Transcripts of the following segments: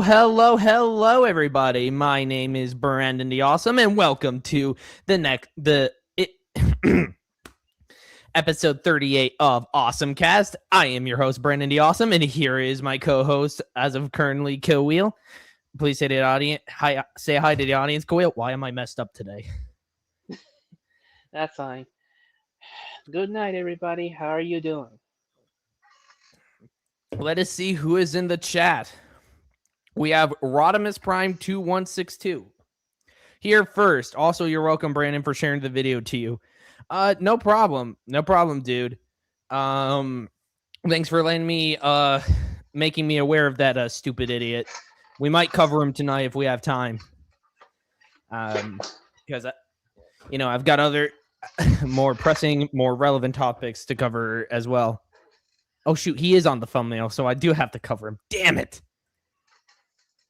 Hello, everybody. My name is Brandon the Awesome, and welcome to episode 38 of Awesomecast. I am your host, Brandon the Awesome, and here is my co-host, as of currently, Kill Wheel. Please say to the audience, say hi to the audience, Kill Wheel. Why am I messed up today? That's fine. Good night, everybody. How are you doing? Let us see who is in the chat. We have Rodimus Prime 2162 here first. Also, you're welcome, Brandon, for sharing the video to you. No problem, dude. Thanks for letting me making me aware of that stupid idiot. We might cover him tonight if we have time. Because I've got other more pressing, more relevant topics to cover as well. Oh shoot, he is on the thumbnail, so I do have to cover him. Damn it.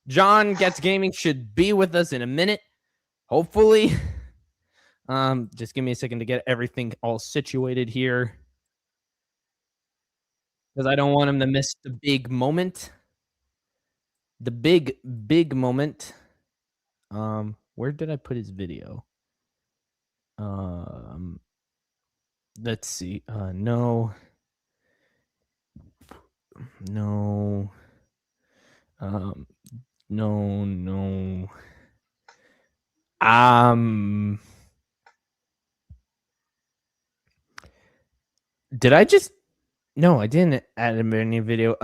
John Gets Gaming should be with us in a minute, hopefully. Just give me a second to get everything all situated here, because I don't want him to miss the big moment. The big moment. Where did I put his video? Let's see. No. No. Did I just? No, I didn't add any video.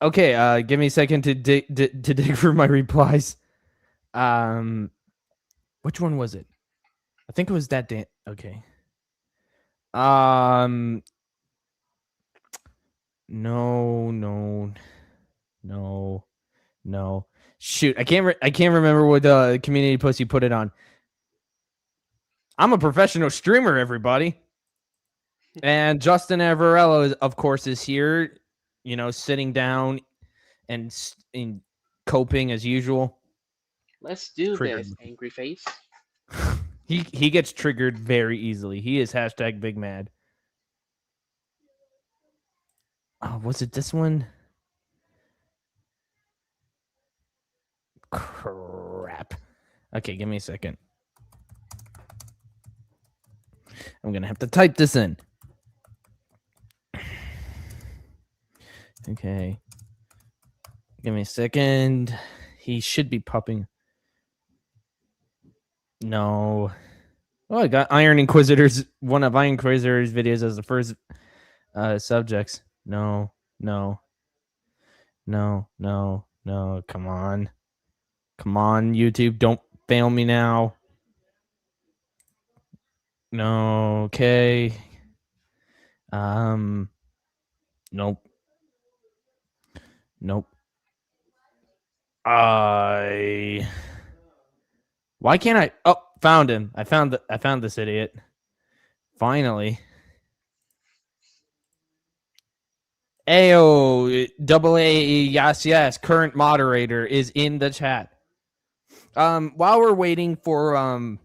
Okay. Give me a second to dig for my replies. Which one was it? I think it was that day. Okay. No. Shoot, I can't remember what community post you put it on. I'm a professional streamer, everybody. And Justin Avarello, of course, is here, sitting down and coping as usual. Let's do this, angry face. He gets triggered very easily. He is #big mad. Oh, was it this one? Crap. Okay, give me a second. I'm going to have to type this in. Okay. Give me a second. He should be popping. No. Oh, I got Iron Inquisitors. One of Iron Inquisitor's videos as the first subjects. No. Come on, YouTube. Don't fail me now. No. Okay. Nope. Why can't I? Oh, found him. I found this idiot. Finally. Ayo, AA, yes. Current moderator is in the chat. While we're waiting for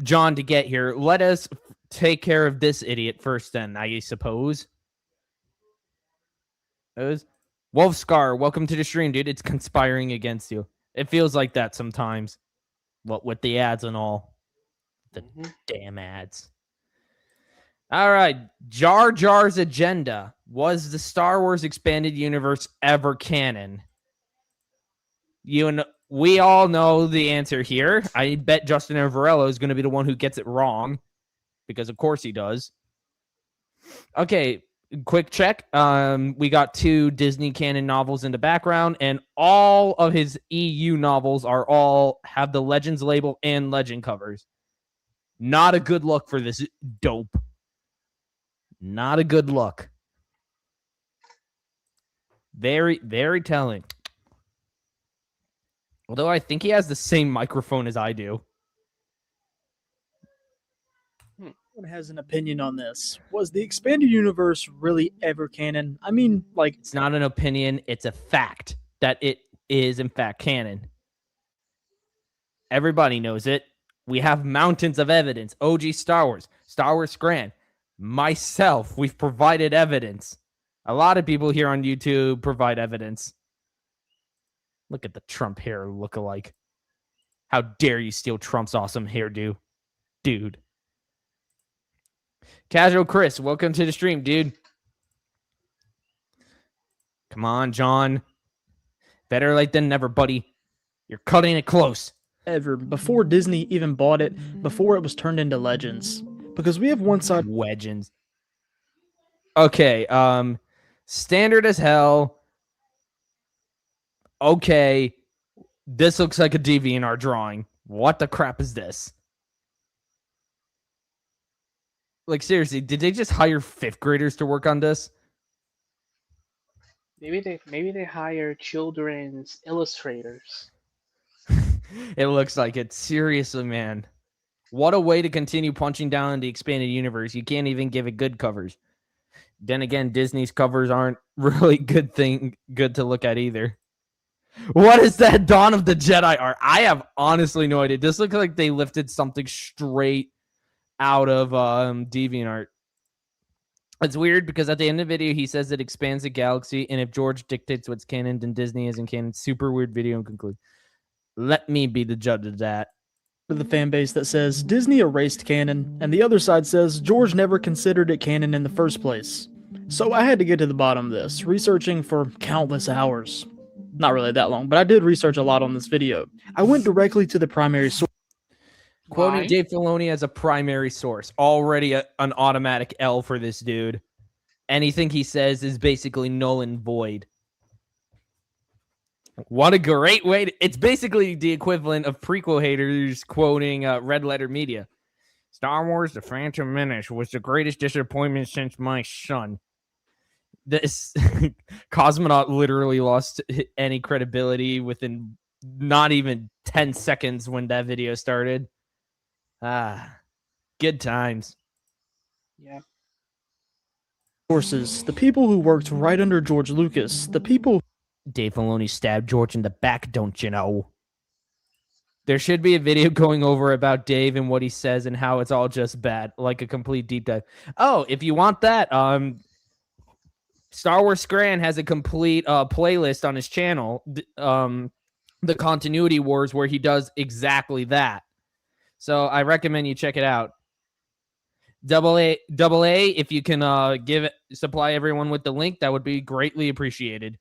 John to get here, let us take care of this idiot first. Then I suppose. Wolfscar, welcome to the stream, dude. It's conspiring against you. It feels like that sometimes. What with the ads and all. The damn ads. All right. Jar Jar's agenda. Was the Star Wars expanded universe ever canon? We all know the answer here. I bet Justin Avarello is going to be the one who gets it wrong, because of course he does. Okay. Quick check. We got 2 Disney canon novels in the background, and all of his EU novels have the Legends label and legend covers. Not a good look for this dope. Not a good look. Very, very telling. Although I think he has the same microphone as I do. Has an opinion on this. Was the expanded universe really ever canon? I mean, it's not an opinion, it's a fact that it is in fact canon. Everybody knows it. We have mountains of evidence. OG Star Wars Scran, myself, we've provided evidence. A lot of people here on YouTube provide evidence. Look at the Trump hair look-alike. How dare you steal Trump's awesome hairdo, dude. Casual Chris, welcome to the stream, dude. Come on, John. Better late than never, buddy. You're cutting it close. Ever, before Disney even bought it, before it was turned into Legends. Because we have one side Legends. Okay, standard as hell. Okay, this looks like a DeviantArt drawing. What the crap is this? Like, seriously, did they just hire 5th graders to work on this? Maybe they hire children's illustrators. It looks like it. Seriously, man. What a way to continue punching down in the expanded universe. You can't even give it good covers. Then again, Disney's covers aren't really good to look at either. What is that Dawn of the Jedi art? I have honestly no idea. This looks like they lifted something straight out of DeviantArt. It's weird because at the end of the video, he says it expands the galaxy, and if George dictates what's canon, then Disney isn't canon. Super weird video and conclude. Let me be the judge of that. of the fan base that says Disney erased canon, and the other side says George never considered it canon in the first place. So I had to get to the bottom of this, researching for countless hours. Not really that long, but I did research a lot on this video. I went directly to the primary source. Quoting Why? Dave Filoni as a primary source. Already an automatic L for this dude. Anything he says is basically null and void. What a great way to... It's basically the equivalent of prequel haters quoting Red Letter Media. Star Wars The Phantom Menace was the greatest disappointment since my son. This Cosmonaut literally lost any credibility within not even 10 seconds when that video started. Good times. Yeah. Sources, the people who worked right under George Lucas, the people... Dave Filoni stabbed George in the back, don't you know? There should be a video going over about Dave and what he says and how it's all just bad, like a complete deep dive. Oh, if you want that, Star Wars Scran has a complete playlist on his channel, the Continuity Wars, where he does exactly that. So I recommend you check it out. Double A, if you can supply everyone with the link, that would be greatly appreciated.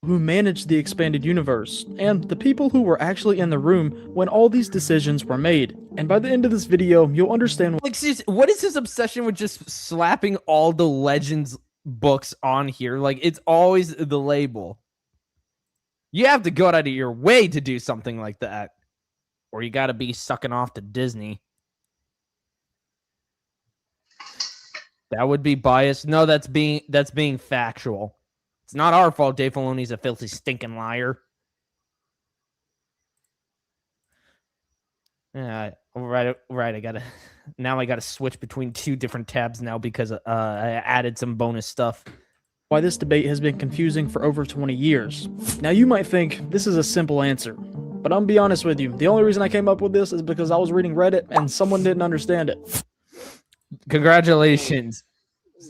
who managed the expanded universe, and the people who were actually in the room when all these decisions were made. And by the end of this video, you'll understand Like, what is his obsession with just slapping all the Legends books on here? Like, it's always the label. You have to go out of your way to do something like that, or you got to be sucking off to Disney. That would be biased. No, that's being factual. It's not our fault Dave Filoni's a filthy, stinking liar. Right. I gotta switch between 2 different tabs now because I added some bonus stuff. why this debate has been confusing for over 20 years. Now you might think this is a simple answer, but I'm gonna be honest with you. The only reason I came up with this is because I was reading Reddit and someone didn't understand it. Congratulations.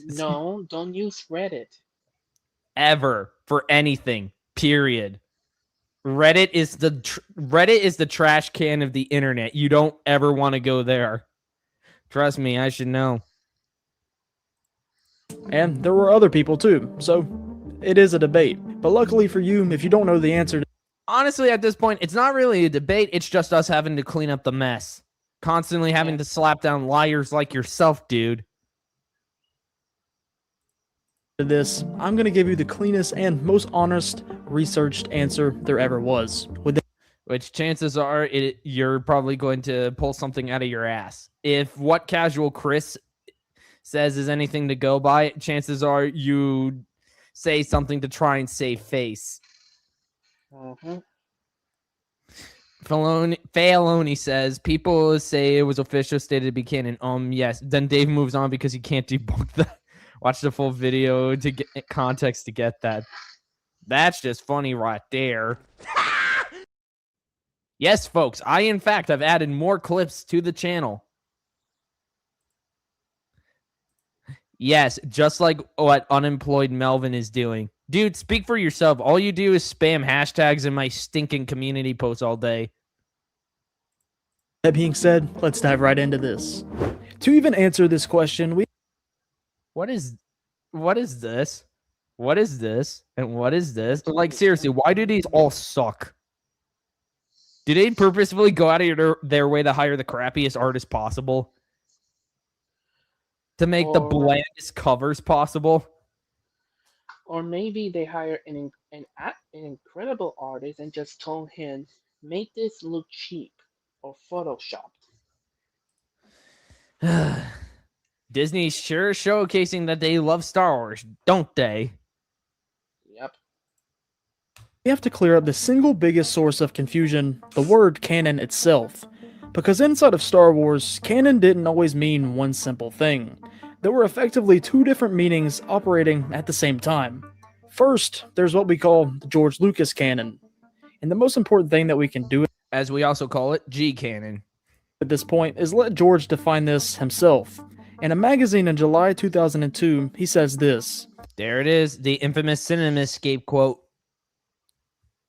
No, don't use Reddit. Ever for anything. Period. Reddit is the trash can of the internet. You don't ever want to go there. Trust me, I should know. And there were other people too, so it is a debate. But luckily for you, if you don't know the answer, Honestly, at this point, it's not really a debate. It's just us having to clean up the mess. Constantly having to slap down liars like yourself, dude. to this, I'm going to give you the cleanest and most honest, researched answer there ever was. Which chances are you're probably going to pull something out of your ass. If what Casual Chris says is anything to go by, chances are you say something to try and save face. Filoni says, people say it was official stated to be canon. Yes. Then Dave moves on because he can't debunk that. Watch the full video to get context to get that. That's just funny right there. Yes, folks, I in fact have added more clips to the channel. Yes, just like what unemployed Melvin is doing. Dude, speak for yourself. All you do is spam hashtags in my stinking community posts all day. That being said, let's dive right into this. To even answer this question, we What is this? What is this? And what is this? Like, seriously, why do these all suck? Do they purposefully go out of their way to hire the crappiest artist possible? To make the blandest covers possible? Or maybe they hire an incredible artist and just told him, make this look cheap or photoshopped. Disney's sure showcasing that they love Star Wars, don't they? Yep. we have to clear up the single biggest source of confusion, the word canon itself. Because inside of Star Wars, canon didn't always mean one simple thing. There were effectively two different meanings operating at the same time. First, there's what we call the George Lucas canon. And the most important thing that we can do As we also call it, G canon. at this point is let George define this himself. In a magazine in July 2002, he says this. There it is, the infamous CinemaScape quote.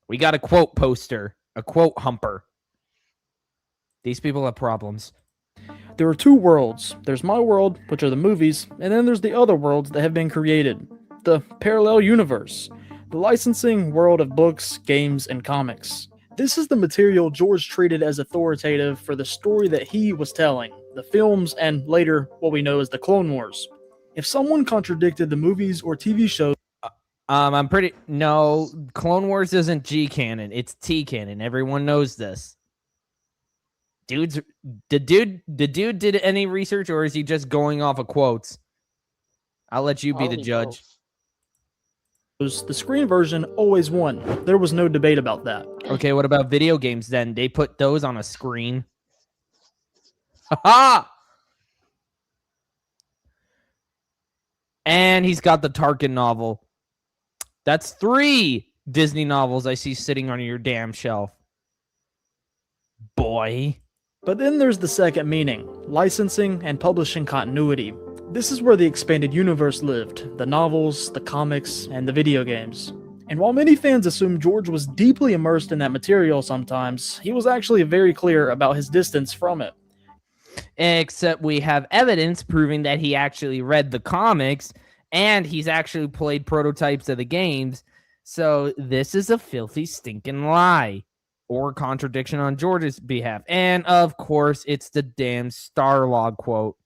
We got a quote poster, a quote humper. These people have problems. There are two worlds. There's my world, which are the movies, and then there's the other worlds that have been created. The parallel universe. The licensing world of books, games, and comics. This is the material George treated as authoritative for the story that he was telling, the films, and later what we know as the Clone Wars. If someone contradicted the movies or TV shows, No, Clone Wars isn't G canon, it's T canon. Everyone knows this. The dude did any research, or is he just going off of quotes? I'll let you be the Probably judge. both. the screen version always won. There was no debate about that. Okay, what about video games then? They put those on a screen. Ha! And he's got the Tarkin novel. That's 3 Disney novels I see sitting on your damn shelf. Boy. But then there's the second meaning, licensing and publishing continuity. This is where the expanded universe lived, the novels, the comics, and the video games. And while many fans assume George was deeply immersed in that material sometimes, he was actually very clear about his distance from it. Except we have evidence proving that he actually read the comics and he's actually played prototypes of the games. So this is a filthy stinking lie or contradiction on George's behalf. And of course, it's the damn Starlog quote.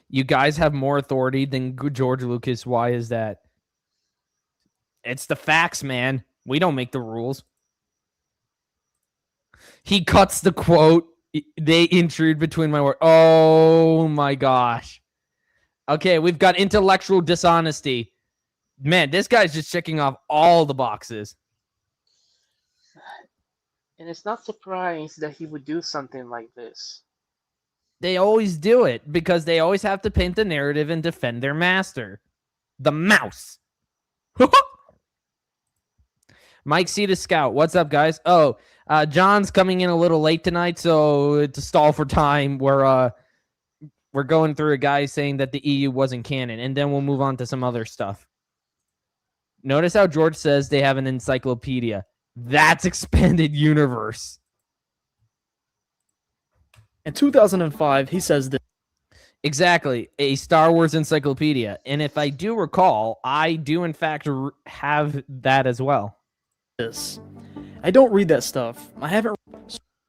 You guys have more authority than George Lucas. Why is that? It's the facts, man. We don't make the rules. He cuts the quote. They intrude between my words. Oh my gosh. Okay, we've got intellectual dishonesty. Man, this guy's just checking off all the boxes. And it's not surprised that he would do something like this. They always do it because they always have to paint the narrative and defend their master. The mouse. Mike C. the Scout. What's up, guys? Oh, John's coming in a little late tonight, so to stall for time, we're going through a guy saying that the EU wasn't canon, and then we'll move on to some other stuff. Notice how George says they have an encyclopedia. That's expanded universe. In 2005, he says this. Exactly, a Star Wars encyclopedia. And if I do recall, I do in fact have that as well. I don't read that stuff. I haven't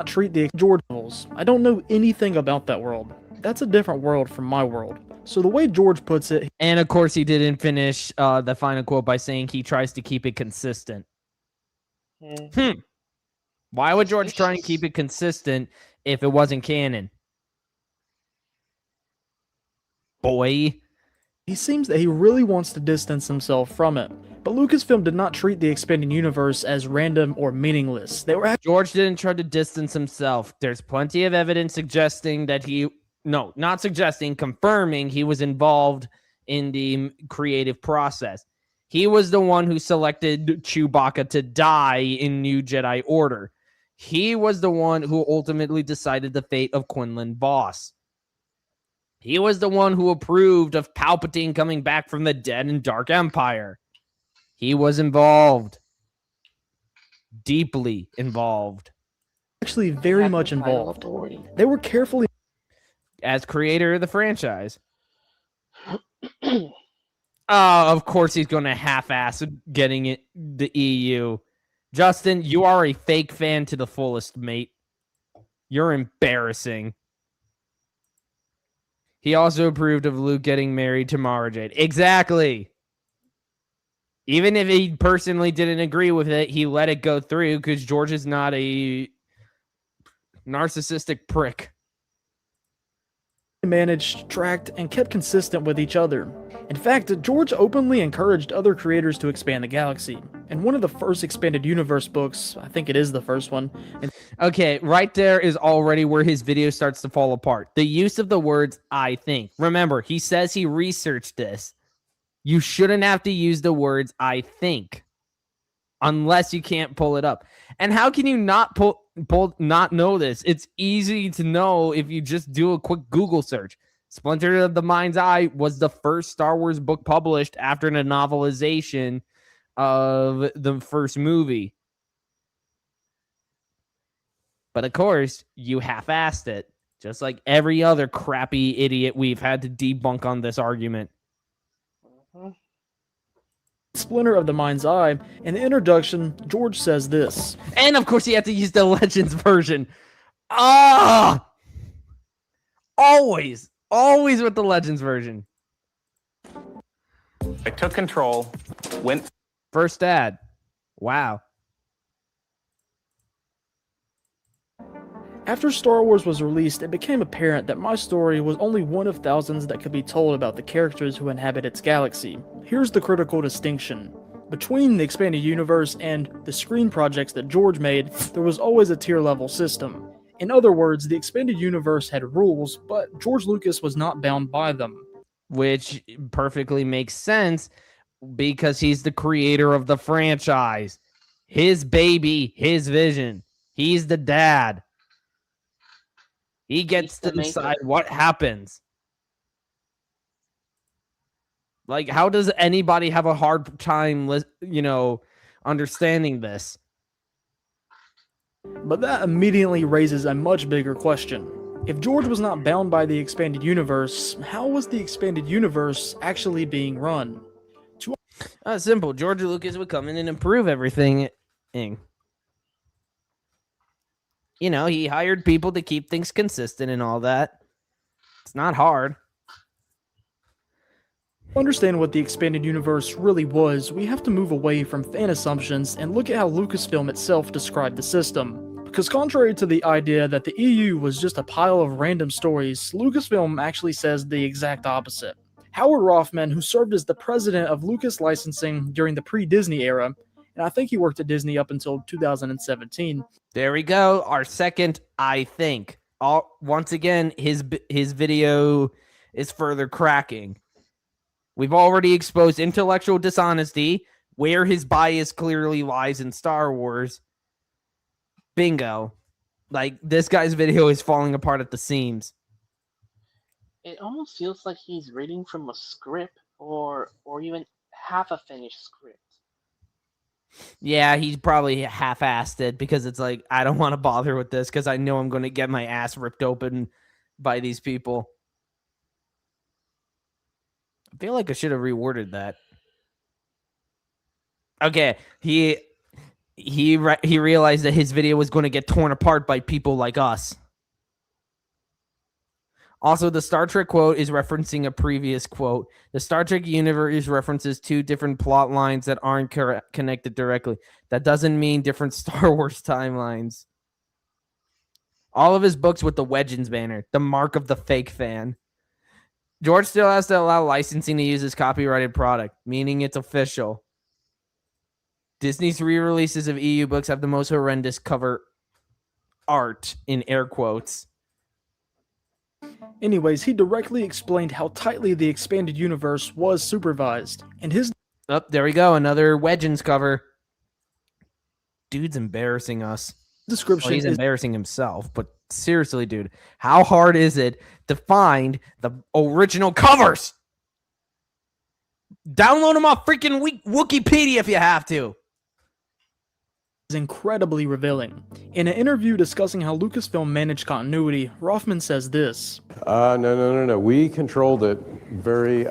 treat the George novels. I don't know anything about that world. That's a different world from my world. So the way George puts it, and of course he didn't finish the final quote by saying he tries to keep it consistent. Why would George try and keep it consistent if it wasn't canon? Boy. he seems that he really wants to distance himself from it. But Lucasfilm did not treat the expanding universe as random or meaningless. They were George didn't try to distance himself. There's plenty of evidence suggesting that confirming he was involved in the creative process. He was the one who selected Chewbacca to die in New Jedi Order. He was the one who ultimately decided the fate of Quinlan Voss. He was the one who approved of Palpatine coming back from the dead in Dark Empire. He was involved. Deeply involved. Actually, very Have much the final involved. authority. They were carefully As creator of the franchise. Of course he's going to half-ass getting it the EU. Justin, you are a fake fan to the fullest, mate. You're embarrassing. He also approved of Luke getting married to Mara Jade. Exactly. Even if he personally didn't agree with it, he let it go through because George is not a narcissistic prick. managed, tracked, and kept consistent with each other. In fact, George openly encouraged other creators to expand the galaxy. In one of the first expanded universe books, I think it is the first one, Okay, right there is already where his video starts to fall apart. The use of the words I think. Remember, he says he researched this. You shouldn't have to use the words I think unless you can't pull it up. And how can you not not know this? It's easy to know if you just do a quick Google search. Splinter of the Mind's Eye was the first Star Wars book published after the novelization of the first movie. But of course, you half-assed it, just like every other crappy idiot we've had to debunk on this argument. Splinter of the Mind's Eye. In the introduction, George says this. And of course, you have to use the Legends version. Ah! Always with the Legends version. I took control, went. First ad. Wow. After Star Wars was released, it became apparent that my story was only one of thousands that could be told about the characters who inhabit its galaxy. Here's the critical distinction. Between the expanded universe and the screen projects that George made, there was always a tier-level system. In other words, the expanded universe had rules, but George Lucas was not bound by them. Which perfectly makes sense because he's the creator of the franchise. His baby, his vision. He's the dad. He gets to decide what happens. Like, how does anybody have a hard time, understanding this? But that immediately raises a much bigger question. If George was not bound by the expanded universe, how was the expanded universe actually being run? Simple. George Lucas would come in and improve everything. He hired people to keep things consistent and all that. It's not hard. To understand what the expanded universe really was, we have to move away from fan assumptions and look at how Lucasfilm itself described the system. Because contrary to the idea that the EU was just a pile of random stories, Lucasfilm actually says the exact opposite. Howard Rothman, who served as the president of Lucas Licensing during the pre-Disney era, and I think he worked at Disney up until 2017. There we go. Our second, I think. Once again, his video is further cracking. We've already exposed intellectual dishonesty, where his bias clearly lies in Star Wars. Bingo. Like, this guy's video is falling apart at the seams. It almost feels like he's reading from a script or even half a finished script. Yeah, he's probably half-assed it because it's like, I don't want to bother with this because I know I'm going to get my ass ripped open by these people. I feel like I should have reworded that. Okay, he realized that his video was going to get torn apart by people like us. Also, the Star Trek quote is referencing a previous quote. The Star Trek universe references two different plot lines that aren't connected directly. That doesn't mean different Star Wars timelines. All of his books with the Legends banner, the mark of the fake fan. George still has to allow licensing to use his copyrighted product, meaning it's official. Disney's re-releases of EU books have the most horrendous cover art, in air quotes. Anyways, he directly explained how tightly the expanded universe was supervised, and his... Oh, there we go, another Legends cover. Dude's embarrassing us. description Well, he's is embarrassing himself, but seriously, dude, how hard is it to find the original covers? Download them off freaking Wikipedia if you have to. incredibly revealing. In an interview discussing how Lucasfilm managed continuity, Rothman says this. No. We controlled it very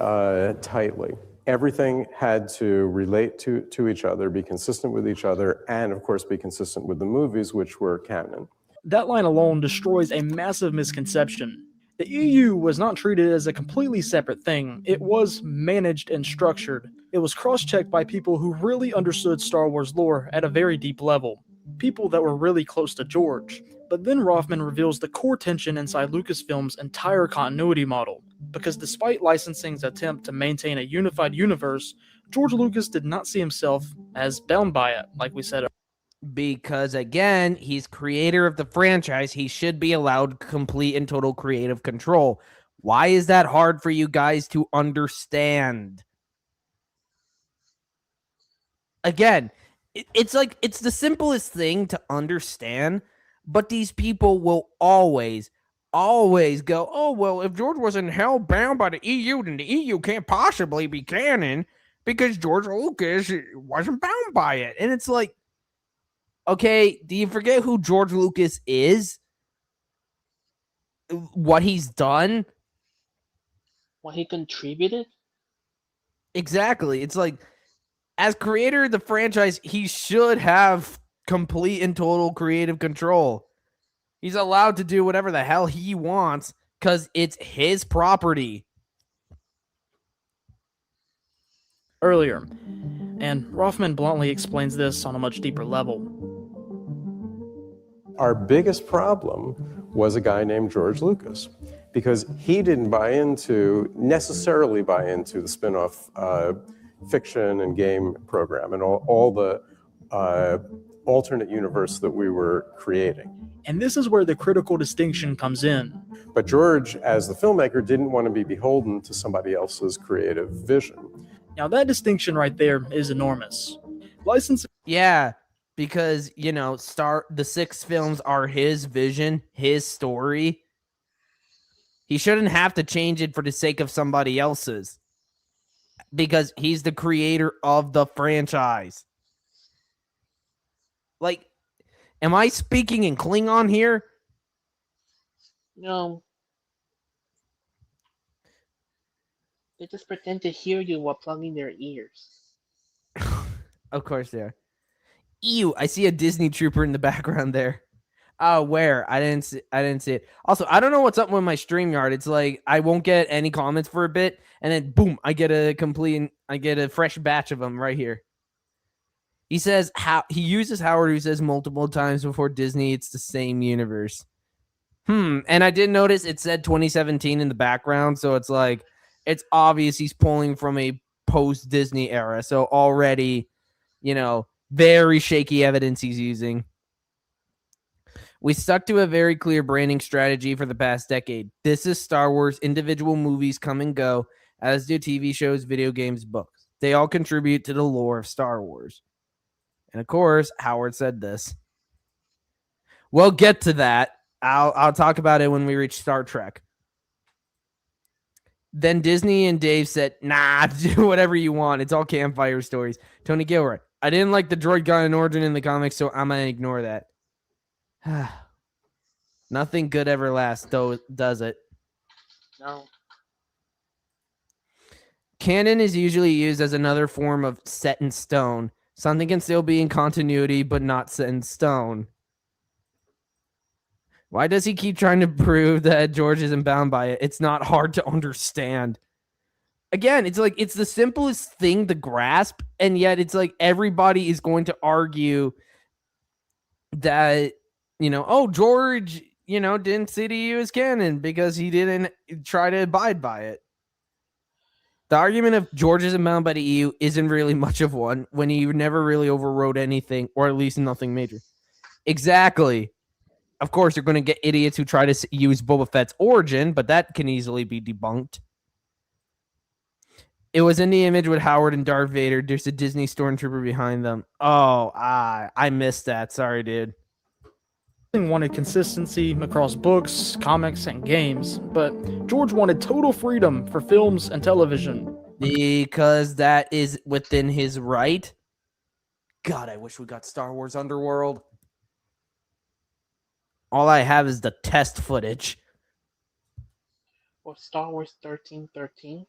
tightly. Everything had to relate to each other, be consistent with each other, and of course be consistent with the movies, which were canon. That line alone destroys a massive misconception. The EU was not treated as a completely separate thing. It was managed and structured. It was cross-checked by people who really understood Star Wars lore at a very deep level. People that were really close to George. But then Rothman reveals the core tension inside Lucasfilm's entire continuity model. Because despite licensing's attempt to maintain a unified universe, George Lucas did not see himself as bound by it, like we said. Because again, he's creator of the franchise. He should be allowed complete and total creative control. Why is that hard for you guys to understand? Again, it's like it's the simplest thing to understand, but these people will always go, oh, well, if George wasn't held bound by the EU, then the EU can't possibly be canon because George Lucas wasn't bound by it. And it's like, okay, do you forget who George Lucas is? What he's done? What he contributed? Exactly. It's like, as creator of the franchise, he should have complete and total creative control. He's allowed to do whatever the hell he wants because it's his property. Earlier, and Rothman bluntly explains this on a much deeper level. Our biggest problem was a guy named George Lucas, because he didn't necessarily buy into the spin-off fiction and game program and all the alternate universe that we were creating. And this is where the critical distinction comes in. But George, as the filmmaker, didn't want to be beholden to somebody else's creative vision. Now that distinction right there is enormous. Licensing. Yeah, because, the 6 films are his vision, his story. He shouldn't have to change it for the sake of somebody else's. Because he's the creator of the franchise. Like, am I speaking in Klingon here? No. They just pretend to hear you while plugging their ears. Of course they are. Ew, I see a Disney trooper in the background there. Oh, where? I didn't see it. Also, I don't know what's up with my StreamYard. It's like I won't get any comments for a bit, and then boom, I get a fresh batch of them right here. He says he uses Howard, who says multiple times before Disney, it's the same universe. And I did notice it said 2017 in the background, so it's like it's obvious he's pulling from a post-Disney era. So already, very shaky evidence he's using. We stuck to a very clear branding strategy for the past decade. This is Star Wars. Individual movies come and go, as do TV shows, video games, books. They all contribute to the lore of Star Wars. And of course, Howard said this. We'll get to that. I'll talk about it when we reach Star Trek. Then Disney and Dave said, nah, do whatever you want. It's all campfire stories. Tony Gilroy. I didn't like the droid got an origin in the comics, so I'm going to ignore that. Nothing good ever lasts, though, does it? No. Canon is usually used as another form of set in stone. Something can still be in continuity, but not set in stone. Why does he keep trying to prove that George isn't bound by it? It's not hard to understand. Again, it's like it's the simplest thing to grasp, and yet it's like everybody is going to argue that, George, didn't see the EU as canon because he didn't try to abide by it. The argument of George isn't bound by the EU isn't really much of one when he never really overrode anything, or at least nothing major. Exactly. Of course, you're going to get idiots who try to use Boba Fett's origin, but that can easily be debunked. It was in the image with Howard and Darth Vader. There's a Disney stormtrooper behind them. Oh, I missed that. Sorry, dude. wanted consistency across books, comics, and games, but George wanted total freedom for films and television. Because that is within his right. God, I wish we got Star Wars Underworld. All I have is the test footage. Or Star Wars 1313.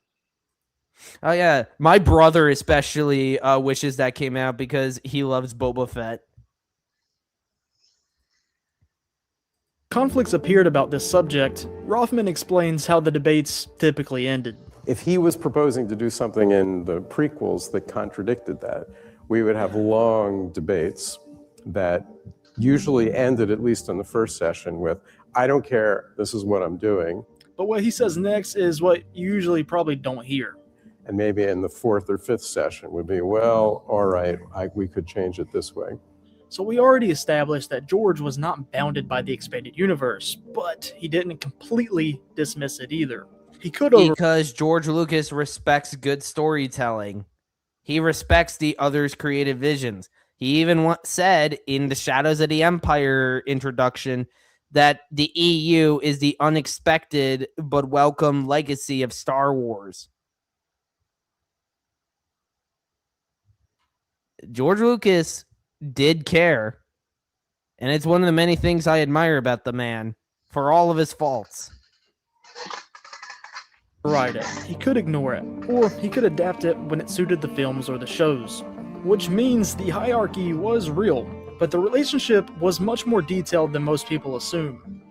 Oh yeah, my brother especially wishes that came out because he loves Boba Fett. Conflicts appeared about this subject. Rothman explains how the debates typically ended. If he was proposing to do something in the prequels that contradicted that, we would have long debates that usually ended, at least in the first session, with, I don't care, this is what I'm doing. But what he says next is what you usually probably don't hear. And maybe in the fourth or fifth session would be, well, all right, we could change it this way. So we already established that George was not bounded by the expanded universe, but he didn't completely dismiss it either. He could Because George Lucas respects good storytelling. He respects the other's creative visions. He even said in the Shadows of the Empire introduction that the EU is the unexpected but welcome legacy of Star Wars. George Lucas did care, and it's one of the many things I admire about the man, for all of his faults. write it. He could ignore it, or he could adapt it when it suited the films or the shows. Which means the hierarchy was real, but the relationship was much more detailed than most people assume.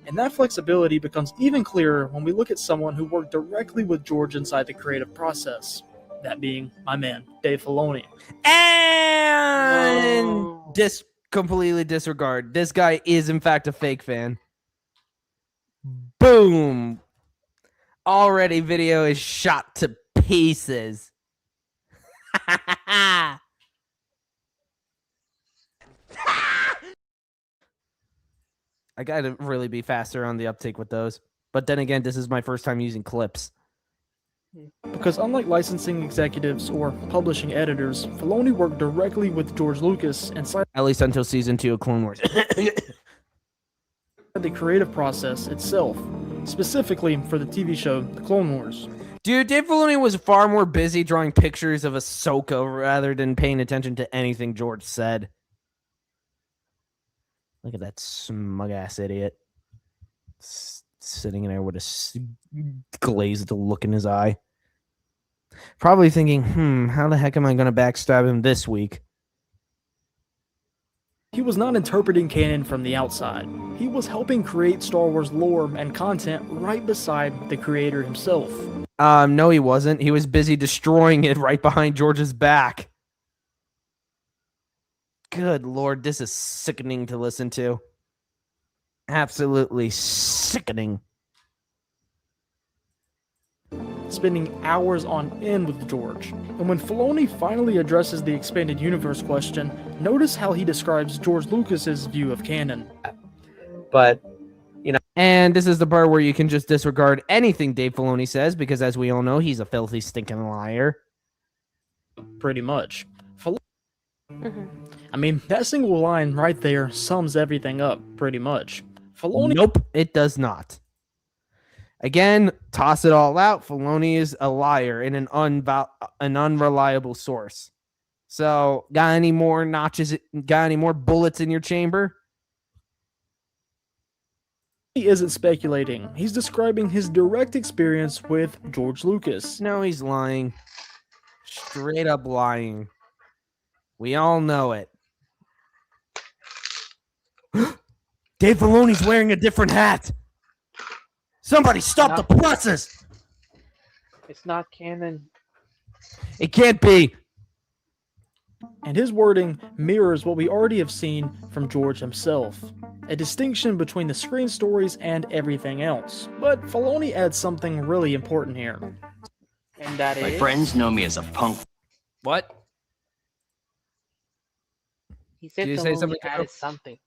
And that flexibility becomes even clearer when we look at someone who worked directly with George inside the creative process. That being my man, Dave Filoni. And completely disregard. This guy is in fact a fake fan. Boom. Already video is shot to pieces. I gotta really be faster on the uptake with those. But then again, this is my first time using clips. Because unlike licensing executives or publishing editors, Filoni worked directly with George Lucas inside At least until season 2 of Clone Wars. the creative process itself, specifically for the TV show The Clone Wars. Dude, Dave Filoni was far more busy drawing pictures of Ahsoka rather than paying attention to anything George said. Look at that smug-ass idiot. Sitting in there with a glazed look in his eye. Probably thinking, how the heck am I going to backstab him this week? He was not interpreting canon from the outside. He was helping create Star Wars lore and content right beside the creator himself. No, he wasn't. He was busy destroying it right behind George's back. Good Lord, this is sickening to listen to. Absolutely sickening. Spending hours on end with George. And when Filoni finally addresses the expanded universe question, notice how he describes George Lucas's view of canon. But And this is the part where you can just disregard anything Dave Filoni says, because as we all know, he's a filthy, stinking liar. Pretty much. I mean, that single line right there sums everything up, pretty much. Filoni Nope, it does not. Again, toss it all out. Filoni is a liar and an unreliable source. So, got any more notches? Got any more bullets in your chamber? isn't speculating. He's describing his direct experience with George Lucas. No, he's lying. Straight up lying. We all know it. Dave Filoni's wearing a different hat. Somebody stop the presses. It's not canon. It can't be. And his wording mirrors what we already have seen from George himself. A distinction between the screen stories and everything else. But Filoni adds something really important here. And that my is... friends know me as a punk. What? He said Did you say Filoni something, added something.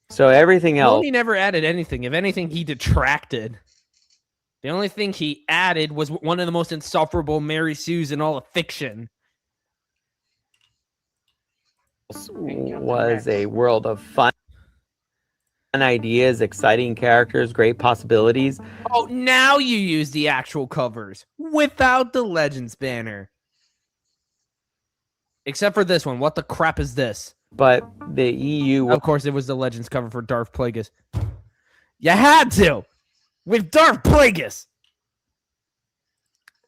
So everything else, Filoni never added anything. If anything, he detracted. The only thing he added was one of the most insufferable Mary Sues in all of fiction. was a world of fun ideas, exciting characters, great possibilities. Oh, now you use the actual covers without the Legends banner. Except for this one. What the crap is this? But the EU Of course, it was the Legends cover for Darth Plagueis. You had to! With Darth Plagueis!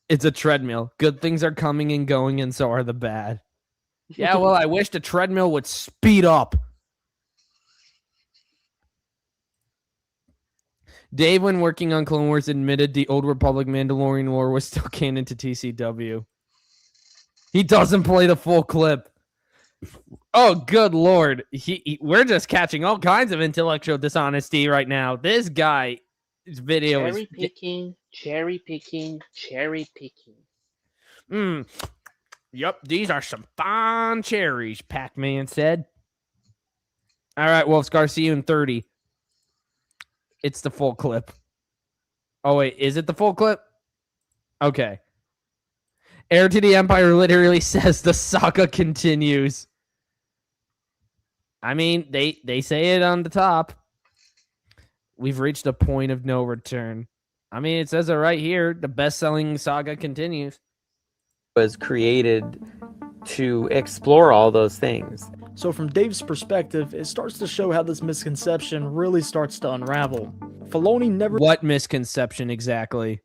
It's a treadmill. Good things are coming and going, and so are the bad. Yeah, well, I wish the treadmill would speed up. Dave, when working on Clone Wars, admitted the Old Republic Mandalorian War was still canon to TCW. He doesn't play the full clip. Oh, good lord. We're just catching all kinds of intellectual dishonesty right now. This guy's video is... Cherry picking. Yep, these are some fine cherries, Pac-Man said. All right, Wolfscar, see you in 30. It's the full clip. Oh, wait, is it the full clip? Okay. Heir to the Empire literally says the saga continues. I mean, they say it on the top. We've reached a point of no return. I mean, it says it right here. The best-selling saga continues. was created to explore all those things. So from Dave's perspective, it starts to show how this misconception really starts to unravel. Filoni never... What misconception exactly?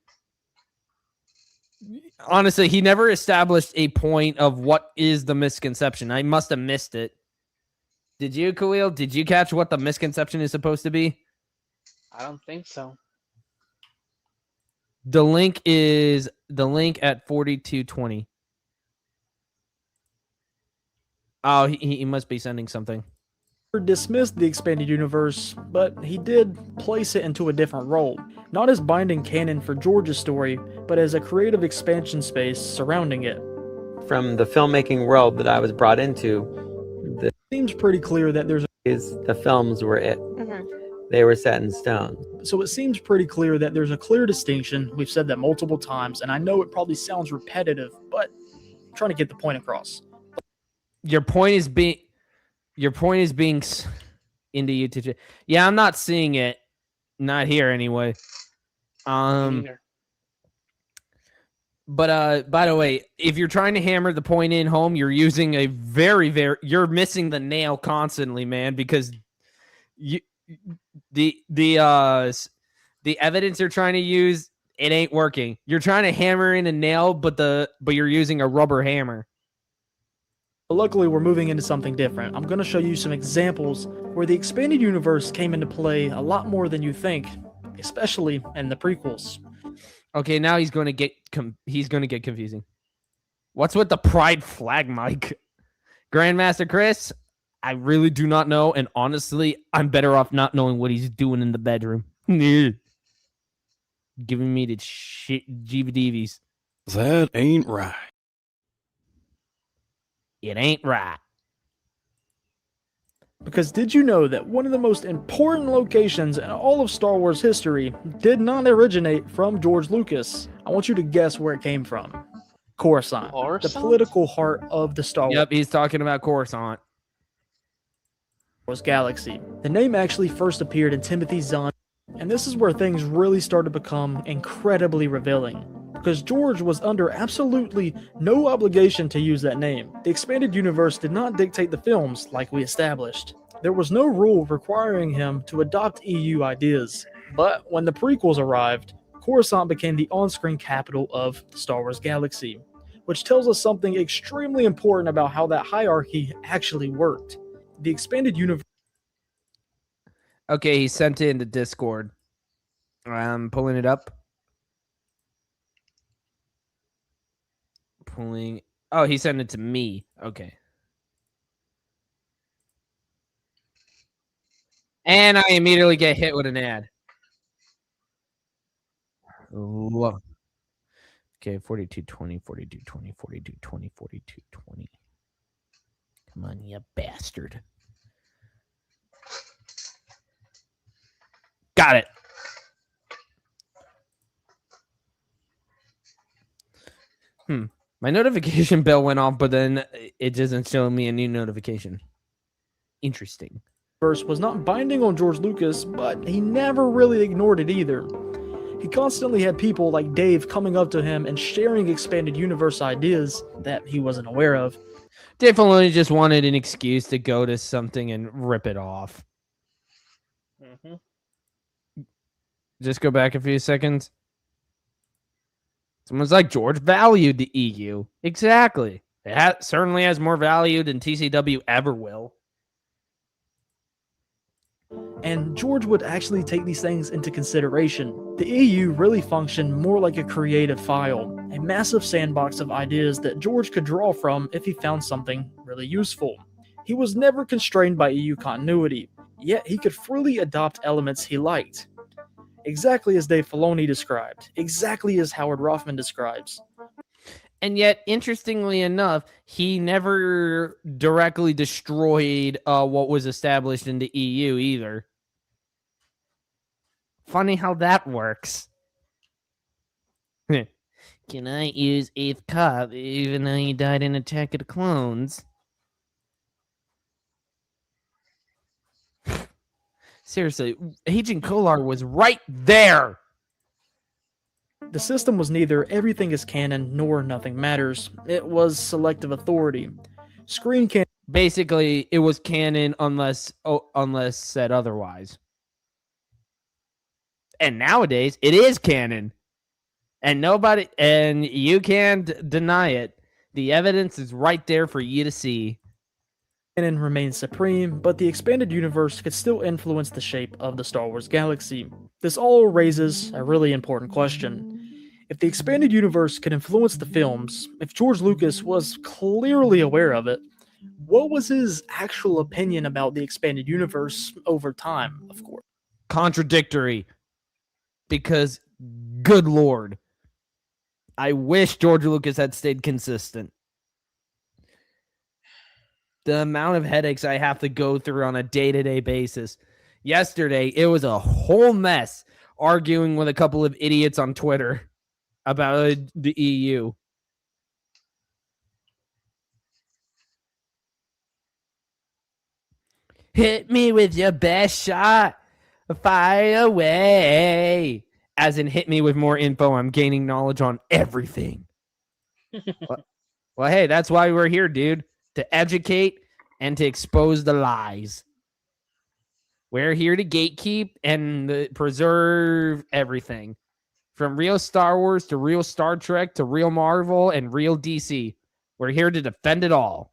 Honestly, he never established a point of what is the misconception. I must have missed it. Did you, Khalil? Did you catch what the misconception is supposed to be? I don't think so. The link at 4220. Oh, he must be sending something. dismissed the expanded universe, but he did place it into a different role. Not as binding canon for George's story, but as a creative expansion space surrounding it. From the filmmaking world that I was brought into, It seems pretty clear that there's the films were it. They were set in stone. So it seems pretty clear that there's a clear distinction. We've said that multiple times, and I know it probably sounds repetitive, but I'm trying to get the point across. Your point is being into YouTube. Yeah, I'm not seeing it. Not here anyway. Neither. But by the way, if you're trying to hammer the point in home, you're using a you're missing the nail constantly, man, because the evidence you're trying to use, it ain't working. You're trying to hammer in a nail, but you're using a rubber hammer. But luckily, we're moving into something different. I'm going to show you some examples where the expanded universe came into play a lot more than you think, especially in the prequels. Okay, now he's going to get confusing. What's with the pride flag, Mike? Grandmaster Chris, I really do not know, and honestly, I'm better off not knowing what he's doing in the bedroom. Giving me the shit GVDVs. That ain't right. It ain't right. Because did you know that one of the most important locations in all of Star Wars history did not originate from George Lucas? I want you to guess where it came from. Coruscant, the political heart of the Star Wars. Yep, he's talking about Coruscant. Galaxy. The name actually first appeared in Timothy Zahn, and this is where things really started to become incredibly revealing. Because George was under absolutely no obligation to use that name. The expanded universe did not dictate the films like we established. There was no rule requiring him to adopt EU ideas. But when the prequels arrived, Coruscant became the on-screen capital of the Star Wars galaxy, which tells us something extremely important about how that hierarchy actually worked. The expanded universe... Okay, he sent it into Discord. I'm pulling it up. Oh, he sent it to me. Okay. And I immediately get hit with an ad. Whoa. Okay, 4220, 4220, 4220, 4220. Come on, you bastard. Got it. My notification bell went off, but then it doesn't show me a new notification. Interesting. was not binding on George Lucas, but he never really ignored it either. He constantly had people like Dave coming up to him and sharing expanded universe ideas that he wasn't aware of. Dave Filoni just wanted an excuse to go to something and rip it off. Mm-hmm. Just go back a few seconds. Someone's like, George valued the EU. Exactly. It certainly has more value than TCW ever will. And George would actually take these things into consideration. The EU really functioned more like a creative file, a massive sandbox of ideas that George could draw from if he found something really useful. He was never constrained by EU continuity, yet he could freely adopt elements he liked. Exactly as Dave Filoni described, exactly as Howard Rothman describes. And yet, interestingly enough, he never directly destroyed what was established in the EU either. Funny how that works. Can I use 8th Cop even though he died in Attack of the Clones? Seriously, Agent Kolar was right there. The system was neither everything is canon nor nothing matters. It was selective authority. Screen canon. Basically, it was canon unless said otherwise. And nowadays, it is canon. And you can't deny it. The evidence is right there for you to see. Canon remains supreme, but the expanded universe could still influence the shape of the Star Wars galaxy. This all raises a really important question. If the expanded universe could influence the films, if George Lucas was clearly aware of it, what was his actual opinion about the expanded universe over time, of course? Contradictory. Because, good Lord, I wish George Lucas had stayed consistent. The amount of headaches I have to go through on a day-to-day basis. Yesterday, it was a whole mess arguing with a couple of idiots on Twitter about the EU. Hit me with your best shot. Fire away. As in, hit me with more info. I'm gaining knowledge on everything. Well, hey, that's why we're here, dude. To educate and to expose the lies. We're here to gatekeep and preserve everything. From real Star Wars to real Star Trek to real Marvel and real DC. We're here to defend it all.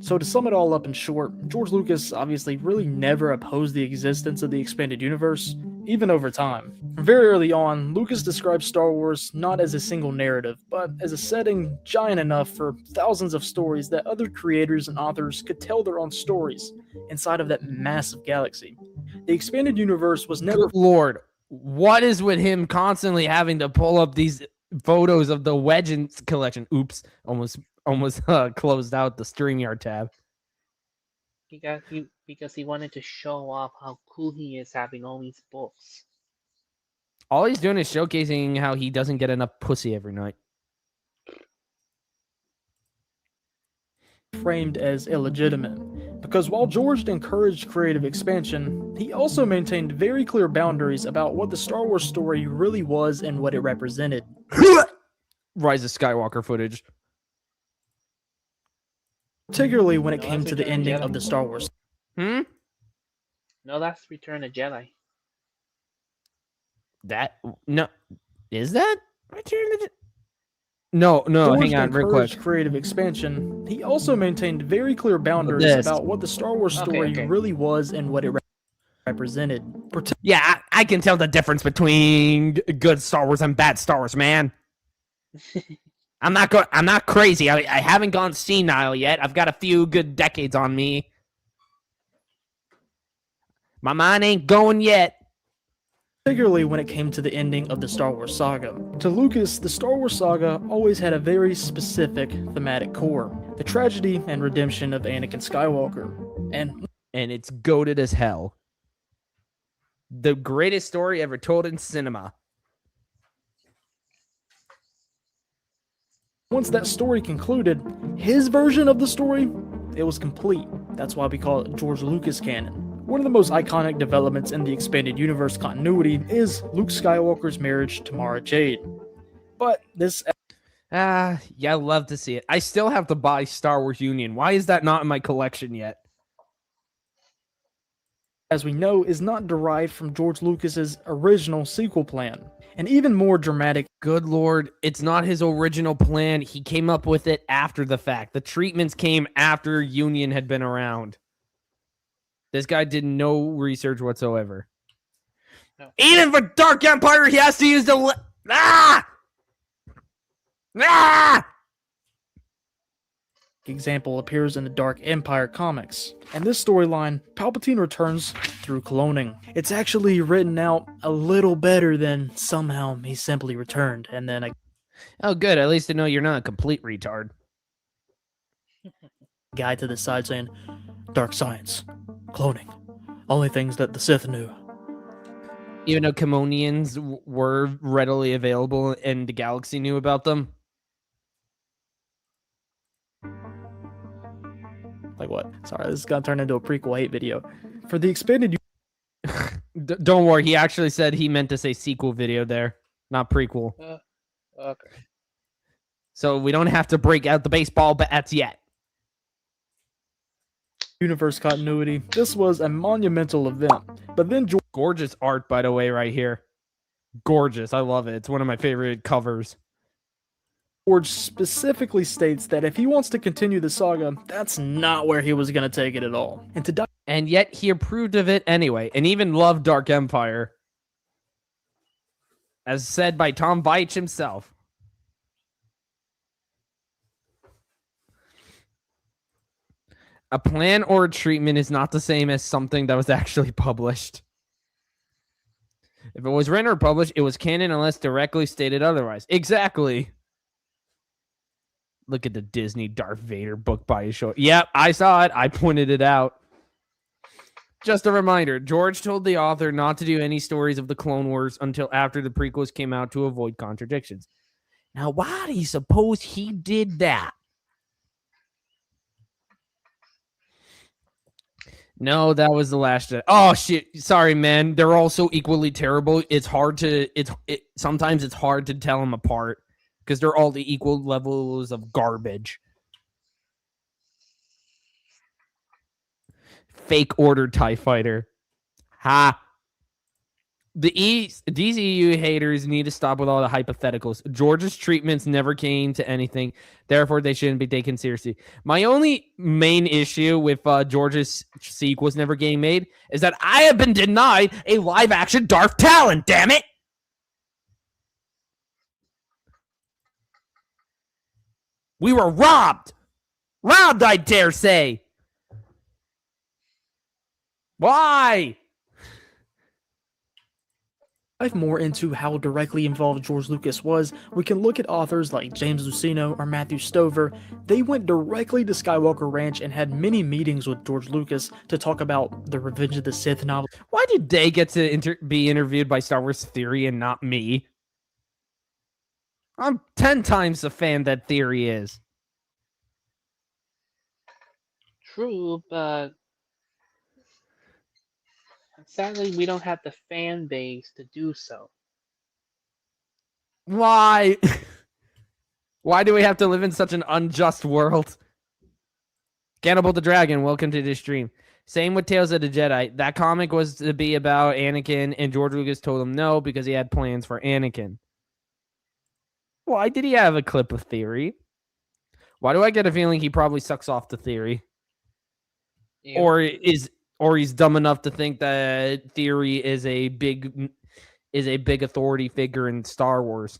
So to sum it all up in short, George Lucas obviously really never opposed the existence of the expanded universe, even over time. Very early on, Lucas described Star Wars not as a single narrative, but as a setting giant enough for thousands of stories that other creators and authors could tell their own stories inside of that massive galaxy. The expanded universe was never... Good Lord, what is with him constantly having to pull up these photos of the Legends collection? Oops, almost closed out the StreamYard tab. Because he wanted to show off how cool he is having all these books. All he's doing is showcasing how he doesn't get enough pussy every night. Framed as illegitimate. Because while George encouraged creative expansion, he also maintained very clear boundaries about what the Star Wars story really was and what it represented. Rise of Skywalker footage. Particularly when it came to the ending of the Star Wars. No, that's Return of Jedi. No, is that Return of Jedi? No, George hang on, real quick. encouraged creative expansion. He also maintained very clear boundaries about what the Star Wars story really was and what it represented. Yeah, I can tell the difference between good Star Wars and bad Star Wars, man. I'm not crazy. I haven't gone senile yet. I've got a few good decades on me. My mind ain't going yet. Particularly when it came to the ending of the Star Wars saga. To Lucas, the Star Wars saga always had a very specific thematic core. The tragedy and redemption of Anakin Skywalker. And it's goated as hell. The greatest story ever told in cinema. Once that story concluded, his version of the story, it was complete. That's why we call it George Lucas canon. One of the most iconic developments in the expanded universe continuity is Luke Skywalker's marriage to Mara Jade. But this, Yeah, I love to see it. I still have to buy Star Wars Union. Why is that not in my collection yet? as we know, is not derived from George Lucas's original sequel plan. And even more dramatic, Good Lord, it's not his original plan. He came up with it after the fact. The treatments came after Union had been around. This guy did no research whatsoever. No. Even for Dark Empire, he has to use the... example appears in the Dark Empire comics. And this storyline, Palpatine returns through cloning. It's actually written out a little better than somehow he simply returned, and then a Oh, good. At least I know you're not a complete retard. guy to the side saying, "Dark science, cloning, only things that the Sith knew." Even though Kamonians were readily available and the galaxy knew about them. Like what? Sorry, this is gonna turn into a prequel hate video. For the expanded Don't worry. He actually said he meant to say sequel video there, not prequel. Okay. So we don't have to break out the baseball bats yet. universe continuity, this was a monumental event. But then Gorgeous art, by the way, right here. Gorgeous. I love it. It's one of my favorite covers. George specifically states that if he wants to continue the saga, that's not where he was going to take it at all. And to die, And yet he approved of it anyway, and even loved Dark Empire. As said by Tom Veitch himself. A plan or a treatment is not the same as something that was actually published. If it was written or published, it was canon unless directly stated otherwise. Exactly. Look at the Disney Darth Vader book by his show. Yep, I saw it. I pointed it out. Just a reminder, George told the author not to do any stories of the Clone Wars until after the prequels came out to avoid contradictions. Now, why do you suppose he did that? No, that was the last. Oh shit! Sorry, man. They're all so equally terrible. It's hard to. Sometimes it's hard to tell them apart because they're all the equal levels of garbage. Fake order TIE fighter. Ha. These EU haters need to stop with all the hypotheticals. George's treatments never came to anything. Therefore, they shouldn't be taken seriously. My only main issue with George's sequels never getting made is that I have been denied a live-action Darth Talon, damn it! We were robbed! Robbed, I dare say! Why? dive more into how directly involved George Lucas was, we can look at authors like James Luceno or Matthew Stover. They went directly to Skywalker Ranch and had many meetings with George Lucas to talk about the Revenge of the Sith novel. Why did they get to be interviewed by Star Wars Theory and not me? I'm 10 times the fan that Theory is. True, but sadly, we don't have the fan base to do so. Why? Why do we have to live in such an unjust world? Cannibal the Dragon, welcome to this stream. Same with Tales of the Jedi. That comic was to be about Anakin, and George Lucas told him no because he had plans for Anakin. Why did he have a clip of Theory? Why do I get a feeling he probably sucks off to Theory? Yeah. Or he's dumb enough to think that Theory is a big authority figure in Star Wars.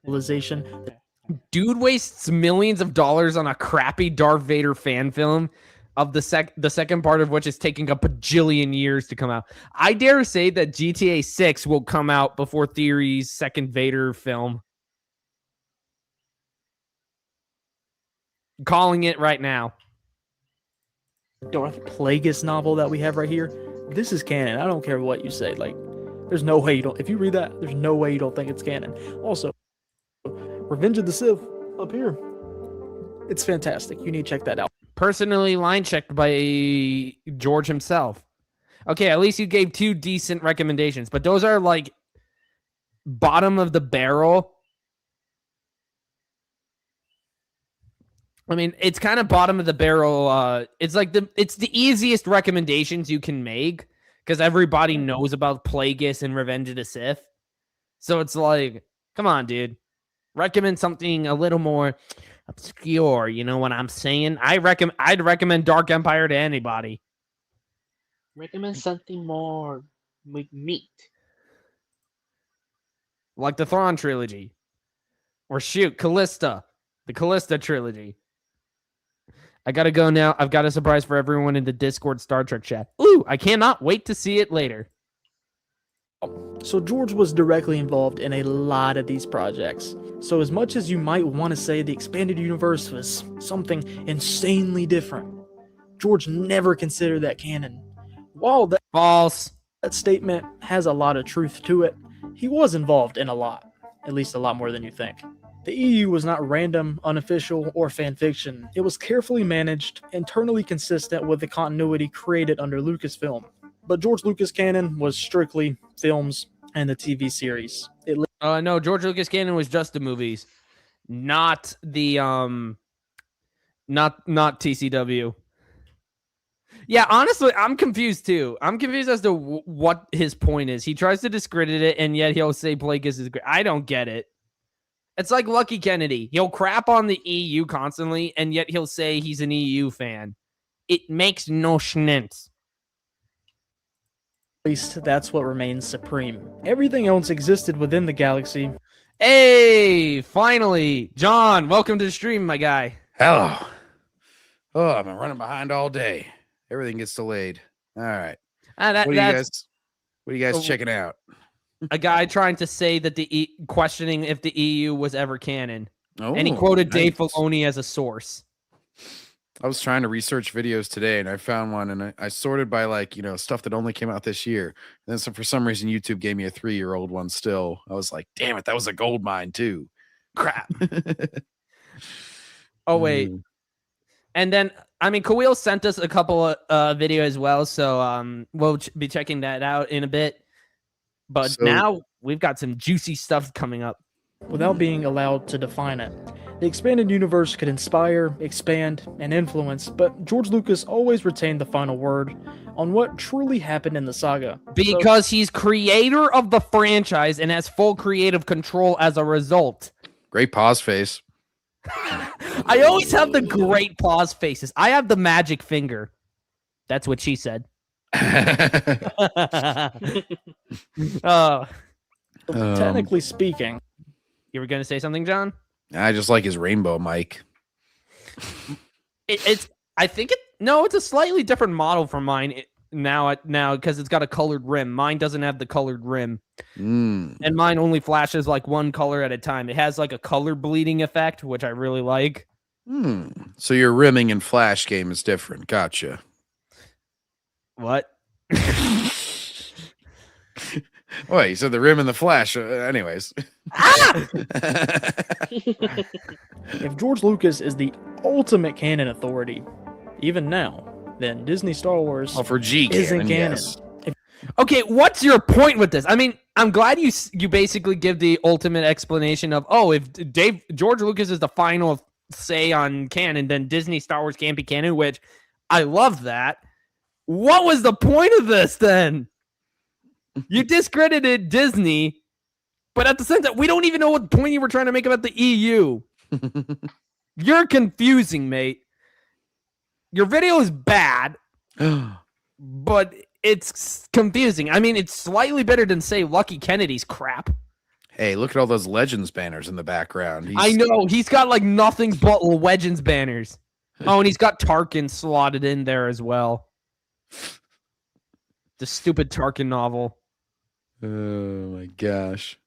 Realization. Dude wastes millions of dollars on a crappy Darth Vader fan film of the second part of which is taking a bajillion years to come out. I dare say that GTA 6 will come out before Theory's second Vader film. Calling it right now. Darth Plagueis novel that we have right here, this is canon. I don't care what you say. Like, there's no way you don't. If you read that, there's no way you don't think it's canon. Also, Revenge of the Sith up here. It's fantastic. You need to check that out. Personally line checked by George himself. Okay, at least you gave 2 decent recommendations, but those are like bottom of the barrel. I mean, it's kind of bottom of the barrel. It's the easiest recommendations you can make because everybody knows about Plagueis and Revenge of the Sith. So it's like, come on, dude. Recommend something a little more obscure. You know what I'm saying? I'd recommend Dark Empire to anybody. Recommend something more with meat. Like the Thrawn trilogy. Or shoot, Callista. The Callista trilogy. I gotta go now. I've got a surprise for everyone in the Discord Star Trek chat. Ooh, I cannot wait to see it later. So George was directly involved in a lot of these projects. So as much as you might want to say the expanded universe was something insanely different, George never considered that canon. While False. that statement has a lot of truth to it, he was involved in a lot, at least a lot more than you think. The EU was not random, unofficial, or fan fiction. It was carefully managed, internally consistent with the continuity created under Lucasfilm. But George Lucas canon was strictly films and the TV series. No, George Lucas canon was just the movies, not the not TCW. Yeah, honestly, I'm confused too. I'm confused as to what his point is. He tries to discredit it, and yet he'll say Plagueis is great. I don't get it. It's like Lucky Kennedy. He'll crap on the EU constantly, and yet he'll say he's an EU fan. It makes no sense. At least that's what remains supreme. Everything else existed within the galaxy. Hey, finally. John, welcome to the stream, my guy. Hello. Oh, I've been running behind all day. Everything gets delayed. All right. What are you guys checking out? A guy trying to say that questioning if the EU was ever canon. Oh, and he quoted nice. Dave Filoni as a source. I was trying to research videos today, and I found one, and I sorted by stuff that only came out this year. And then for some reason, YouTube gave me a 3-year-old one still. I was like, damn it, that was a gold mine too. Crap. Oh, wait. And then, I mean, Kawil sent us a couple of video as well, so we'll be checking that out in a bit. But now we've got some juicy stuff coming up. Without being allowed to define it. The expanded universe could inspire, expand, and influence, but George Lucas always retained the final word on what truly happened in the saga. Because he's creator of the franchise and has full creative control as a result. Great pause face. I always have the great pause faces. I have the magic finger. That's what she said. Technically speaking, you were going to say something, John? I just like his rainbow mic. It's a slightly different model from mine now because it's got a colored rim. Mine doesn't have the colored rim. And mine only flashes like one color at a time. It has like a color bleeding effect, which I really like. So your rimming and flash game is different. Gotcha. What? Wait, so the rim and the flash. Anyways. If George Lucas is the ultimate canon authority, even now, then Disney Star Wars for G isn't canon. Yes. Okay, what's your point with this? I mean, I'm glad you basically give the ultimate explanation of, if George Lucas is the final say on canon, then Disney Star Wars can't be canon, which I love that. What was the point of this then? You discredited Disney, but at the same time, we don't even know what point you were trying to make about the EU. You're confusing, mate. Your video is bad, but it's confusing. I mean, it's slightly better than, say, Lucky Kennedy's crap. Hey, look at all those Legends banners in the background. I know. He's got like nothing but Legends banners. Oh, and he's got Tarkin slotted in there as well. The stupid Tarkin novel. Oh my gosh.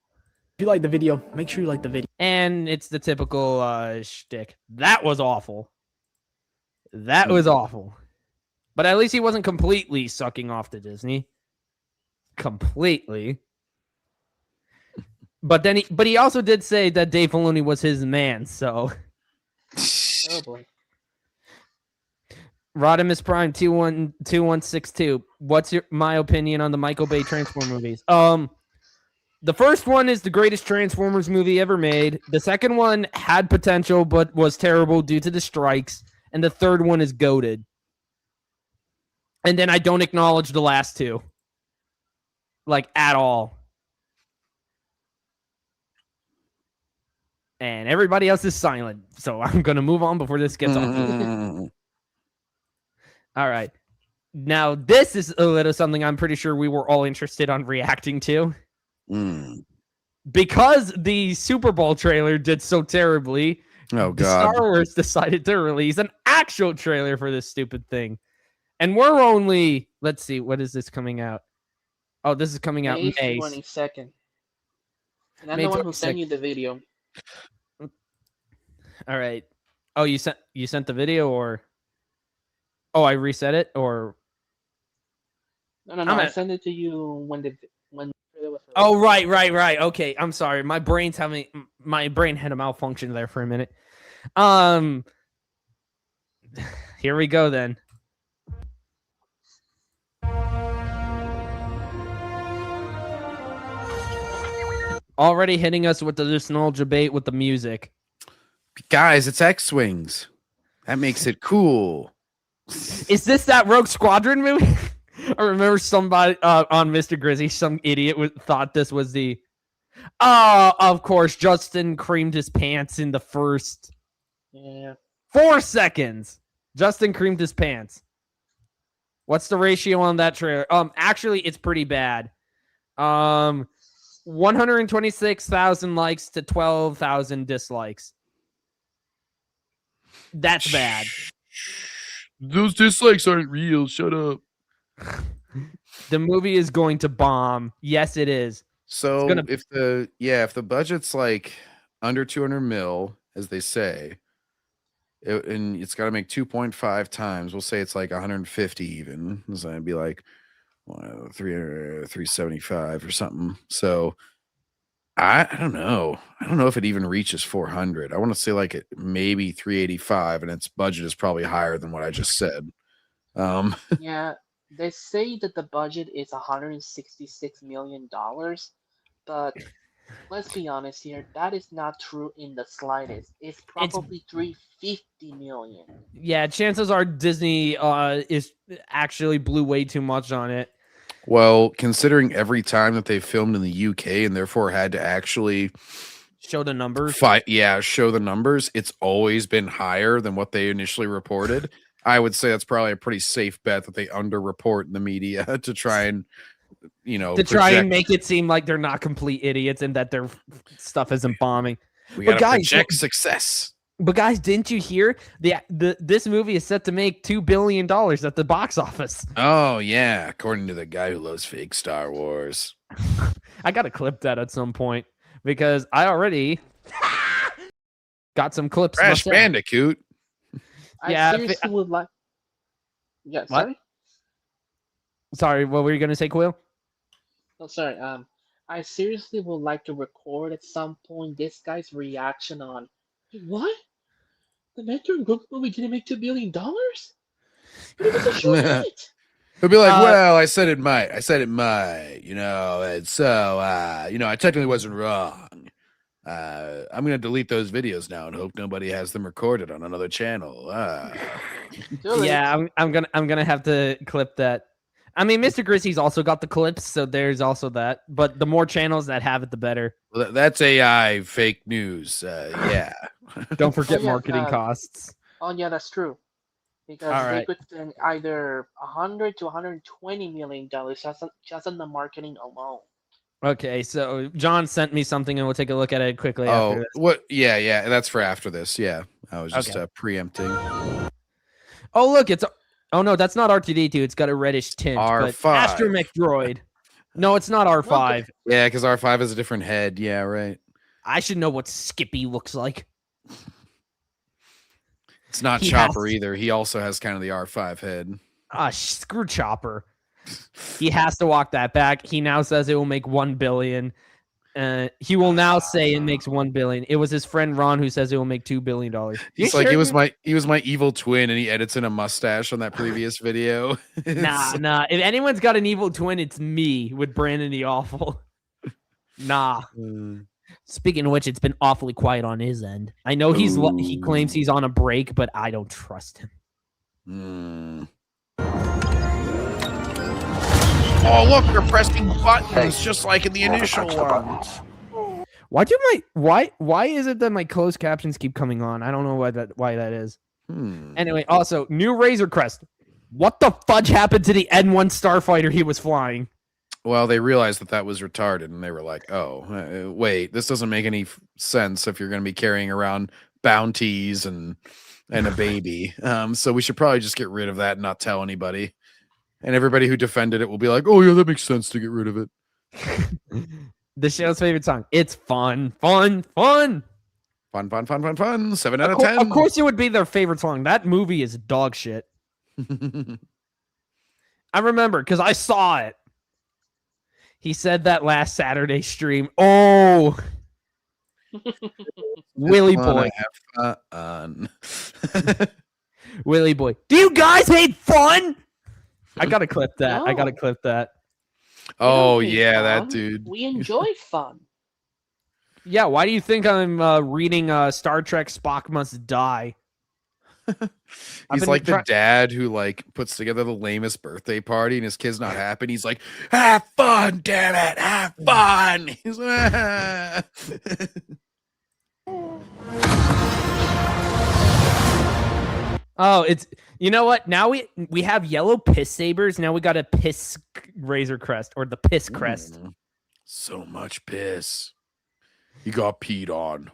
If you like the video, make sure you like the video. And it's the typical shtick. That was awful. That was awful. But at least he wasn't completely sucking off to Disney. Completely. But he also did say that Dave Filoni was his man. So, Oh boy. Rodimus Prime 2162. What's my opinion on the Michael Bay Transformers movies? The first one is the greatest Transformers movie ever made. The second one had potential but was terrible due to the strikes, and the third one is goated. And then I don't acknowledge the last two, like at all. And everybody else is silent, so I'm gonna move on before this gets off. All right. Now, this is a little something I'm pretty sure we were all interested on reacting to. Because the Super Bowl trailer did so terribly, Oh, God. Star Wars decided to release an actual trailer for this stupid thing. And we're only, let's see, what is this coming out? Oh, this is coming out May 22nd. And I'm May the one who 22nd. sent you the video. All right. Oh, you sent the video, or oh, I reset it, or No. I sent it to you when the trailer was released. oh, right. Okay, I'm sorry. My brain had a malfunction there for a minute. Here we go then. Already hitting us with the nostalgia bait with the music. Guys, it's X-Wings. That makes it cool. Is this that Rogue Squadron movie? I remember somebody on Mr. Grizzy, some idiot thought this was the. Oh, of course, Justin creamed his pants in the first 4 seconds. Justin creamed his pants. What's the ratio on that trailer? Actually, it's pretty bad. 126,000 likes to 12,000 dislikes. That's bad. Those dislikes aren't real. Shut up. The movie is going to bomb. Yes, it is. So if the budget's like under 200 mil, as they say, and it's got to make 2.5 times, we'll say it's like 150 even. So it'd be like 375 or something. So I don't know. I don't know if it even reaches 400. I want to say like it maybe 385, and its budget is probably higher than what I just said. Yeah, they say that the budget is $166 million, but let's be honest here, that is not true in the slightest. It's probably 350 million. Yeah, chances are Disney is actually blew way too much on it. Well, considering every time that they filmed in the UK and therefore had to actually show the numbers, show the numbers, it's always been higher than what they initially reported. I would say that's probably a pretty safe bet that they underreport in the media to try and, try and make it seem like they're not complete idiots and that their stuff isn't bombing. We got to project success. But guys, didn't you hear this movie is set to make $2 billion at the box office? Oh yeah, according to the guy who loves fake Star Wars. I gotta clip that at some point because I already got some clips. Crash Bandicoot. I seriously would like. Yeah, sorry. Sorry, what were you gonna say, Quill? Oh, sorry. I seriously would like to record at some point this guy's reaction on what? The Mentor and Groot movie didn't make $2 billion? But it was a short hit. He'll be like, well, I said it might. And so, I technically wasn't wrong. I'm going to delete those videos now and hope nobody has them recorded on another channel. Yeah, I'm gonna have to clip that. I mean, Mr. Grissy's also got the clips, so there's also that. But the more channels that have it, the better. Well, that's AI fake news. Yeah. Don't forget marketing costs. Oh yeah, that's true. Because they could spend either $100 to $120 million just on the marketing alone. Okay, so John sent me something, and we'll take a look at it quickly. Oh, after this. what? Yeah, that's for after this. Yeah, I was just preempting. Oh, look, it's. Oh no, that's not R2D2. It's got a reddish tint. R5. But Astromech Droid. No, it's not R5. Yeah, because R5 has a different head. Yeah, right. I should know what Skippy looks like. It's not Chopper either. He also has kind of the R5 head. Screw Chopper. He has to walk that back. He now says it will make $1 billion. He will now say it makes $1 billion. It was his friend Ron who says it will make $2 billion. He's like, he was my evil twin, and he edits in a mustache on that previous video. Nah. If anyone's got an evil twin, it's me with Brandon the Awful. Nah. Speaking of which, it's been awfully quiet on his end. I know he claims he's on a break, but I don't trust him. Oh, look, they're pressing buttons just like in the initial ones. Why is it that my closed captions keep coming on? I don't know why that is. Anyway, also new Razor Crest. What the fudge happened to the N1 starfighter he was flying? Well, they realized that was retarded, and they were like, "Oh, wait, this doesn't make any sense if you're going to be carrying around bounties and a baby. So we should probably just get rid of that and not tell anybody." And everybody who defended it will be like, "Oh yeah, that makes sense to get rid of it." The show's favorite song. It's fun. 7 out of 10. Of course, it would be their favorite song. That movie is dog shit. I remember because I saw it. He said that last Saturday stream. Oh, Willy boy. Have fun. Willy boy. Do you guys hate fun? I gotta clip that. I gotta clip that. Oh yeah, that dude. We enjoy fun. Yeah, why do you think I'm reading Star Trek Spock Must Die? He's like the dad who like puts together the lamest birthday party and his kid's not happy. And he's like, "Have fun, damn it, have fun." He's Oh, it's you know what? Now we have yellow piss sabers. Now we got a piss Razor Crest or the piss crest. So much piss. You got peed on.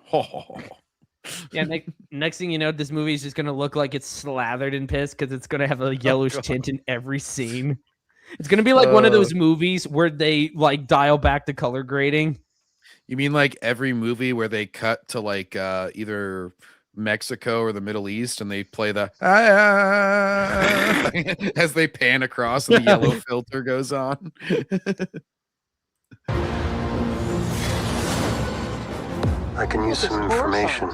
Yeah, next thing you know, this movie is just gonna look like it's slathered in piss because it's gonna have a yellowish tint in every scene. It's gonna be like one of those movies where they like dial back the color grading. You mean like every movie where they cut to like either Mexico or the Middle East and they play the as they pan across and the yellow filter goes on? I can use some information.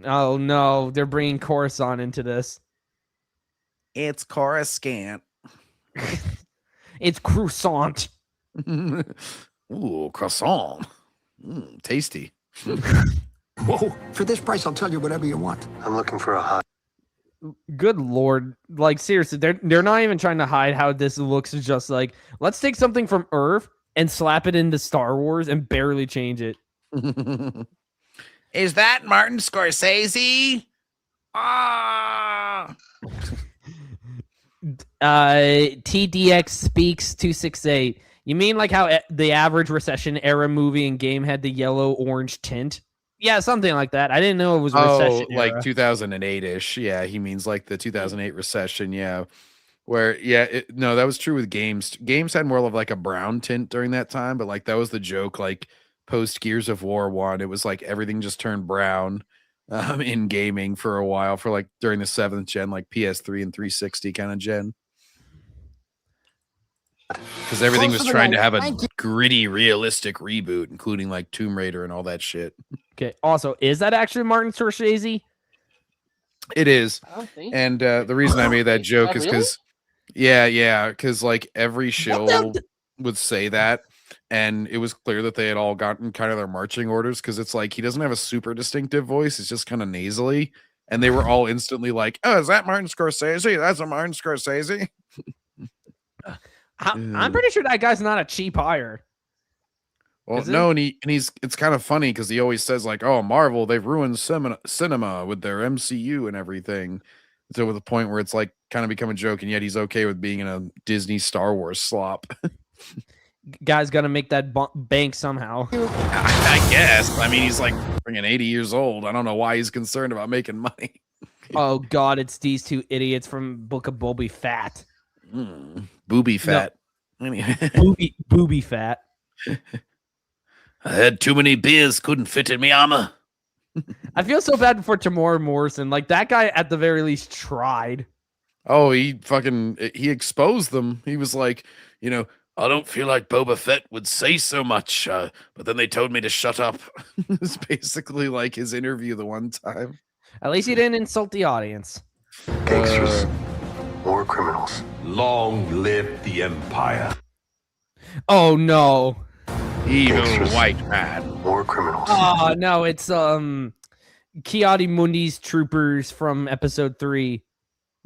Oh no, they're bringing Coruscant into this. It's Coruscant. It's croissant. Ooh, croissant. Tasty. Whoa! For this price, I'll tell you whatever you want. I'm looking for a hot. Good lord! Like seriously, they're not even trying to hide how this looks. Just like let's take something from Earth and slap it into Star Wars and barely change it. Is that Martin Scorsese? Ah. TDX speaks 268. You mean like how the average recession era movie and game had the yellow orange tint? Yeah, something like that. I didn't know it was recession like era. 2008-ish. Yeah, he means like the 2008 recession. Yeah, where no, that was true with games. Games had more of like a brown tint during that time, but like that was the joke. Like post Gears of War 1, it was like everything just turned brown in gaming for a while for like during the 7th gen, like PS3 and 360 kind of gen. Because everything was trying to have a gritty, realistic reboot, including like Tomb Raider and all that shit. Okay. Also, is that actually Martin Scorsese? It is. I don't think. And the reason I made that joke is really? because, because like every shill would say that, and it was clear that they had all gotten kind of their marching orders because it's like he doesn't have a super distinctive voice; it's just kind of nasally, and they were all instantly like, "Oh, is that Martin Scorsese? That's a Martin Scorsese." I'm pretty sure that guy's not a cheap hire. Well, no, and it's kind of funny because he always says like, "Oh, Marvel, they've ruined cinema with their MCU and everything," to the point where it's like kind of become a joke, and yet he's okay with being in a Disney Star Wars slop. Guy's got to make that bank somehow. I guess. I mean, he's like freaking 80 years old. I don't know why he's concerned about making money. Oh God, it's these two idiots from Book of Boba Fett. Booby fat. No. Booby fat. I had too many beers, couldn't fit in my armor. I feel so bad for Tamora Morrison. Like that guy at the very least tried. Oh, he exposed them. He was like, I don't feel like Boba Fett would say so much, but then they told me to shut up. It's basically like his interview the one time. At least he didn't insult the audience. Gangsters, war criminals. Long live the Empire. Oh no. Evil Gangsters. white man. War criminals. Oh no, it's Kiadi Mundi's troopers from episode 3.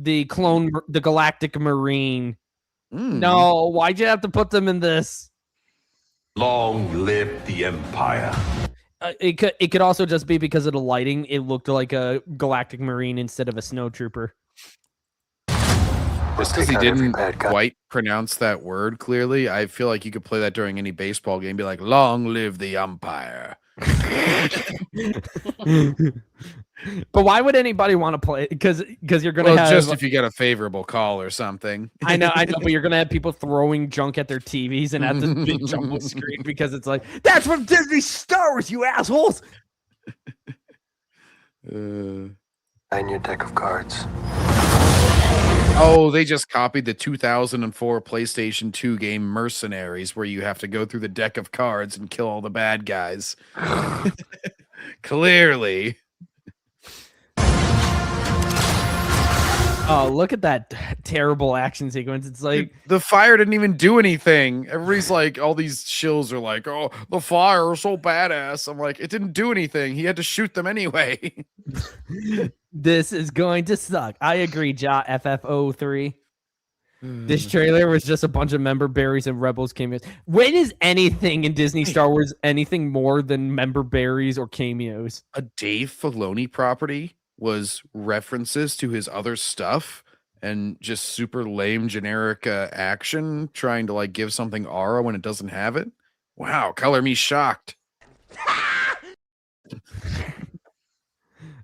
The Galactic Marine. No, why'd you have to put them in this? Long live the Empire. It could also just be because of the lighting. It looked like a Galactic Marine instead of a snow trooper. Just because he didn't quite pronounce that word clearly, I feel like you could play that during any baseball game. Be like, "Long live the umpire." But why would anybody want to play? Because you're gonna have just if you get a favorable call or something. I know, but you're gonna have people throwing junk at their TVs and at this big jumbo screen because it's like, that's from Disney Star Wars, you assholes. And your deck of cards. Oh, they just copied the 2004 PlayStation 2 game Mercenaries, where you have to go through the deck of cards and kill all the bad guys. Clearly. Oh, look at that terrible action sequence. It's like the fire didn't even do anything. Everybody's like, all these shills are like, oh, the fire is so badass. I'm like, it didn't do anything. He had to shoot them anyway. This is going to suck. I agree, Ja FF03. This trailer was just a bunch of member berries and rebels cameos. When is anything in Disney Star Wars anything more than member berries or cameos? A Dave Filoni property was references to his other stuff and just super lame generic action trying to like give something aura when it doesn't have it. Wow, color me shocked.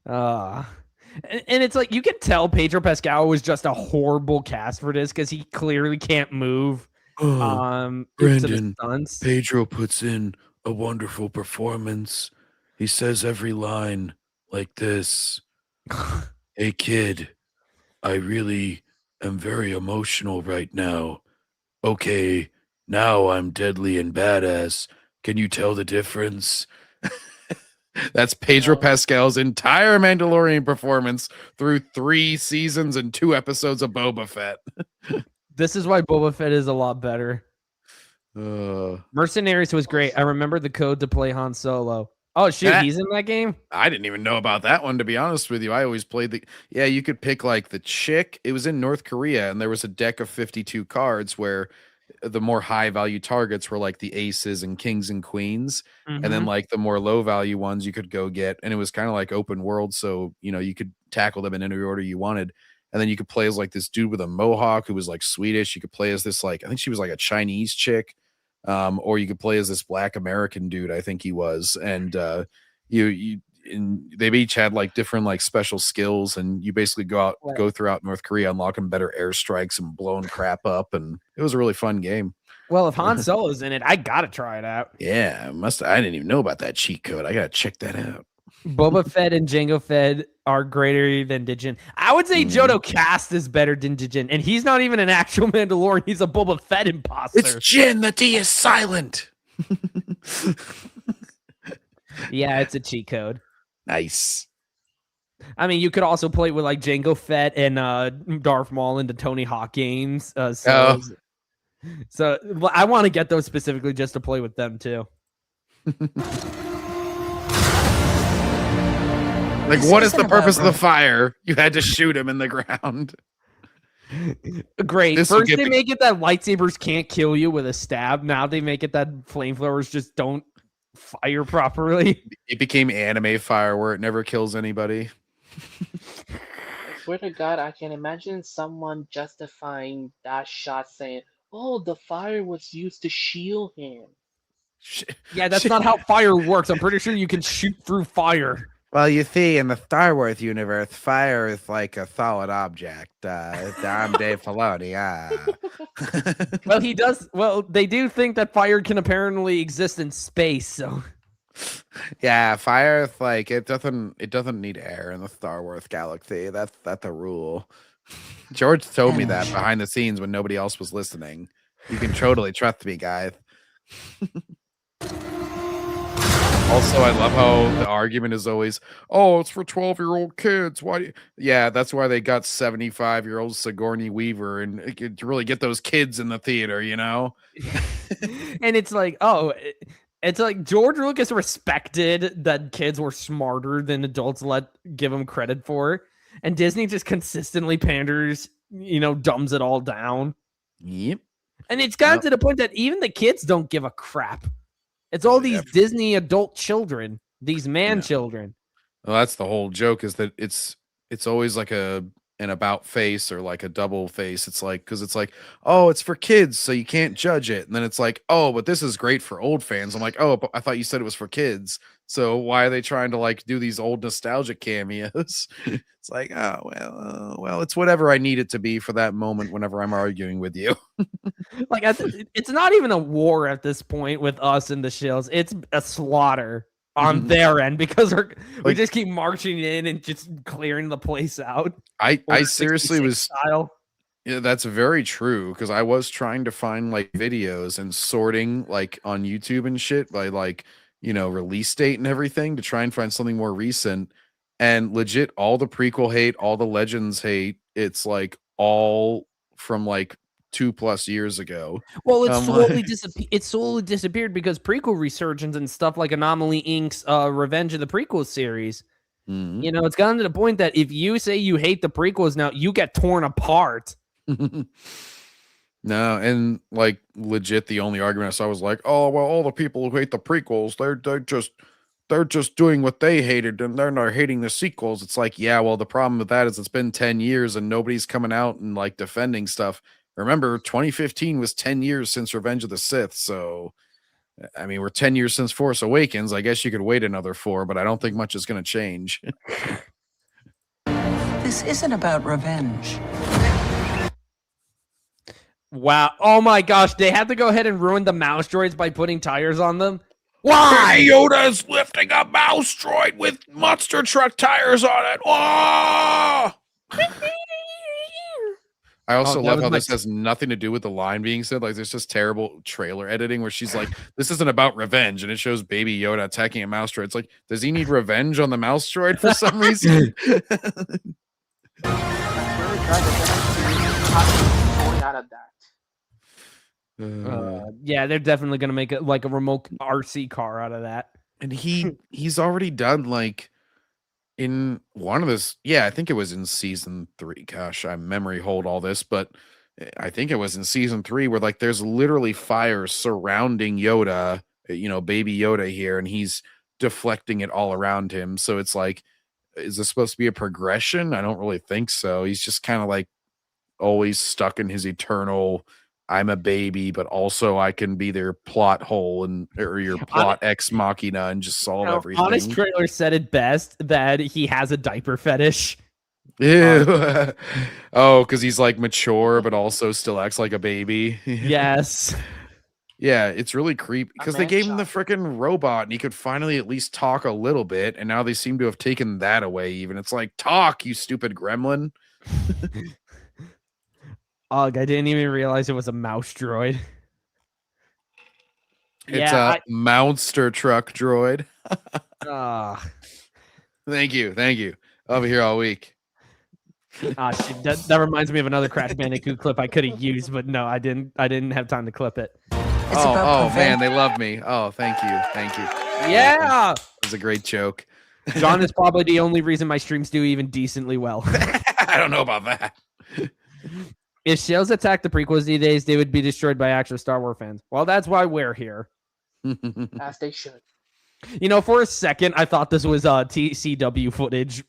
And it's like you can tell Pedro Pascal was just a horrible cast for this because he clearly can't move. Brandon, Pedro puts in a wonderful performance. He says every line like this. Hey kid, I really am very emotional right now. Okay, now I'm deadly and badass. Can you tell the difference? That's Pedro Pascal's entire Mandalorian performance through 3 seasons and 2 episodes of Boba Fett. This is why Boba Fett is a lot better. Mercenaries was great. I remember the code to play Han Solo. Oh, shit, he's in that game? I didn't even know about that one, to be honest with you. I always played yeah, you could pick like the chick. It was in North Korea, and there was a deck of 52 cards where the more high value targets were like the aces and kings and queens. And then like the more low value ones you could go get. And it was kind of like open world. So, you know, you could tackle them in any order you wanted. And then you could play as like this dude with a mohawk who was like Swedish. You could play as this, like, I think she was like a Chinese chick. Or you could play as this Black American dude, I think he was. And they each had like different like special skills, and you basically go throughout North Korea unlocking better airstrikes and blowing crap up, and it was a really fun game. Well, if Han Solo's in it, I gotta try it out. Yeah, I didn't even know about that cheat code. I gotta check that out. Boba Fett and Jango Fett are greater than Dijin. I would say Jodo Cast is better than Dijin, and he's not even an actual Mandalorian. He's a Boba Fett imposter. It's Jin. The D is silent. Yeah, it's a cheat code. Nice. I mean, you could also play with like Jango Fett and Darth Maul in the Tony Hawk games. So I want to get those specifically just to play with them too. Like, what is the purpose of the fire? You had to shoot him in the ground. Great. First they make it that lightsabers can't kill you with a stab. Now they make it that flamethrowers just don't fire properly. It became anime fire where it never kills anybody. Swear to God, I can imagine someone justifying that shot saying, oh, the fire was used to shield him. Yeah, that's not how fire works. I'm pretty sure you can shoot through fire. Well, you see, in the Star Wars universe, fire is like a solid object. I'm Dave Filoni. Well, he does. Well, they do think that fire can apparently exist in space. So, yeah, fire is like it doesn't need air in the Star Wars galaxy. That's a rule. George told me that behind the scenes when nobody else was listening. You can totally trust me, guys. Also, I love how the argument is always, "Oh, it's for 12-year-old kids. Why?" Yeah, that's why they got 75-year-old Sigourney Weaver and to really get those kids in the theater, you know. And it's like, it's like George Lucas respected that kids were smarter than adults give him credit for, and Disney just consistently panders, dumbs it all down. Yep. And it's gotten to the point that even the kids don't give a crap. It's all these Disney adult children, these children. Well, that's the whole joke, is that it's always like an about face or like a double face. It's like, because it's like, oh, it's for kids, so you can't judge it. And then it's like, oh, but this is great for old fans. I'm like, oh, but I thought you said it was for kids. So why are they trying to like do these old nostalgic cameos? It's like, oh, well, it's whatever I need it to be for that moment whenever I'm arguing with you. Like, it's not even a war at this point with us and the shills. It's a slaughter on their end, because we just keep marching in and just clearing the place out. I seriously was style. Yeah, that's very true, because I was trying to find like videos and sorting like on YouTube and shit by like, release date and everything to try and find something more recent. And legit, all the prequel hate, all the Legends hate, it's like all from like 2+ years ago. Well, it's slowly disappeared because prequel resurgence and stuff like Anomaly Inc.'s Revenge of the Prequels series. It's gotten to the point that if you say you hate the prequels now, you get torn apart. No, and like legit, the only argument I saw was like, oh, well, all the people who hate the prequels, they're just doing what they hated, and they're not hating the sequels. It's like, yeah, well, the problem with that is it's been 10 years and nobody's coming out and like defending stuff. Remember, 2015 was 10 years since Revenge of the Sith, so I mean, we're 10 years since Force Awakens. I guess you could wait another 4, but I don't think much is going to change. This isn't about revenge. Wow. Oh my gosh. They had to go ahead and ruin the mouse droids by putting tires on them. Why? Yoda's lifting a mouse droid with monster truck tires on it. Oh! I also love how this has nothing to do with the line being said. Like, there's just terrible trailer editing where she's like, this isn't about revenge. And it shows Baby Yoda attacking a mouse droid. It's like, does he need revenge on the mouse droid for some reason? Out of that. Yeah, they're definitely going to make it like a remote RC car out of that. And he's already done like in one of this. Yeah, I think it was in season 3. Gosh, I memory hold all this, but I think it was in season 3 where like there's literally fire surrounding Yoda, Baby Yoda here, and he's deflecting it all around him. So it's like, is this supposed to be a progression? I don't really think so. He's just kind of like always stuck in his eternal, I'm a baby, but also I can be their plot hole or your plot ex machina and just solve everything. Honest Trailer said it best that he has a diaper fetish. Yeah. Oh, because he's like mature, but also still acts like a baby. Yes. Yeah, it's really creepy because they gave him the freaking robot and he could finally at least talk a little bit. And now they seem to have taken that away. Even it's like, talk, you stupid gremlin. Ugh, I didn't even realize it was a mouse droid. It's a monster truck droid. Thank you. I'll be here all week. Shit, that reminds me of another Crash Bandicoot clip I could have used, but no, I didn't have time to clip it. Oh man, they love me. Oh, thank you. Yeah, it was a great joke. John is probably the only reason my streams do even decently well. I don't know about that. If sales attacked the prequels these days, they would be destroyed by actual Star Wars fans. Well, that's why we're here. As they should. For a second, I thought this was TCW footage.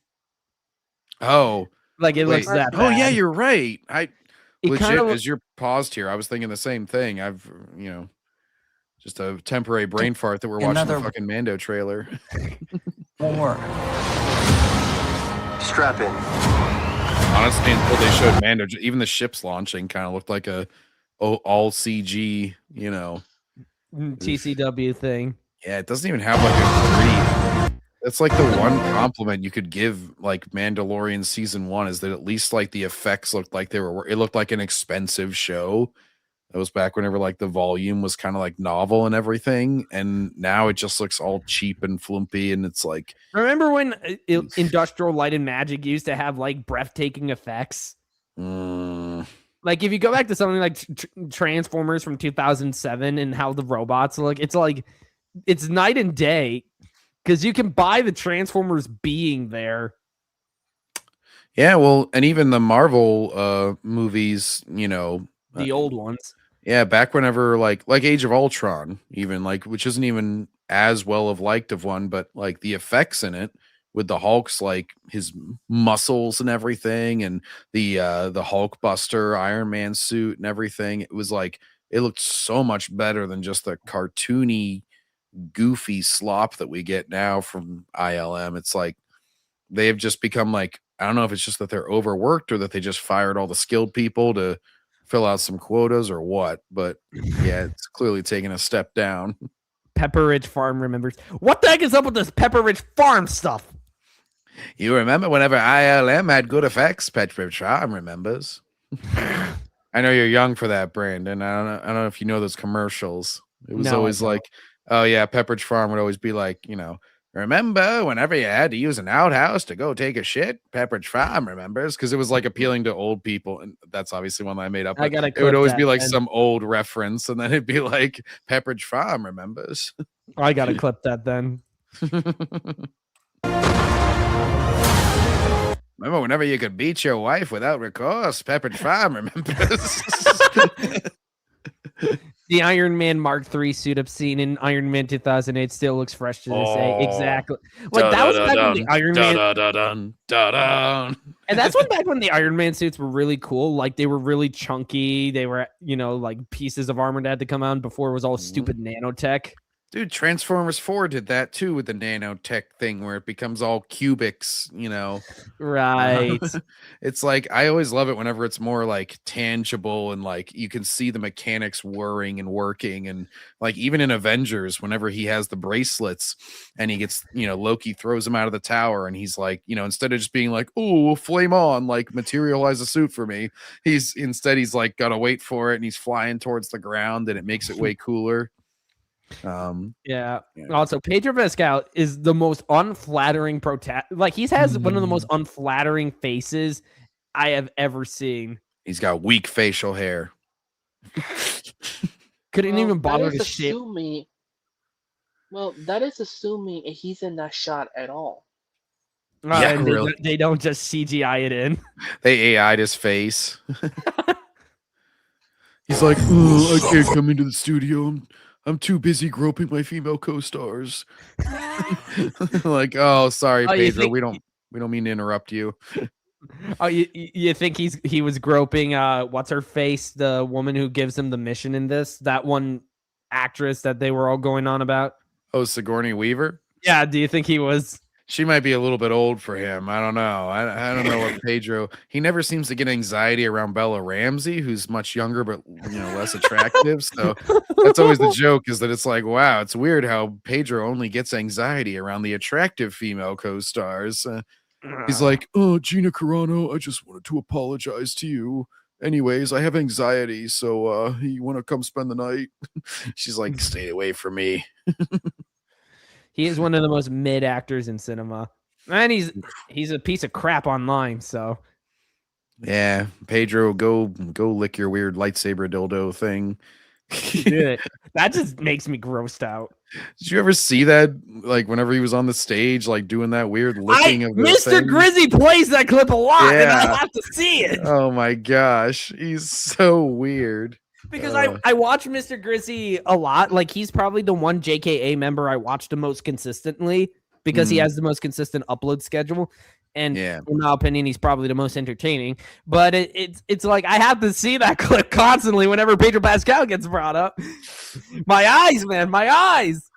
Oh. Like, it looks that bad. Oh, yeah, you're right. As you're paused here, I was thinking the same thing. I've, just a temporary brain fart that we're watching the fucking Mando trailer. Strap in. Honestly, until they showed Mando, even the ships launching kind of looked like all CG, TCW thing. Yeah, it doesn't even have like a 3D. That's like the one compliment you could give like Mandalorian season 1 is that at least like the effects looked like it looked like an expensive show. That was back whenever like the volume was kind of like novel and everything, and now it just looks all cheap and flumpy, and it's like, Remember when Industrial Light and Magic used to have like breathtaking effects? Like if you go back to something like Transformers from 2007 and how the robots look, it's like it's night and day because you can buy the Transformers being there. yeah, well, and even the Marvel movies, you know, The old ones. yeah, back whenever like Age of Ultron, even like, which isn't even as well of liked of one, but like the effects in it with the Hulk's like his muscles and everything, and the Hulk Buster Iron Man suit and everything, it was like it looked so much better than just the cartoony, goofy slop that we get now from ILM. It's like they have just become like, I don't know if it's just that they're overworked or that they just fired all the skilled people to fill out some quotas or what, but yeah, it's clearly taking a step down. Pepper Ridge Farm remembers. What the heck is up with this Pepper Ridge Farm stuff? You remember whenever ILM had good effects? Pepper Ridge Farm remembers. I know you're young for that, Brandon. I don't know if you know those commercials. It was always like, oh yeah, Pepperidge Farm would always be like, you know, remember whenever you had to use an outhouse to go take a shit? Pepperidge Farm remembers, because it was like appealing to old people, and that's obviously one that I made up. I gotta it would always clip be that, like then. some old reference, and then it'd be like Pepperidge Farm remembers. I gotta clip that then. Remember whenever you could beat your wife without recourse? Pepperidge Farm remembers. The Iron Man Mark III suit up scene in Iron Man 2008 still looks fresh to this day. Exactly. Like that was back when the Iron Man. And that's when back when the Iron Man suits were really cool. Like they were really chunky. They were, you know, like pieces of armor that had to come out before it was all stupid nanotech. Dude, Transformers 4 did that too with the nanotech thing where it becomes all cubics, you know. Right. It's like, I always love it whenever it's more like tangible and like you can see the mechanics whirring and working. And like even in Avengers, whenever he has the bracelets and he gets, you know, Loki throws him out of the tower and he's like, you know, instead of just being like, oh, flame on, like materialize a suit for me, he's like, gotta wait for it, and he's flying towards the ground and it makes it way cooler. Yeah. Also, Pedro Pascal is the most unflattering like he has one of the most unflattering faces I have ever seen. He's got weak facial hair. Couldn't even bother to shape. Well, that is assuming he's in that shot at all. Yeah, And really. they don't just CGI it in. They AI'd his face. He's like, oh, I can't come into the studio. I'm too busy groping my female co-stars. Like, oh, sorry, Pedro. We don't mean to interrupt you. Oh, you think he was groping what's her face, the woman who gives him the mission in this, that one actress that they were all going on about? Oh, Sigourney Weaver? Yeah, do you think he was? She might be a little bit old for him. I don't know. I don't know what Pedro. He never seems to get anxiety around Bella Ramsey, who's much younger but, you know, less attractive. So that's always the joke, is that it's like, wow, it's weird how Pedro only gets anxiety around the attractive female co-stars. He's like, oh, Gina Carano, I just wanted to apologize to you. Anyways, I have anxiety, so you want to come spend the night? She's like, stay away from me. He is one of the most mid actors in cinema, and he's a piece of crap online. So, yeah, Pedro, go lick your weird lightsaber dildo thing. That just makes me grossed out. Did you ever see that? Like whenever he was on the stage, like doing that weird licking of the Mr. thing? Grizzy plays that clip a lot, and I have to see it. Oh my gosh, he's so weird. Because I watch Mr. Grizzy a lot. Like he's probably the one JKA member I watch the most consistently because he has the most consistent upload schedule. And in my opinion, he's probably the most entertaining. But it's like I have to see that clip constantly whenever Pedro Pascal gets brought up. My eyes, man, my eyes.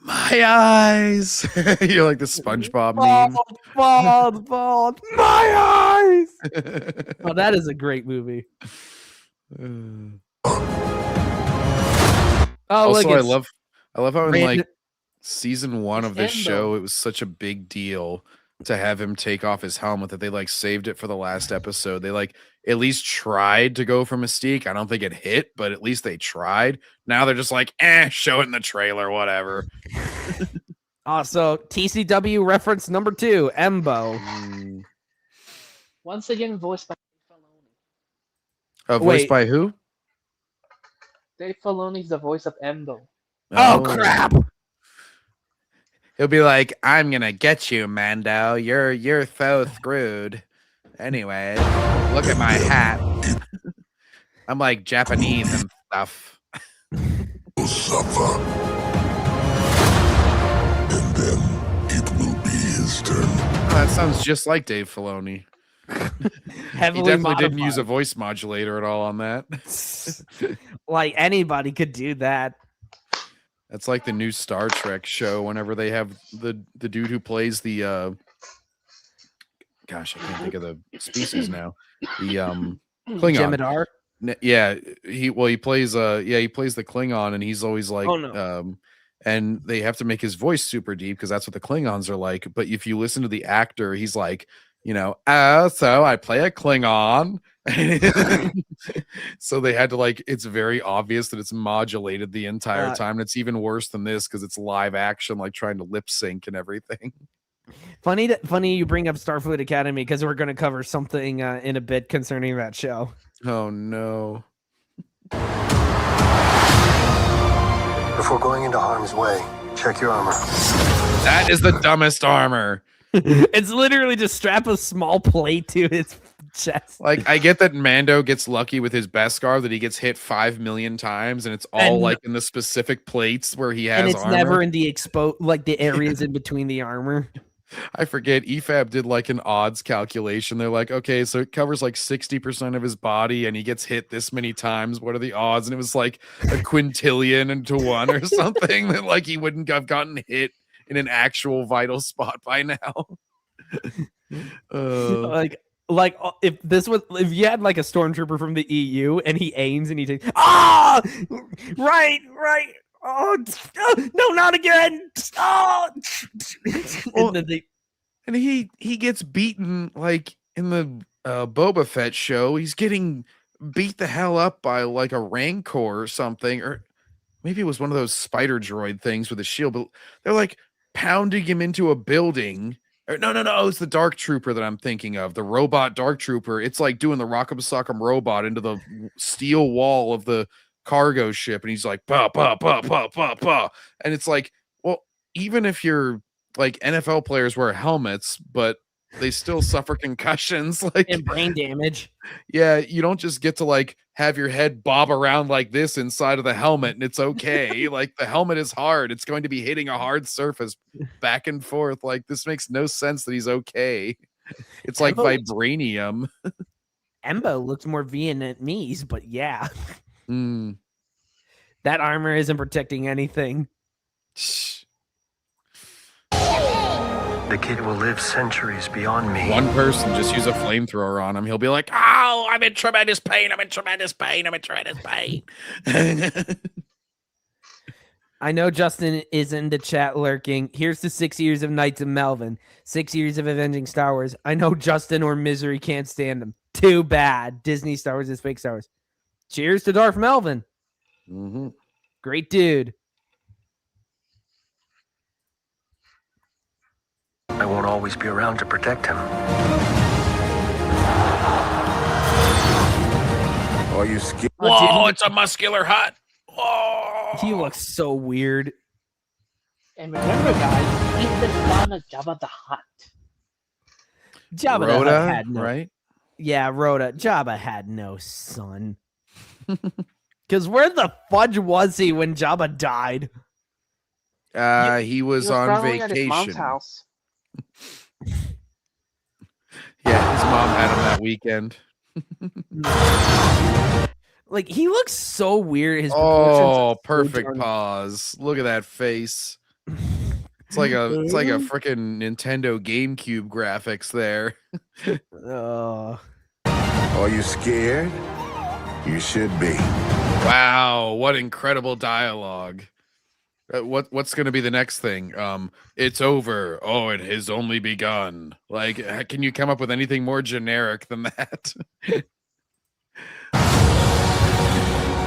My eyes. You're like the SpongeBob meme. Bald. My eyes. Oh, that is a great movie. Also, I love how in like season 1 of this Endo. show, it was such a big deal to have him take off his helmet that they like saved it for the last episode. They like at least tried to go for Mystique. I don't think it hit, but at least they tried. Now they're just like, show it in the trailer, whatever. Also, TCW reference number 2, Embo. Once again, voiced by Dave Filoni. Voiced Wait. by who? Dave Filoni is the voice of Embo. Oh, crap! He'll be like, I'm gonna get you, Mando. You're so screwed. Anyway, look at my hat. I'm like Japanese and stuff. Suffer. And then it will be his turn. Oh, that sounds just like Dave Filoni. He Heavily definitely didn't use a modified. voice modulator at all on that. Like anybody could do that. That's like the new Star Trek show whenever they have the dude who plays the gosh, I can't think of the species now. The Klingon. Jemadar? Yeah, he plays the Klingon, and he's always like Oh, no. and they have to make his voice super deep because that's what the Klingons are like. But if you listen to the actor, he's like, so I play a Klingon. So they had to it's very obvious that it's modulated the entire time. And it's even worse than this because it's live action, like trying to lip sync and everything. Funny you bring up Starfleet Academy because we're going to cover something in a bit concerning that show. Oh no. Before going into harm's way, check your armor. That is the dumbest armor. It's literally just strap a small plate to his chest. Like, I get that Mando gets lucky with his Beskar, that he gets hit 5 million times, and it's all in the specific plates where he has and it's armor. never in the the areas in between the armor. I forget. EFAB did an odds calculation. They're like, okay, so it covers 60% of his body, and he gets hit this many times. What are the odds? And it was like a quintillion into 1 or something. That he wouldn't have gotten hit in an actual vital spot by now. If you had a stormtrooper from the EU and he aims and he takes right. Oh no, not again. And he gets beaten in the Boba Fett show. He's getting beat the hell up by a Rancor or something, or maybe it was one of those spider droid things with a shield. But they're pounding him into a building. No, it's the Dark Trooper that I'm thinking of. The robot Dark Trooper. It's doing the Rock'em Sock'em robot into the steel wall of the cargo ship, and he's like, bah, bah, bah, bah, bah, bah. And it's well, even if you're NFL players wear helmets, but they still suffer concussions and brain damage. Yeah, you don't just get to have your head bob around like this inside of the helmet and it's okay. The helmet is hard. It's going to be hitting a hard surface back and forth. This makes no sense that he's okay. It's like vibranium. Embo looks more Vietnamese, but yeah. That armor isn't protecting anything. The kid will live centuries beyond me. One person just use a flamethrower on him. He'll be like, oh, I'm in tremendous pain. I'm in tremendous pain. I'm in tremendous pain. I know Justin is in the chat lurking. Here's the 6 years of Knights of Melvin. 6 years of Avenging Star Wars. I know Justin or Misery can't stand them. Too bad. Disney Star Wars is fake Star Wars. Cheers to Darth Melvin. Mm-hmm. Great dude. I won't always be around to protect him. Are you scared? Whoa, it's a muscular hut. Whoa. He looks so weird. And remember, guys, he's the son of Jabba the Hutt. Jabba the Rhoda, Hutt had no, right? Yeah, Rhoda. Jabba had no son. Because where the fudge was he when Jabba died? He was on probably at his mom's vacation. house. Yeah, his mom had him that weekend. He looks so weird. His Oh, proportions are so perfect darn- pause. Look at that face. It's like a freaking Nintendo GameCube graphics there. Are you scared? You should be. Wow, what incredible dialogue. What's going to be the next thing? It's over. Oh, it has only begun. Can you come up with anything more generic than that?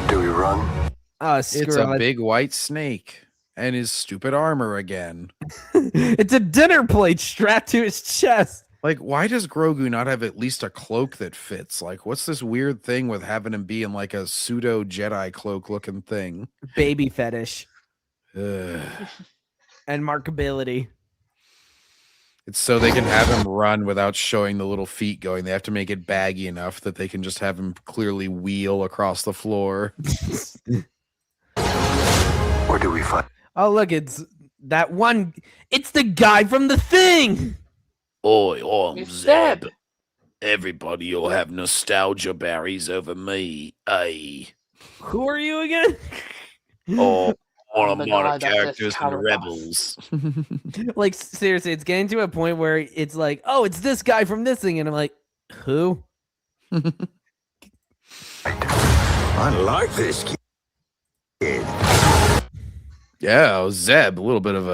Do we run? Oh, It's screw a it. big white snake and his stupid armor again. It's a dinner plate strapped to his chest. Like, why does Grogu not have at least a cloak that fits? Like, what's this weird thing with having him be in like a pseudo Jedi cloak looking thing? Baby fetish Ugh. and markability. It's so they can have him run without showing the little feet going. They have to make it baggy enough that they can just have him clearly wheel across the floor. Or do we fight? Oh, look, it's that one. It's the guy from The Thing. Oi, I'm It's Zeb. Everybody will have nostalgia berries over me, eh? Who are you again? Oh, one of my characters in the Rebels. Like, seriously, it's getting to a point where it's like, oh, it's this guy from this thing. And I'm like, who? I like this kid. Yeah, Zeb, a little bit of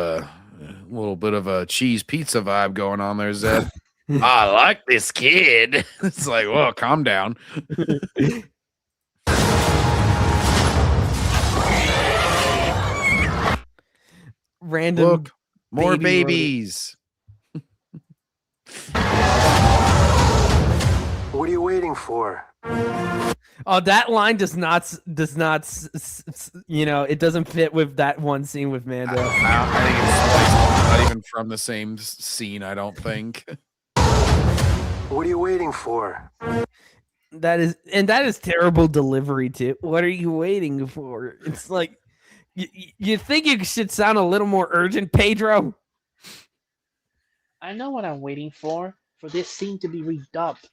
a cheese pizza vibe going on there, Zeb. I like this kid. It's like, well, calm down. Random. Look, more baby babies. What are you waiting for? Oh, that line does not, you know, it doesn't fit with that one scene with Mando. I think it's not even from the same scene, I don't think. What are you waiting for? That is terrible delivery too. What are you waiting for? It's like, you think you should sound a little more urgent, Pedro? I know what I'm waiting for this scene to be redubbed.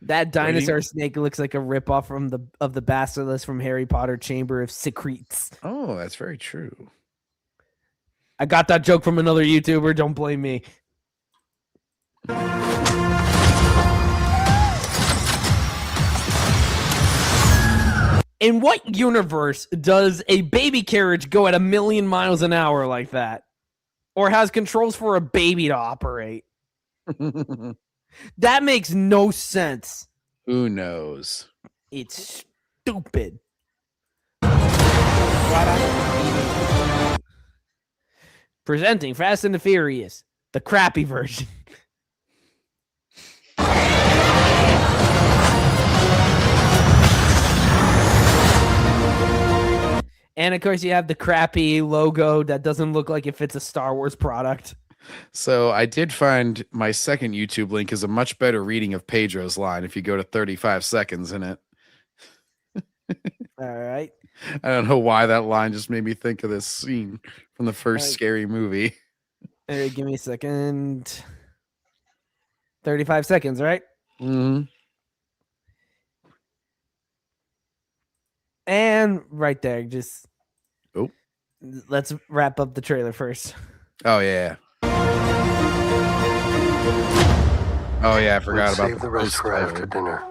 That dinosaur snake looks like a ripoff from the Basilisk from Harry Potter Chamber of Secrets. Oh, that's very true. I got that joke from another YouTuber. Don't blame me. In what universe does a baby carriage go at 1,000,000 miles an hour like that? Or has controls for a baby to operate? That makes no sense. Who knows? It's stupid. Presenting Fast and the Furious, the crappy version. And of course, you have the crappy logo that doesn't look like it fits a Star Wars product. So I did find my second YouTube link is a much better reading of Pedro's line if you go to 35 seconds in it. All right. I don't know why that line just made me think of this scene from the first scary movie. All right, give me a second. 35 seconds, right? Mm-hmm. And right there, just Oh. Let's wrap up the trailer first. Oh yeah. Oh yeah, I forgot Let's about save the rest for after dinner.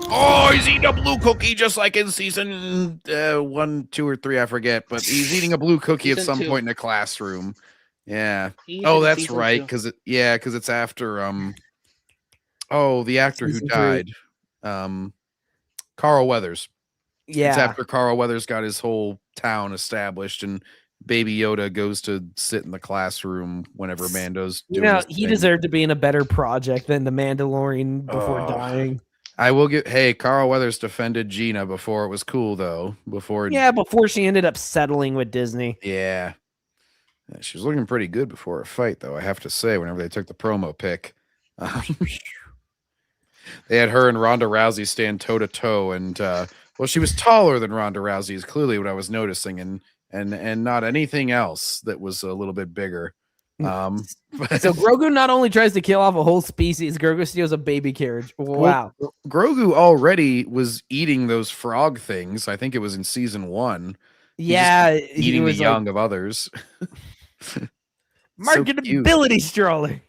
Oh, he's eating a blue cookie just like in season 1, 2, or 3, I forget. But he's eating a blue cookie at some point in a classroom. Yeah. Oh, that's right, because it's after the actor who died, Carl Weathers. Yeah. It's after Carl Weathers got his whole town established, and Baby Yoda goes to sit in the classroom whenever Mando's doing his he thing. deserved to be in a better project than the Mandalorian before dying. I will get. Hey, Carl Weathers defended Gina before it was cool, though. Before she ended up settling with Disney. Yeah, she was looking pretty good before a fight, though. I have to say, whenever they took the promo pic, they had her and Ronda Rousey stand toe to toe, and well, she was taller than Ronda Rousey, is clearly what I was noticing, and not anything else that was a little bit bigger. So Grogu not only tries to kill off a whole species, Grogu steals a baby carriage. Wow. Well, Grogu already was eating those frog things. I think it was in season 1. Yeah, eating the young of others. Marketability stroller.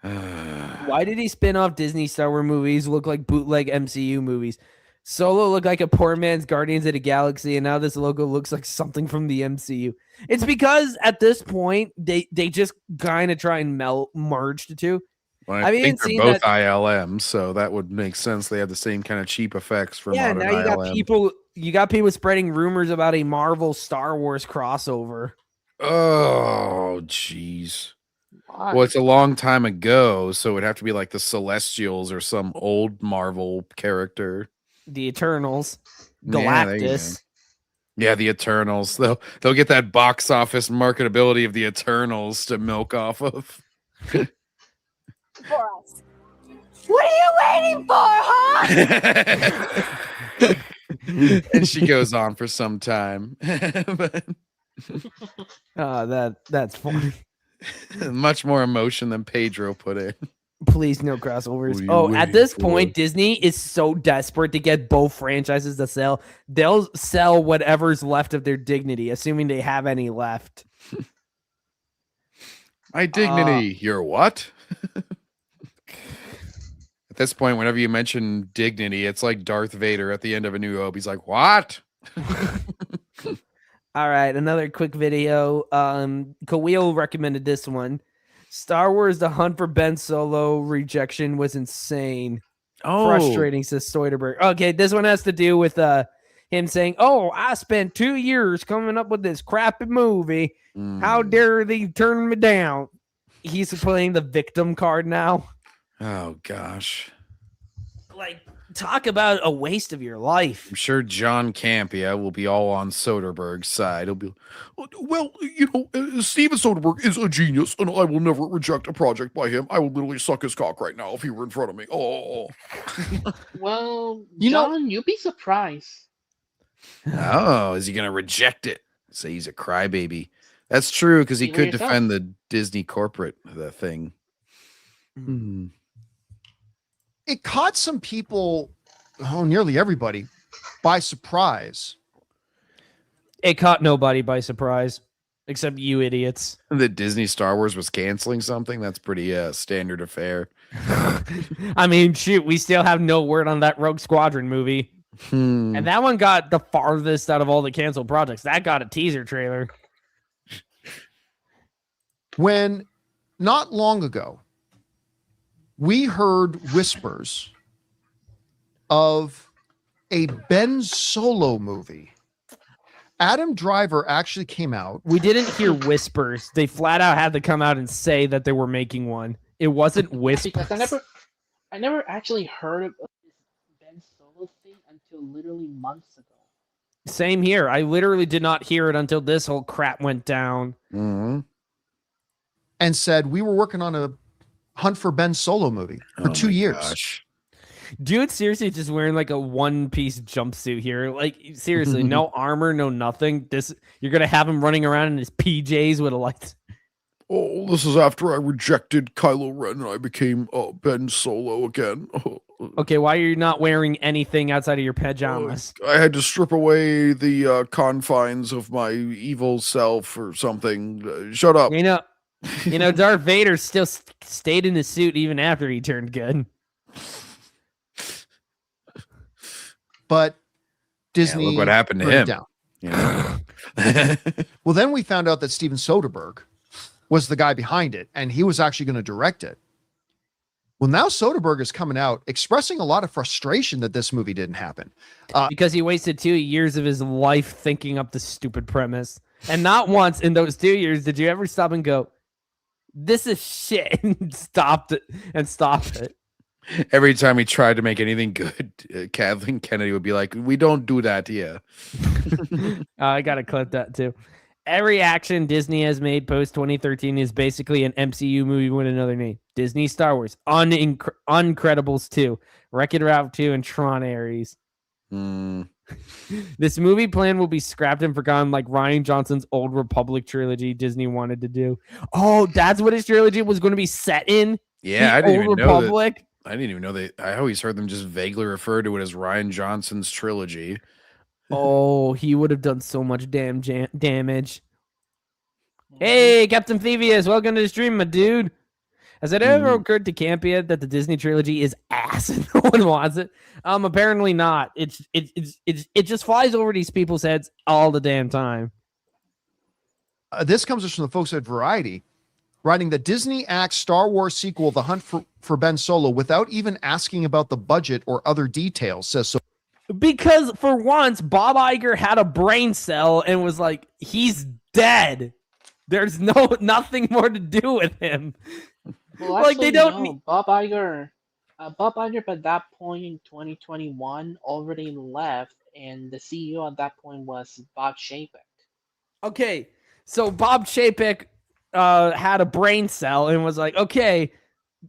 Why did he spin off Disney Star Wars movies look like bootleg MCU movies? Solo looked like a poor man's Guardians of the Galaxy, and now this logo looks like something from the MCU. It's because at this point they just kind of try and merge the two. Well, I I mean, think they're seen both that- ILM, so that would make sense. They have the same kind of cheap effects for Yeah, modern now you got ILM. people spreading rumors about a Marvel Star Wars crossover. Oh, jeez. Why? Well, it's a long time ago, so it'd have to be like the Celestials or some old Marvel character. The Eternals, Yeah, there you go. Galactus. Yeah, the Eternals. They'll get that box office marketability of the Eternals to milk off of. For us. What are you waiting for, huh? And she goes on for some time. But That's funny. much more emotion than Pedro put in. Please, no crossovers. What are you Oh, at waiting this for? point, Disney is so desperate to get both franchises to sell. They'll sell whatever's left of their dignity, assuming they have any left. My dignity. Your what? At this point, whenever you mention dignity, it's like Darth Vader at the end of A New Hope. He's like, what? All right, another quick video. Kawil recommended this one. Star Wars: The Hunt for Ben Solo rejection was insane. Frustrating, says Soderbergh. Okay, this one has to do with him saying, "Oh, I spent 2 years coming up with this crappy movie. How dare they turn me down?" He's playing the victim card now. Oh, gosh. Like, talk about a waste of your life. I'm sure John Campia will be all on Soderbergh's side. He'll be, well, Steven Soderbergh is a genius, and I will never reject a project by him. I will literally suck his cock right now if he were in front of me. Oh. Well, You know- John, you'd be surprised. Oh, is he going to reject it? Say he's a crybaby. That's true, because he See for could yourself. defend the Disney corporate thing. It caught some people, nearly everybody, by surprise. It caught nobody by surprise, except you idiots. That Disney Star Wars was canceling something? That's pretty standard affair. I mean, shoot, we still have no word on that Rogue Squadron movie. And that one got the farthest out of all the canceled projects. That got a teaser trailer. When not long ago, we heard whispers of a Ben Solo movie. Adam Driver actually came out. We didn't hear whispers. They flat out had to come out and say that they were making one. It wasn't whispers. Because I never actually heard of this Ben Solo thing until literally months ago. Same here. I literally did not hear it until this whole crap went down. Mm-hmm. And said we were working on a Hunt for Ben Solo movie for 2 years. Gosh. Dude, seriously, just wearing like a one-piece jumpsuit here. Like, seriously, no armor, no nothing. You're gonna have him running around in his PJs with a light. Oh, this is after I rejected Kylo Ren and I became Ben Solo again. Okay, why are you not wearing anything outside of your pajamas? I had to strip away the confines of my evil self or something. Shut up. You know, Darth Vader still stayed in his suit even after he turned good. But Disney look what happened to turned it him. down. You know? Well, then we found out that Steven Soderbergh was the guy behind it, and he was actually going to direct it. Well, now Soderbergh is coming out expressing a lot of frustration that this movie didn't happen. Because he wasted 2 years of his life thinking up the stupid premise. And not once in those 2 years did you ever stop and go, this is shit, and stop it. Every time he tried to make anything good, Kathleen Kennedy would be like, we don't do that here. I gotta clip that too. Every action Disney has made post 2013 is basically an MCU movie with another name. Disney Star Wars, Uncredibles 2, Wreck-It Ralph 2, and Tron Ares. This movie plan will be scrapped and forgotten like Rian Johnson's Old Republic trilogy Disney wanted to do. Oh, that's what his trilogy was going to be set in? Yeah, The I didn't Old even know that. Republic? I didn't even know that. I always heard them just vaguely refer to it as Rian Johnson's trilogy. Oh, he would have done so much damage. Hey, Captain Phoebius, welcome to the stream, my dude. Has it ever occurred to Campia that the Disney trilogy is ass and no one wants it? Apparently not. It just flies over these people's heads all the damn time. This comes from the folks at Variety, writing that Disney axed Star Wars sequel The Hunt for Ben Solo without even asking about the budget or other details, says so. Because for once, Bob Iger had a brain cell and was like, he's dead. There's nothing more to do with him. Well, Like, actually, they don't no. Bob Iger by that point in 2021 already left, and the CEO at that point was Bob Chapek. Okay, so Bob Chapek had a brain cell and was like, okay,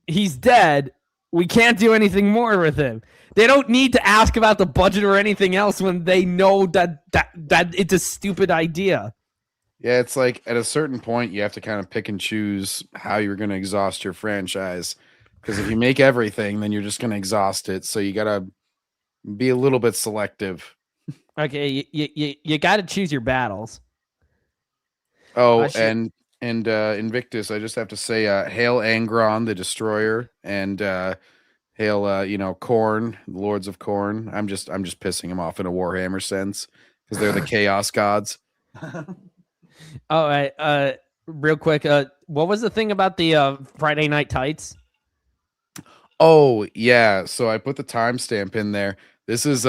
he's dead. We can't do anything more with him. They don't need to ask about the budget or anything else when they know that it's a stupid idea. Yeah, it's like at a certain point, you have to kind of pick and choose how you're going to exhaust your franchise. Because if you make everything, then you're just going to exhaust it. So you got to be a little bit selective. Okay, you got to choose your battles. Oh, and Invictus, I just have to say, hail Angron, the Destroyer, and hail, Khorne, the Lords of Khorne. I'm just pissing him off in a Warhammer sense because they're the Chaos Gods. All right, real quick, what was the thing about the Friday Night Tights? Oh, yeah. So I put the timestamp in there. This is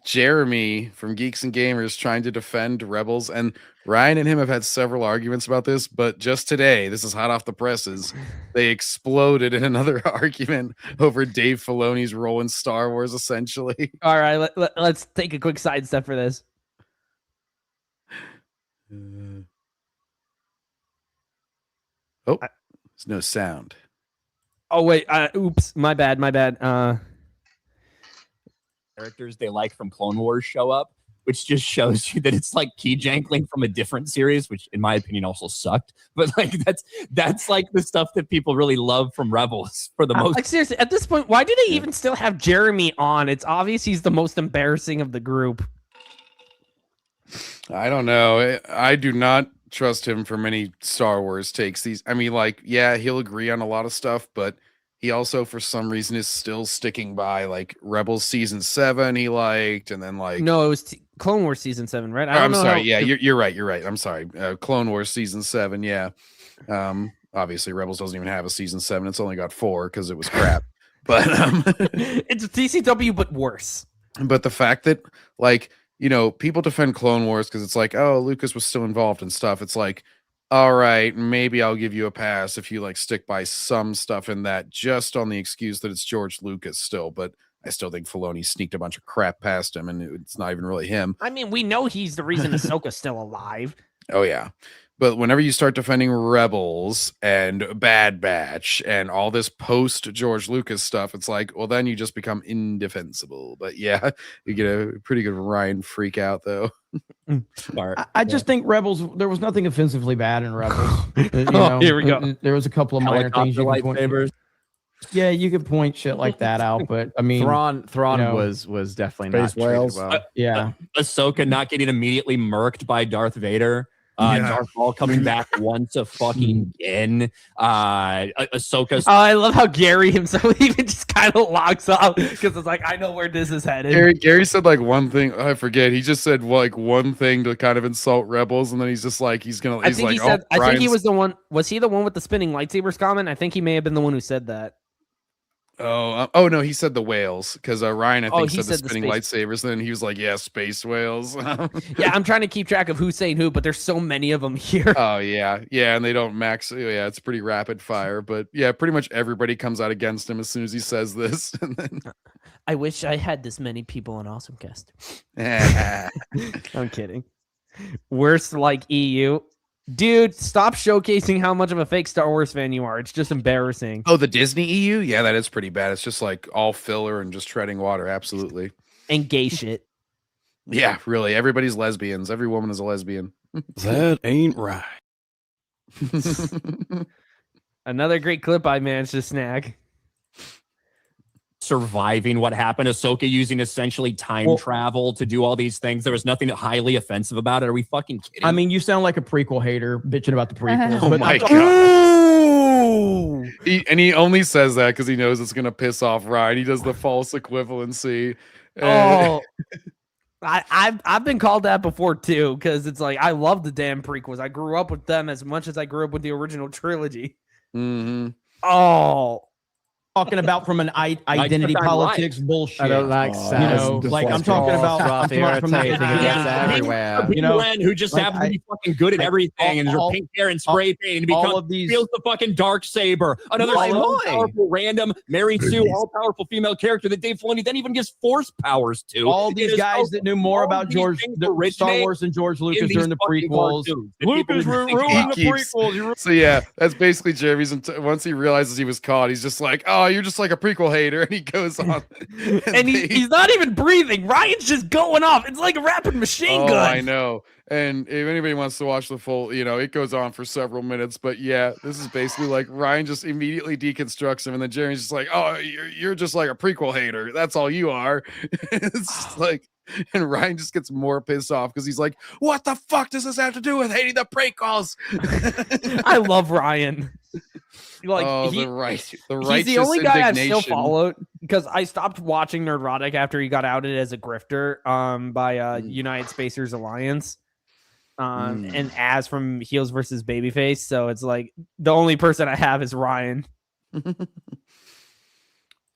Jeremy from Geeks and Gamers trying to defend Rebels, and Ryan and him have had several arguments about this, but just today, this is hot off the presses, they exploded in another argument over Dave Filoni's role in Star Wars, essentially. All right, let's take a quick sidestep for this. There's no sound. Oh, wait, oops, my bad. Characters they like from Clone Wars show up, which just shows you that it's like key jankling from a different series, which in my opinion also sucked. But like that's like the stuff that people really love from Rebels for the most. Like seriously, at this point, why do they even still have Jeremy on? It's obvious he's the most embarrassing of the group. I don't know. I do not trust him for many Star Wars takes. Yeah, he'll agree on a lot of stuff, but he also, for some reason, is still sticking by like Rebels season 7 he liked, and then like no, it was Clone Wars season 7, right? I'm sorry. Yeah, you're right. I'm sorry. Clone Wars season 7. Yeah. Obviously, Rebels doesn't even have a season 7. It's only got 4 because it was crap. But it's a TCW, but worse. But the fact that people defend Clone Wars because it's like, oh, Lucas was still involved and stuff. It's like, all right, maybe I'll give you a pass if you like stick by some stuff in that, just on the excuse that it's George Lucas still. But I still think Filoni sneaked a bunch of crap past him, and it's not even really him. I mean, we know he's the reason Ahsoka's still alive. Oh yeah. But whenever you start defending Rebels and Bad Batch and all this post George Lucas stuff, it's like, well, then you just become indefensible. But yeah, you get a pretty good Ryan freak out though. I just think Rebels, there was nothing offensively bad in Rebels. Here we go. There was a couple of minor things you could point. Lightsabers. Yeah, you could point shit like that out, but I mean, Thrawn was definitely not treated well. Yeah, Ahsoka not getting immediately murked by Darth Vader. Darth Maul coming back once a fucking again. Ahsoka. Oh, I love how Gary himself even just kind of locks up because it's like, I know where this is headed. Gary said like one thing. I forget. He just said like one thing to kind of insult Rebels, and then he's just like, I think he was the one. Was he the one with the spinning lightsabers comment? I think he may have been the one who said that. Oh no, he said the whales because Ryan I think said the spinning space lightsabers. Then he was like, yeah, space whales. Yeah, I'm trying to keep track of who's saying who, but there's so many of them here. Oh yeah, and they don't max. Yeah, it's pretty rapid fire, but yeah, pretty much everybody comes out against him as soon as he says this. And then I wish I had this many people on Awesomecast. I'm kidding. Worst like EU. Dude, stop showcasing how much of a fake Star Wars fan you are. It's just embarrassing. Oh, the Disney EU? Yeah, that is pretty bad. It's just like all filler and just treading water. Absolutely. And gay shit. Yeah, really. Everybody's lesbians. Every woman is a lesbian. That ain't right. Another great clip I managed to snag. Surviving what happened. Ahsoka using essentially time travel to do all these things. There was nothing highly offensive about it. Are we fucking kidding? I mean, you sound like a prequel hater bitching about the prequels. Oh my god! Oh, he only says that because he knows it's gonna piss off Ryan. He does the false equivalency. oh. I've been called that before too, because it's like I love the damn prequels. I grew up with them as much as I grew up with the original trilogy. Mm-hmm. Oh, talking about from an identity politics bullshit. I don't like I'm talking about from everywhere. Who just happens to be fucking good at everything and her pink hair and spray paint and feels the fucking dark saber. Another powerful, random, married to all-powerful female character that Dave Filoni then even gives force powers to. All these guys that knew more about Star Wars than George Lucas during the prequels. Lucas ruined the prequels. So yeah, that's basically Jeremy's. Once he realizes he was caught, he's just like, "Oh, you're just like a prequel hater," and he goes on. and he's not even breathing. Ryan's just going off. It's like a rapid machine gun. I know. And if anybody wants to watch the full, it goes on for several minutes. But yeah, this is basically like Ryan just immediately deconstructs him, and then Jeremy's just like, "Oh, you're just like a prequel hater. That's all you are." It's just like, and Ryan just gets more pissed off because he's like, "What the fuck does this have to do with hating the prequels?" I love Ryan. Like he's the the only guy I've still followed because I stopped watching Nerdrotic after he got outed as a grifter by United Spacers Alliance and as from Heels versus Babyface. So it's like the only person I have is Ryan.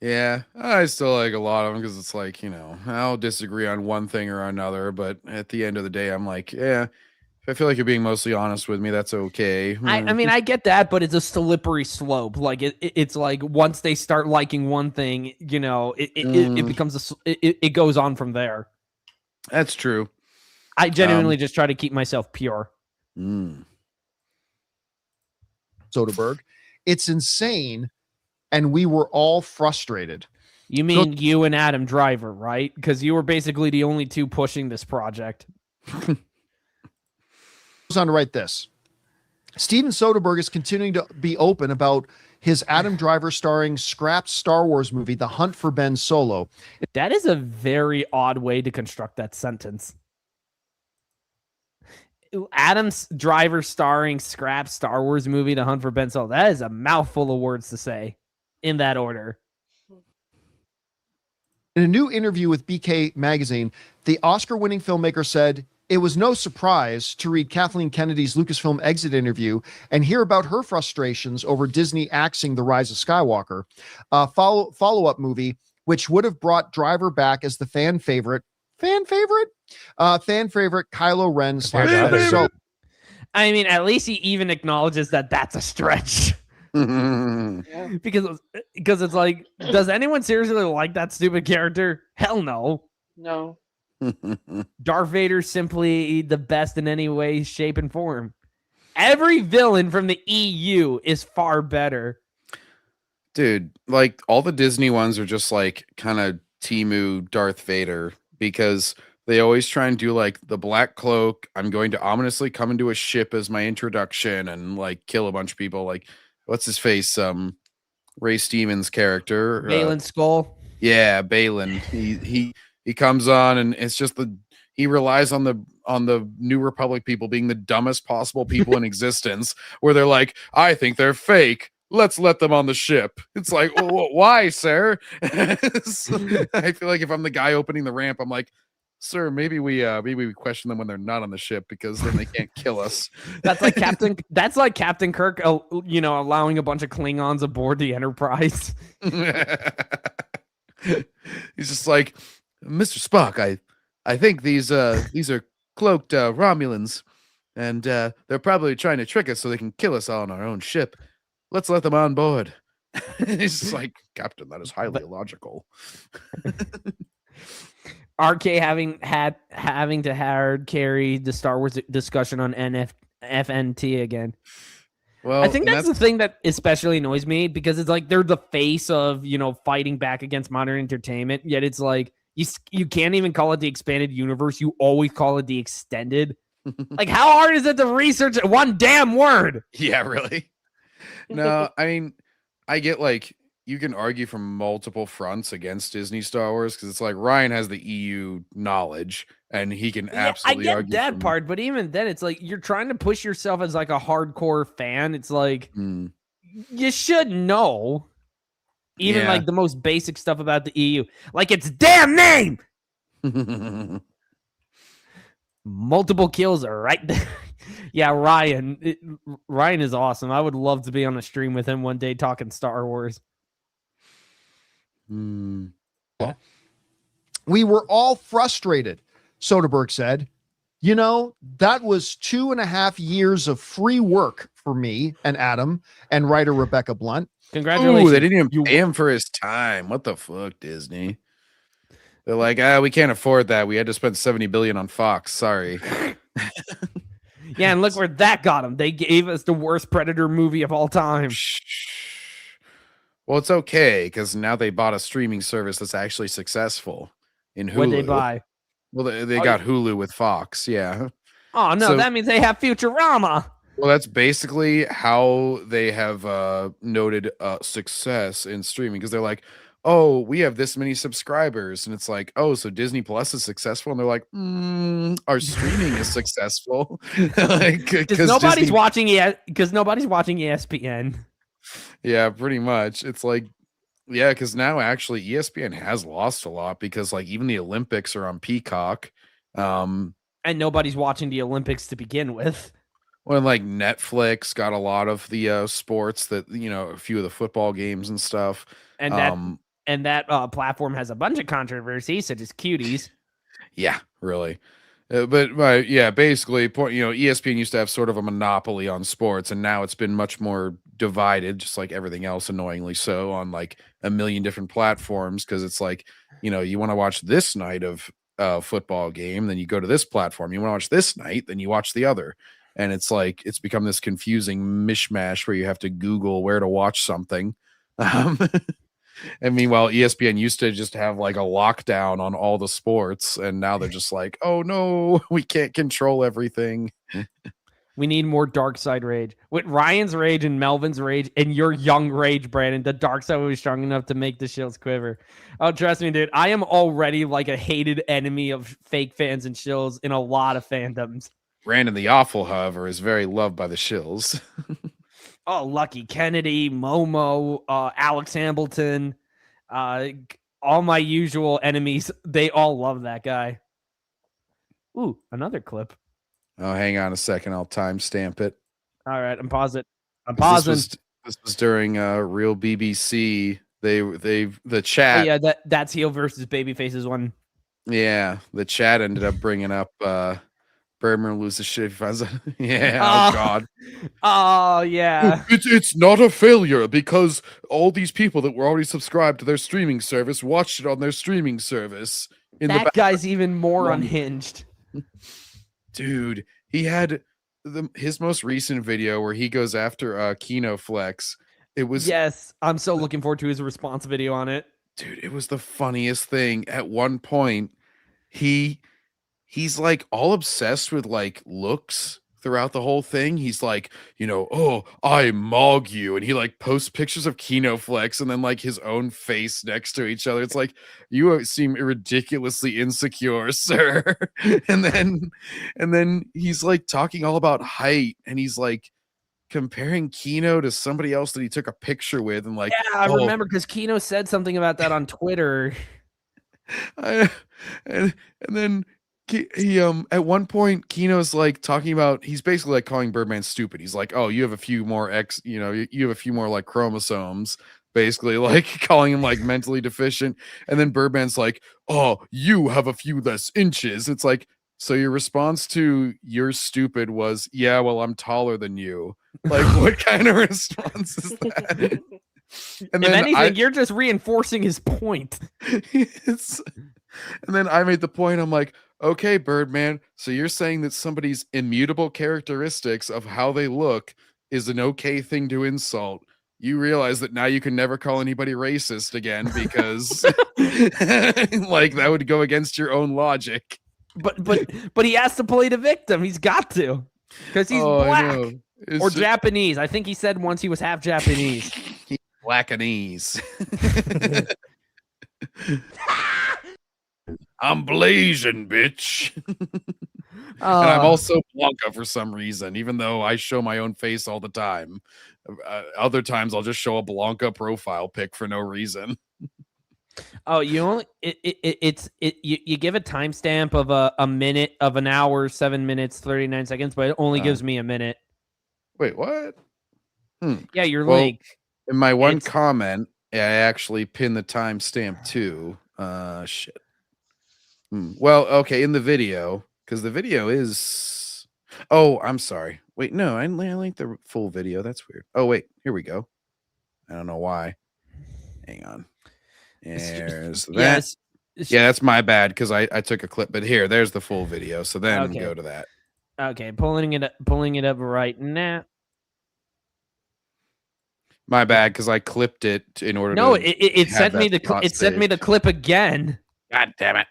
Yeah, I still like a lot of them because it's like, I'll disagree on one thing or another, but at the end of the day, I'm like, yeah, if I feel like you're being mostly honest with me, that's okay. I mean, I get that, but it's a slippery slope. Like it's like once they start liking one thing, it becomes it goes on from there. That's true. I genuinely just try to keep myself pure. Soderbergh, it's insane, and we were all frustrated. You mean you and Adam Driver, right? Because you were basically the only two pushing this project. Goes on to write this. Steven Soderbergh is continuing to be open about his Adam Driver starring scrapped Star Wars movie, The Hunt for Ben Solo. That is a very odd way to construct that sentence. Adam Driver starring scrapped Star Wars movie, The Hunt for Ben Solo. That is a mouthful of words to say in that order. In a new interview with BK Magazine, the Oscar-winning filmmaker said, "It was no surprise to read Kathleen Kennedy's Lucasfilm exit interview and hear about her frustrations over Disney axing The Rise of Skywalker, a follow-up movie which would have brought Driver back as the fan favorite Kylo Ren / So. I mean, at least he even acknowledges that that's a stretch. Because it's like, does anyone seriously like that stupid character? Hell no. No. Darth Vader's simply the best in any way, shape, and form. Every villain from the EU is far better. Dude, like all the Disney ones are just like kind of Temu Darth Vader because they always try and do like the black cloak. I'm going to ominously come into a ship as my introduction and like kill a bunch of people. Like, what's his face? Ray Stevens' character. Balin Skull. Yeah, Balin. He comes on and it's just he relies on the New Republic people being the dumbest possible people in existence, where they're like, I think they're fake. Let's let them on the ship. It's like, why, sir? I feel like if I'm the guy opening the ramp, I'm like, sir, maybe we question them when they're not on the ship because then they can't kill us. That's like Captain Kirk, allowing a bunch of Klingons aboard the Enterprise. He's just like, Mr. Spock, I think these are cloaked Romulans, and they're probably trying to trick us so they can kill us all on our own ship. Let's let them on board. He's just like, Captain, that is highly illogical. RK having to hard carry the Star Wars discussion on FNT again. Well, I think that's the thing that especially annoys me because it's like they're the face of fighting back against modern entertainment. Yet it's like you can't even call it the expanded universe. You always call it the extended. Like, how hard is it to research one damn word? Yeah, really. No, I mean, I get like you can argue from multiple fronts against Disney Star Wars because it's like Ryan has the EU knowledge and he can absolutely argue that part, but even then, it's like you're trying to push yourself as like a hardcore fan. It's like you should know. Even Yeah. like the most basic stuff about the EU, like its damn name. Multiple kills are right there. Yeah, Ryan is awesome. I would love to be on a stream with him one day talking Star Wars. We were all frustrated, Soderbergh said. You know, that was 2.5 years of free work for me and Adam and writer Rebecca Blunt. Congratulations. Ooh, they didn't even pay him for his time. What the fuck, Disney? They're like, we can't afford that. We had to spend $70 billion on Fox. Sorry. Yeah, and look where that got them. They gave us the worst Predator movie of all time. Well, it's okay because now they bought a streaming service that's actually successful in Hulu. What'd they buy? Well, they got Hulu with Fox. Yeah. Oh no, So- that means they have Futurama. Well, that's basically how they have noted success in streaming because they're like, oh, we have this many subscribers. And it's like, oh, so Disney Plus is successful. And they're like, our streaming is successful. Because nobody's watching nobody's watching ESPN. Yeah, pretty much. It's like, yeah, because now actually ESPN has lost a lot because like even the Olympics are on Peacock. And nobody's watching the Olympics to begin with. Well, like Netflix got a lot of the sports that, you know, a few of the football games and stuff. And that platform has a bunch of controversy, such as cuties. Yeah, really. But yeah, basically, ESPN used to have sort of a monopoly on sports, and now it's been much more divided, just like everything else, annoyingly so, on like a million different platforms. Because it's like, you know, you want to watch this night of football game, then you go to this platform. You want to watch this night, then you watch the other. And it's like it's become this confusing mishmash where you have to Google where to watch something. And meanwhile, ESPN used to just have like a lockdown on all the sports, and now they're just like, oh no, we can't control everything. We need more dark side rage. With Ryan's rage and Melvin's rage and your young rage, Brandon, the dark side was strong enough to make the shills quiver. Oh, trust me, dude. I am already like a hated enemy of fake fans and shills in a lot of fandoms. Brandon the Awful, however, is very loved by the shills. Oh, Lucky Kennedy, Momo, Alex Hamilton, all my usual enemies. They all love that guy. Ooh, another clip. Oh, hang on a second. I'll timestamp it. All right, I'm pausing. This was during Real BBC. The chat. Oh, yeah, that's heel versus babyfaces one. Yeah, the chat ended up bringing up Birdman loses shit if he finds out. Yeah, Oh. oh god. Oh yeah. It's not a failure because all these people that were already subscribed to their streaming service watched it on their streaming service. That guy's even more unhinged. Dude, he had his most recent video where he goes after Kino Flex. It was Yes, I'm so looking forward to his response video on it. dude, it was the funniest thing. At one point, he's like all obsessed with like looks throughout the whole thing. He's like, you know, oh, I mog you, and he like posts pictures of Kino Flex and then like his own face next to each other. It's like, you seem ridiculously insecure, sir. and then he's like talking all about height, and he's like comparing Kino to somebody else that he took a picture with, and like, Yeah, I remember because Kino said something about that on Twitter. and then he at one point Kino's like talking about, he's basically like calling Birdman stupid. He's like, oh, you have a few more you have a few more like chromosomes, basically like calling him like mentally deficient. And then Birdman's like, oh, you have a few less inches. It's like, so your response to you're stupid was, yeah, well, I'm taller than you. Like, what kind of response is that? And if anything, you're just reinforcing his point. And then I made the point, I'm like, okay, Birdman, so you're saying that somebody's immutable characteristics of how they look is an okay thing to insult. You realize that now you can never call anybody racist again because like that would go against your own logic. But he has to play the victim. He's got to. Because he's black. Or just Japanese. I think he said once he was half Japanese. Blackanese. I'm blazing, bitch. I'm also Blanca for some reason, even though I show my own face all the time. Other times I'll just show a Blanca profile pic for no reason. Oh, you only you give a timestamp of a minute of an hour, 7 minutes, 39 seconds, but it only gives me a minute. Wait, what? Yeah, your Well, link. In my one comment, I actually pinned the timestamp too. Shit. Well, okay, in the video, because the video is. Oh, I'm sorry. Wait, no, I linked the full video. That's weird. Oh, wait, here we go. I don't know why. Hang on. There's that. Yes. Yeah, that's my bad because I took a clip, but there's the full video. So then go to that. Okay, pulling it up right now. My bad because I clipped it in order. No, to it sent me the clip again. God damn it!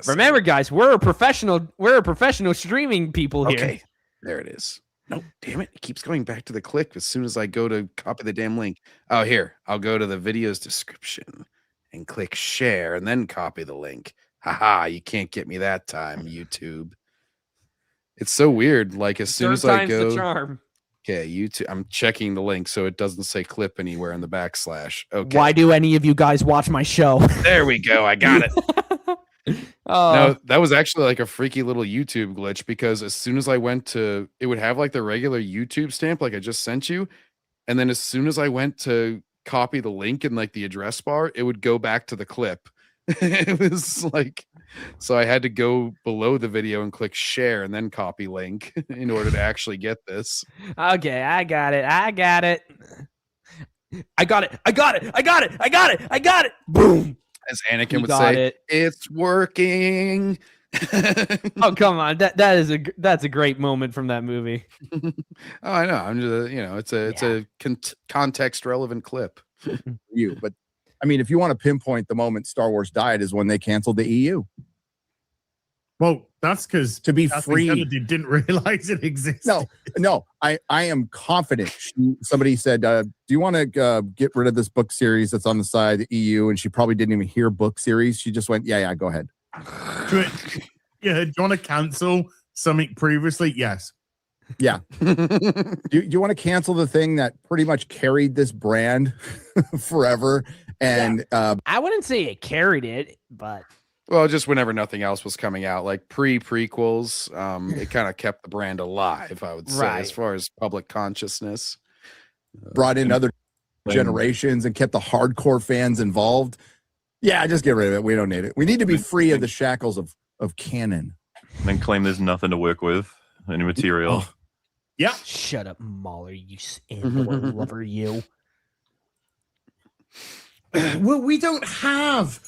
Remember, guys, we're a professional streaming people here. Okay, there it is. No, damn it! It keeps going back to the click as soon as I go to copy the damn link. Oh, here, I'll go to the video's description and click share and then copy the link. Haha! You can't get me that time, YouTube. It's so weird. Like as soon as I go, the charm. Okay, YouTube. I'm checking the link so it doesn't say clip anywhere in the backslash. Okay. Why do any of you guys watch my show? There we go. I got it. No, that was actually like a freaky little YouTube glitch because as soon as I went to, it would have like the regular YouTube stamp, like I just sent you. And then as soon as I went to copy the link in like the address bar, it would go back to the clip. It was like, so I had to go below the video and click share and then copy link in order to actually get this. Okay, I got it. I got it. Boom. As Anakin would say, it's working. Oh, come on. That's a great moment from that movie. Oh, I know. I'm just, it's a context relevant clip. But I mean, if you want to pinpoint the moment Star Wars died is when they canceled the EU. Well, that's because to be free, they didn't realize it existed. No, I am confident. Somebody said, "Do you want to get rid of this book series that's on the side of the EU?" And she probably didn't even hear book series. She just went, "Yeah, go ahead." Do you want to cancel something previously? Yes. Yeah. Do you want to cancel the thing that pretty much carried this brand forever? And I wouldn't say it carried it, but well, just whenever nothing else was coming out, like prequels, it kind of kept the brand alive, I would say, as far as public consciousness. Brought in other generations and kept the hardcore fans involved. Yeah, just get rid of it. We don't need it. We need to be free of the shackles of canon. And then claim there's nothing to work with, any material. Oh. Yeah. Shut up, Mahler, you Andor lover, you. Well, we don't have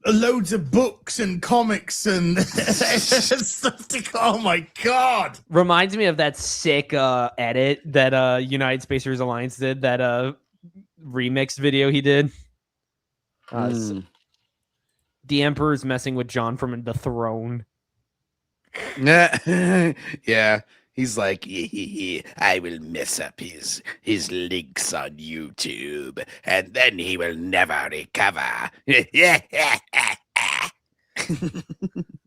loads of books and comics and stuff to. Oh my god! Reminds me of that sick edit that United Spacers Alliance did. That remix video he did. The Emperor's messing with John from the Throne. Yeah. He's like, I will mess up his links on YouTube, and then he will never recover.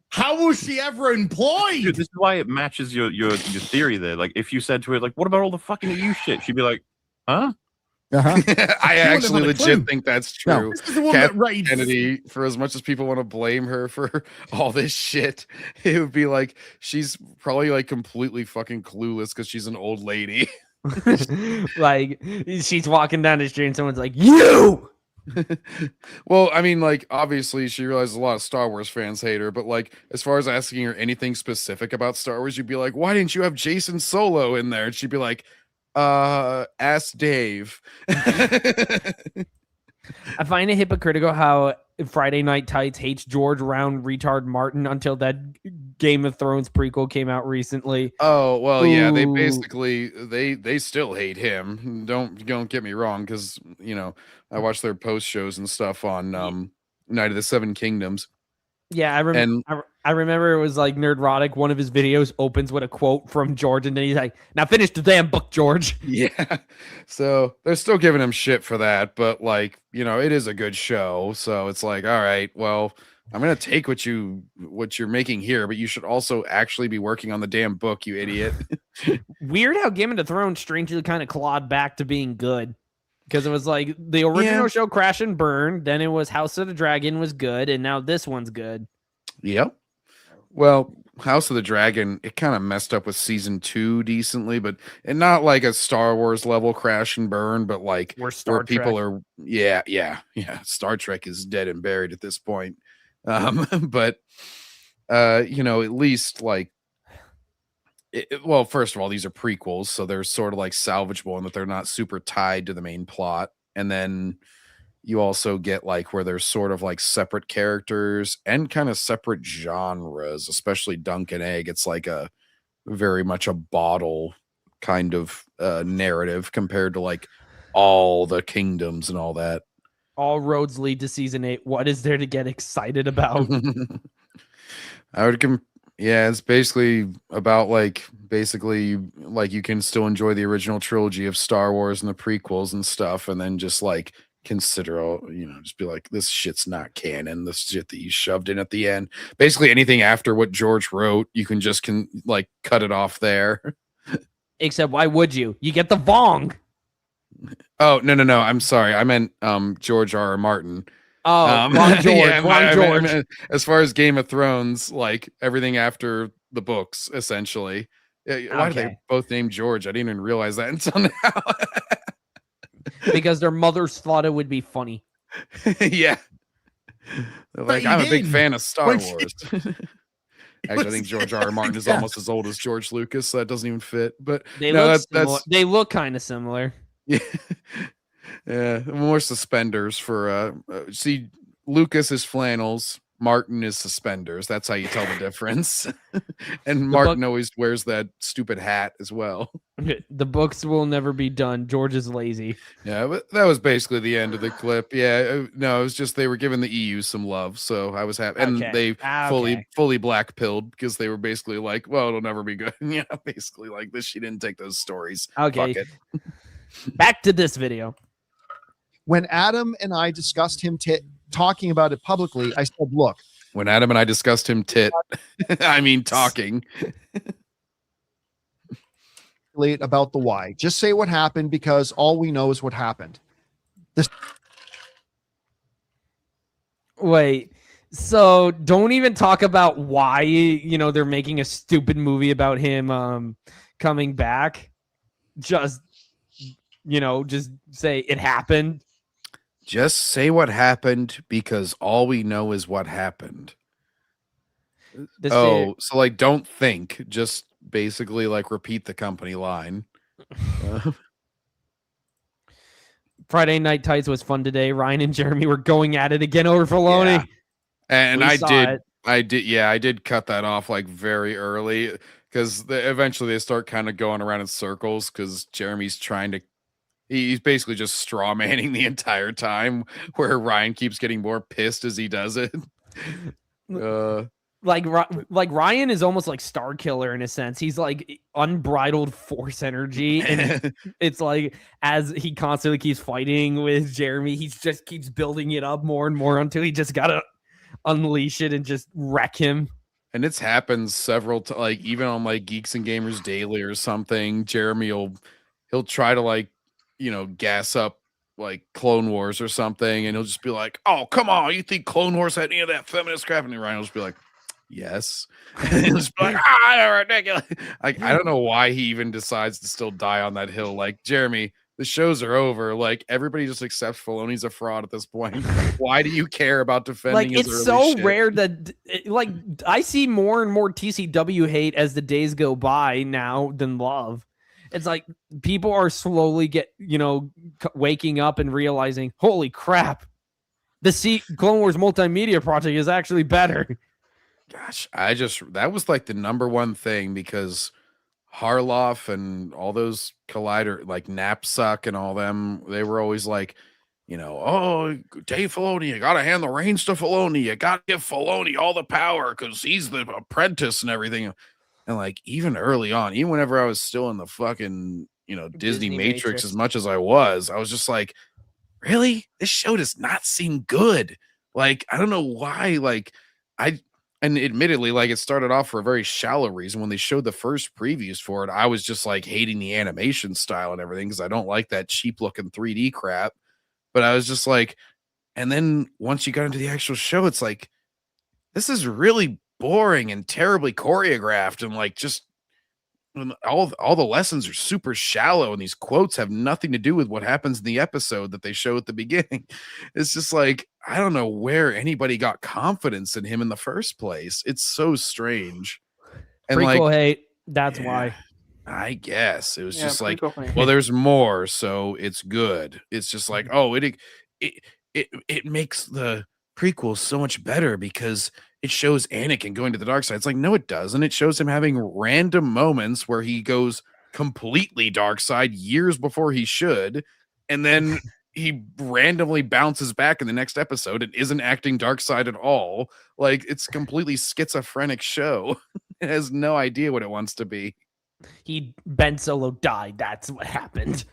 How was she ever employed? Dude, this is why it matches your theory there. Like, if you said to her, like, what about all the fucking EU shit? She'd be like, huh? I actually legit think that's true. This is the one that raised Kennedy, for as much as people want to blame her for all this shit, it would be like she's probably like completely fucking clueless because she's an old lady. Like she's walking down the street and someone's like, "You." Well, I mean, like obviously she realizes a lot of Star Wars fans hate her, but like as far as asking her anything specific about Star Wars, you'd be like, "Why didn't you have Jason Solo in there?" And she'd be like, ask Dave. I find it hypocritical how Friday Night Tights hates George Round retard Martin until that Game of Thrones prequel came out recently. Oh well, yeah, they basically they still hate him. Don't get me wrong, because I watch their post shows and stuff on Night of the Seven Kingdoms. Yeah, I remember it was like Nerdrotic. One of his videos opens with a quote from George, and then he's like, "Now finish the damn book, George." Yeah, so they're still giving him shit for that, but like it is a good show. So it's like, all right, well, I'm gonna take what you're making here, but you should also actually be working on the damn book, you idiot. Weird how Game of Thrones strangely kind of clawed back to being good. Because it was like the original show Crash and Burn, then it was House of the Dragon was good, and now this one's good. Yep. Well, House of the Dragon, it kind of messed up with season 2 decently, and not like a Star Wars level crash and burn, but like where people are, yeah. Star Trek is dead and buried at this point. But at least like, well, first of all, these are prequels, so they're sort of like salvageable in that they're not super tied to the main plot, and then you also get like where there's sort of like separate characters and kind of separate genres, especially Dunk and Egg. It's like a very much a bottle kind of narrative compared to like all the kingdoms and all that. All roads lead to season 8. What is there to get excited about? I would it's basically about like you can still enjoy the original trilogy of Star Wars and the prequels and stuff, and then just like consider just be like, this shit's not canon, this shit that you shoved in at the end. Basically anything after what George wrote, you can just cut it off there. Except why would you? You get the Vong. Oh, no. I'm sorry. I meant George R.R. Martin. Oh, wrong George. Yeah, wrong George. I mean, as far as Game of Thrones, like everything after the books, essentially. Why do they both name George? I didn't even realize that until now. Because their mothers thought it would be funny. Yeah. They're like, I'm a big fan of Star Wars. Actually, I think George R.R. Martin is almost as old as George Lucas, so that doesn't even fit. But they look kind of similar. Yeah. Yeah, more suspenders for see, Lucas is flannels, Martin is suspenders. That's how you tell the difference. And Martin always wears that stupid hat as well. The books will never be done. George is lazy. Yeah, but that was basically the end of the clip. Yeah, no, it was just they were giving the EU some love, so I was happy. And they fully black-pilled because they were basically like, well, it'll never be good. Yeah, basically like this. She didn't take those stories. Okay. Fuck it. Back to this video. When Adam and I discussed him talking about it publicly, I said, look. When Adam and I discussed him I mean talking. About the why. Just say what happened because all we know is what happened. Wait. So don't even talk about why, they're making a stupid movie about him coming back. Just say it happened. Just say what happened because all we know is what happened. So like don't think, just basically like repeat the company line. Friday Night Tights was fun today. Ryan and Jeremy were going at it again over Filoni. Yeah. And I did cut that off like very early because eventually they start kind of going around in circles because Jeremy's he's basically just straw manning the entire time, where Ryan keeps getting more pissed as he does it. Like Ryan is almost like Star Killer in a sense. He's like unbridled force energy, and it's like as he constantly keeps fighting with Jeremy, he just keeps building it up more and more until he just gotta unleash it and just wreck him. And it's happened several times, like even on like Geeks and Gamers Daily or something. Jeremy he'll try to like gas up like Clone Wars or something, and he'll just be like, "Oh, come on, you think Clone Wars had any of that feminist crap?" And Ryan will just be like, "Yes." And he'll just be like, ridiculous. Like, I don't know why he even decides to still die on that hill. Like, Jeremy, the shows are over. Like, everybody just accepts Filoni's a fraud at this point. Why do you care about defending his it's early so shit? rare that I see more and more TCW hate as the days go by now than love. It's like people are slowly waking up and realizing, holy crap, the Clone Wars multimedia project is actually better. Gosh, that was like the number one thing because Harloff and all those Collider, like Knapsack and all them, they were always like, oh, Dave Filoni, you got to hand the reins to Filoni. You got to give Filoni all the power because he's the apprentice and everything. And like even early on, even whenever I was still in the fucking, Disney Matrix as much as I was just like, really? This show does not seem good. Like, I don't know why. Like, and admittedly, like, it started off for a very shallow reason. When they showed the first previews for it, I was just like hating the animation style and everything because I don't like that cheap looking 3D crap. But I was just like, and then once you got into the actual show, it's like, this is really boring and terribly choreographed, and like just all the lessons are super shallow, and these quotes have nothing to do with what happens in the episode that they show at the beginning. It's just like, I don't know where anybody got confidence in him in the first place. It's so strange. And Prequel like, hate. That's why. I guess it was just like, prequel hate. well, there's more, so it's good. It's just like, oh, it makes the prequel so much better because it shows Anakin going to the dark side. It's like, no, it doesn't. It shows him having random moments where he goes completely dark side years before he should, and then he randomly bounces back in the next episode and isn't acting dark side at all. Like, it's completely schizophrenic show. It has no idea what it wants to be. Ben Solo died. That's what happened.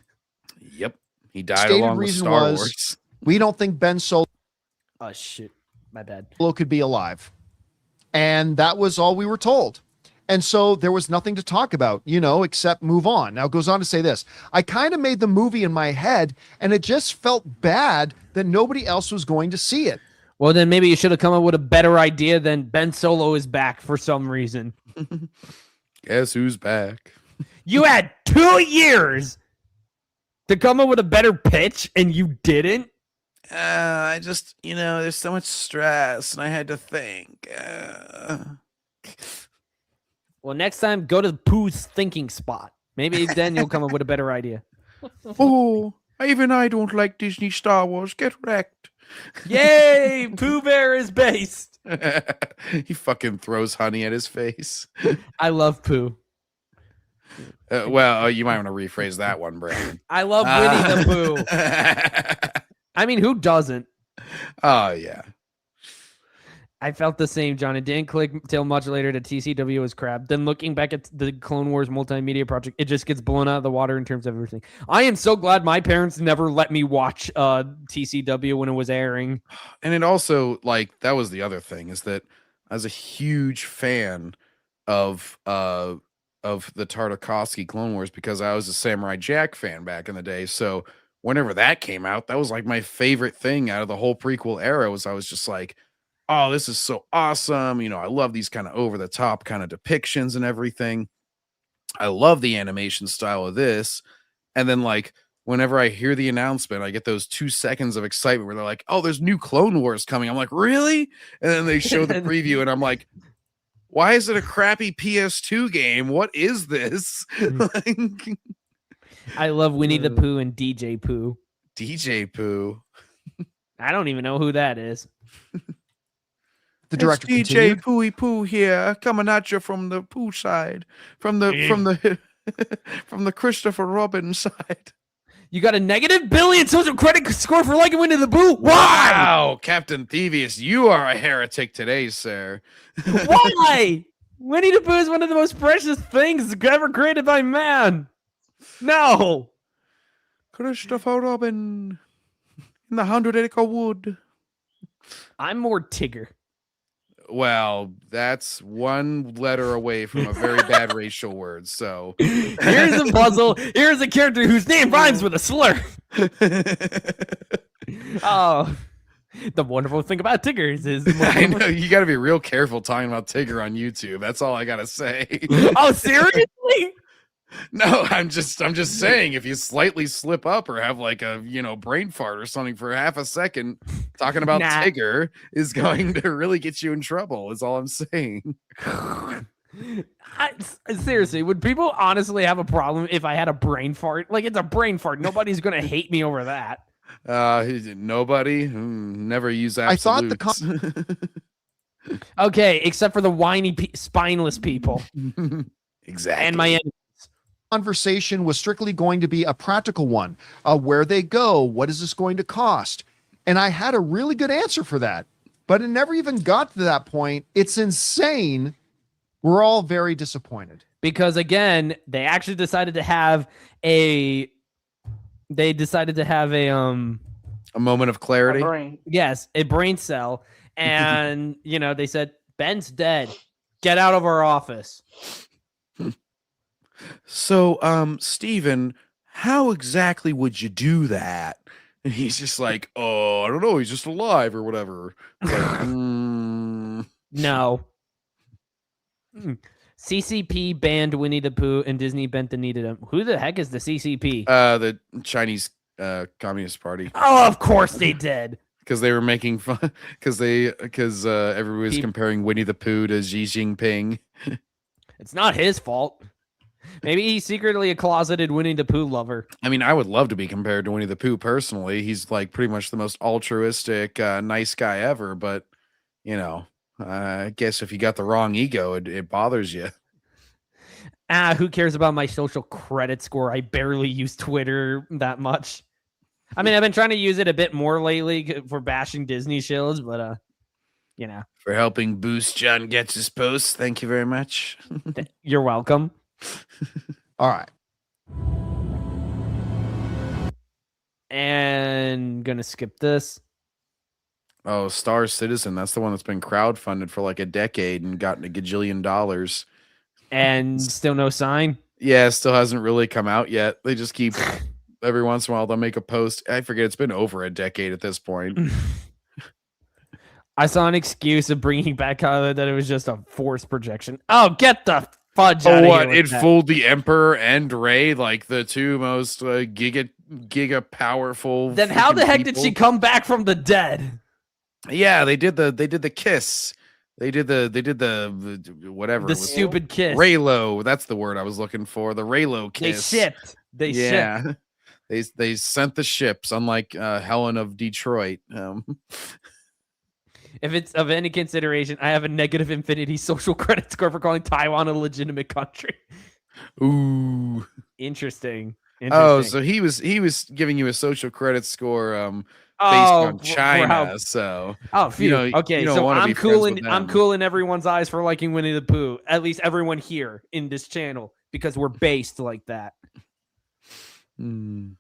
Yep, he died Stated along with reason Star was, Wars. we don't think Ben Solo Oh shit, my bad. could be alive. And that was all we were told. And so there was nothing to talk about, except move on. Now it goes on to say this. I kind of made the movie in my head, and it just felt bad that nobody else was going to see it. Well, then maybe you should have come up with a better idea than Ben Solo is back for some reason. Guess who's back? You had 2 years to come up with a better pitch, and you didn't? I just, there's so much stress, and I had to think. Well, next time, go to Pooh's thinking spot. Maybe then you'll come up with a better idea. Oh, even I don't like Disney Star Wars. Get wrecked. Yay! Pooh Bear is based. He fucking throws honey at his face. I love Pooh. Well, you might want to rephrase that one, Brandon. I love Winnie the Pooh. I mean, who doesn't? Oh, yeah. I felt the same, John. It didn't click till much later that TCW was crap. Then looking back at the Clone Wars multimedia project, it just gets blown out of the water in terms of everything. I am so glad my parents never let me watch TCW when it was airing. And it also, like, that was the other thing, is that I was a huge fan of the Tartakovsky Clone Wars because I was a Samurai Jack fan back in the day. So whenever that came out, that was like my favorite thing out of the whole prequel era. Was I was just like, oh, this is so awesome. I love these kind of over the top kind of depictions and everything. I love the animation style of this. And then, like, whenever I hear the announcement, I get those 2 seconds of excitement where they're like, oh, there's new Clone Wars coming. I'm like, really? And then they show the preview and I'm like, why is it a crappy PS2 game? What is this? Like, I love Winnie the Pooh and DJ Pooh. DJ Pooh. I don't even know who that is. The director it's DJ continued. Pooey Pooh here, coming at you from the Pooh side, from the Christopher Robin side. You got a -1 billion social credit score for liking Winnie the Pooh? Why? Wow, Captain Thievius, you are a heretic today, sir. Why? Winnie the Pooh is one of the most precious things ever created by man. No. Christopher Robin in the 100-acre wood. I'm more Tigger. Well, that's one letter away from a very bad racial word. So here's a puzzle. Here's a character whose name rhymes with a slur. Oh, the wonderful thing about Tiggers is I know you got to be real careful talking about Tigger on YouTube. That's all I gotta say. Oh, seriously? No, I'm just saying, if you slightly slip up or have like a brain fart or something for half a second, talking about Tigger is going to really get you in trouble. Is all I'm saying. Seriously, would people honestly have a problem if I had a brain fart? Like, it's a brain fart. Nobody's gonna hate me over that. Nobody. Never use absolutes. I thought okay, except for the whiny, spineless people. Exactly. And my enemies. Conversation was strictly going to be a practical one. Where they go, what is this going to cost? And I had a really good answer for that, but it never even got to that point. It's insane. We're all very disappointed. Because again, they actually decided to have a A moment of clarity. Yes, a brain cell. And, they said, Ben's dead. Get out of our office. So, Steven, how exactly would you do that? And he's just like, oh, I don't know. He's just alive or whatever. Like, No. CCP banned Winnie the Pooh and Disney bent the knee to them. Who the heck is the CCP? The Chinese Communist Party. Oh, of course they did. Because they were making fun. Because everybody was comparing Winnie the Pooh to Xi Jinping. It's not his fault. Maybe he's secretly a closeted Winnie the Pooh lover. I mean, I would love to be compared to Winnie the Pooh personally. He's like pretty much the most altruistic, nice guy ever. But, I guess if you got the wrong ego, it bothers you. Who cares about my social credit score? I barely use Twitter that much. I mean, I've been trying to use it a bit more lately for bashing Disney shows, but, For helping boost John Getz's posts. Thank you very much. You're welcome. All right. And gonna skip this. Oh, Star Citizen. That's the one that's been crowdfunded for like a decade and gotten $1 gajillion. And still no sign? Yeah, it still hasn't really come out yet. They just keep, every once in a while, they'll make a post. I forget, it's been over a decade at this point. I saw an excuse of bringing back that it was just a forced projection. Oh, get the fudge out of what? here. It fooled the Emperor and Rey, like the two most giga powerful. Then how the heck people. did she come back from the dead? Yeah, they did the kiss. They did the whatever. The stupid kiss. Raylo, that's the word I was looking for. The Raylo kiss. They shipped. They sent the ships, unlike Helen of Detroit. If it's of any consideration, I have a negative infinity social credit score for calling Taiwan a legitimate country. Ooh, interesting. Oh, so he was giving you a social credit score based on China. So phew. Okay, so I'm cool in everyone's eyes for liking Winnie the Pooh. At least everyone here in this channel, because we're based like that. Winnie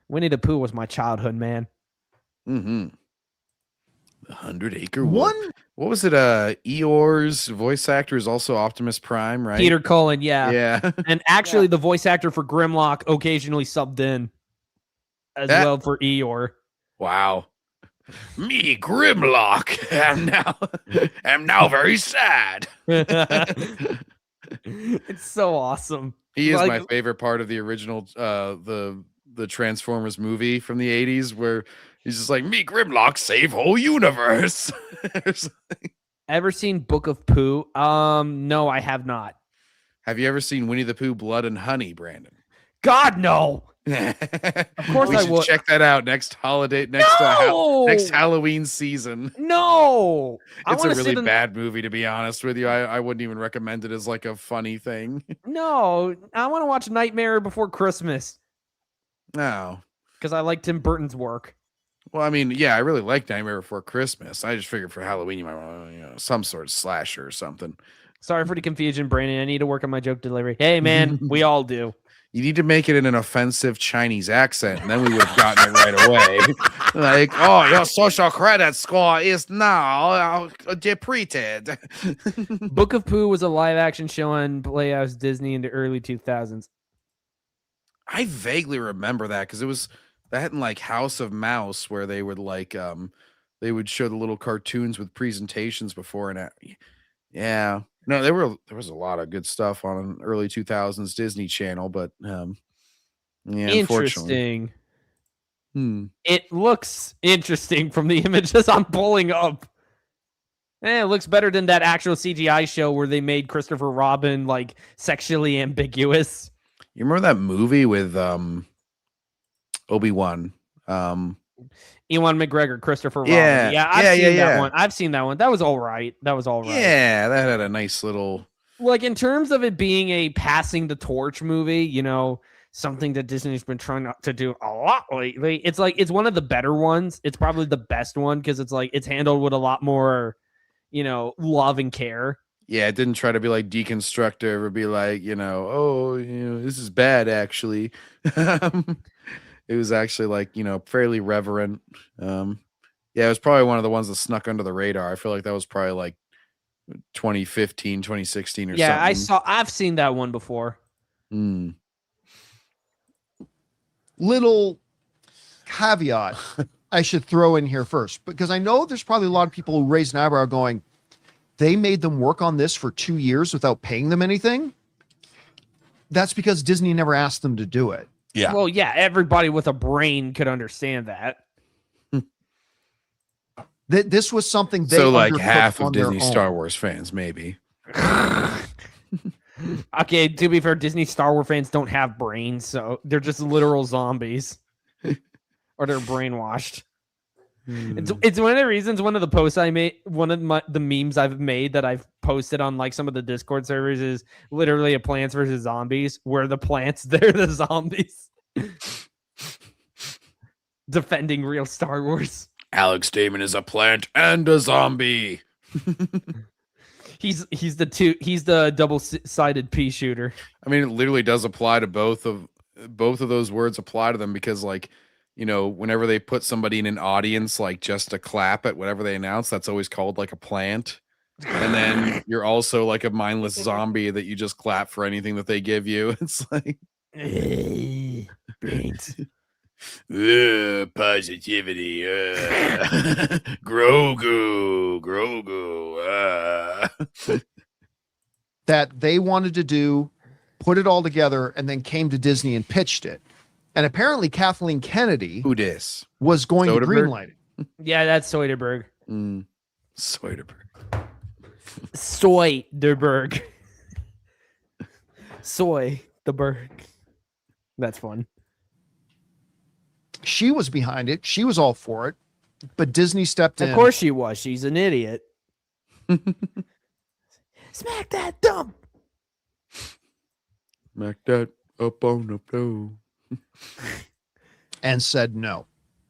the Pooh was my childhood, man. Mm-hmm. 100-acre Wood. What was it? Eeyore's voice actor is also Optimus Prime, right? Peter Cullen, yeah. Yeah. And actually, the voice actor for Grimlock occasionally subbed in as well for Eeyore. Wow. Me, Grimlock, am now very sad. It's so awesome. He is my favorite part of the original, the Transformers movie from the 80s, where he's just like, me, Grimlock, save whole universe. Ever seen Book of Pooh? No, I have not. Have you ever seen Winnie the Pooh, Blood and Honey, Brandon? God, no. Of course we I should would. check that out next holiday, next Halloween season. No, it's a really bad movie, to be honest with you. I wouldn't even recommend it as like a funny thing. No, I want to watch Nightmare Before Christmas. No, because I like Tim Burton's work. Well, I mean, yeah, I really like Nightmare Before Christmas. I just figured for Halloween you might want some sort of slasher or something. Sorry for the confusion, Brandon. I need to work on my joke delivery. Hey, man, we all do. You need to make it in an offensive Chinese accent, and then we would have gotten it right away. Like, oh, your social credit score is now depleted. Book of Pooh was a live-action show on Playhouse Disney in the early 2000s. I vaguely remember that because it was that and like House of Mouse, where they would like they would show the little cartoons with presentations before and after. Yeah. No, there was a lot of good stuff on an early 2000s Disney Channel, but yeah, interesting. It looks interesting from the images I'm pulling up. It looks better than that actual CGI show where they made Christopher Robin like sexually ambiguous. You remember that movie with Obi-Wan? Ewan McGregor, Christopher Robin. Yeah, I've seen that one. I've seen that one. That was all right. Yeah, that had a nice little. Like in terms of it being a passing the torch movie, you know, something that Disney's been trying to do a lot lately. It's like it's one of the better ones. It's probably the best one because it's like it's handled with a lot more, you know, love and care. Yeah, it didn't try to be like deconstructive or be like, you know, oh, you know, this is bad actually. It was actually like, fairly reverent. Yeah, it was probably one of the ones that snuck under the radar. I feel like that was probably like 2015, 2016 or something. I've seen that one before. Little caveat I should throw in here first, because I know there's probably a lot of people who raise an eyebrow going, they made them work on this for 2 years without paying them anything. That's because Disney never asked them to do it. Yeah. Well, yeah, everybody with a brain could understand that. This was something they So like undertook half of on their Disney own. Star Wars fans, maybe. Okay, to be fair, Disney Star Wars fans don't have brains, so they're just literal zombies. Or they're brainwashed. It's one of the reasons, one of the posts I made, one of the memes I've made that I've posted on like some of the Discord servers is literally a Plants versus Zombies, where the plants, they're the zombies. Defending real Star Wars. Alex Damon is a plant and a zombie. He's the double-sided pea shooter. I mean, it literally does apply to both of those words apply to them, because like, whenever they put somebody in an audience, like just to clap at whatever they announce, that's always called like a plant. And then you're also like a mindless zombie that you just clap for anything that they give you. It's like brains. Positivity. Grogu. That they wanted to do, put it all together, and then came to Disney and pitched it. And apparently Kathleen Kennedy, who dis, was going to Soderbergh? greenlight it. Yeah, that's Soderbergh. Soderbergh. Soderbergh. Soy the berg. That's fun. She was behind it. She was all for it. But Disney stepped in. Of course she was. She's an idiot. Smack that dump. Smack that up on the floor. And said no.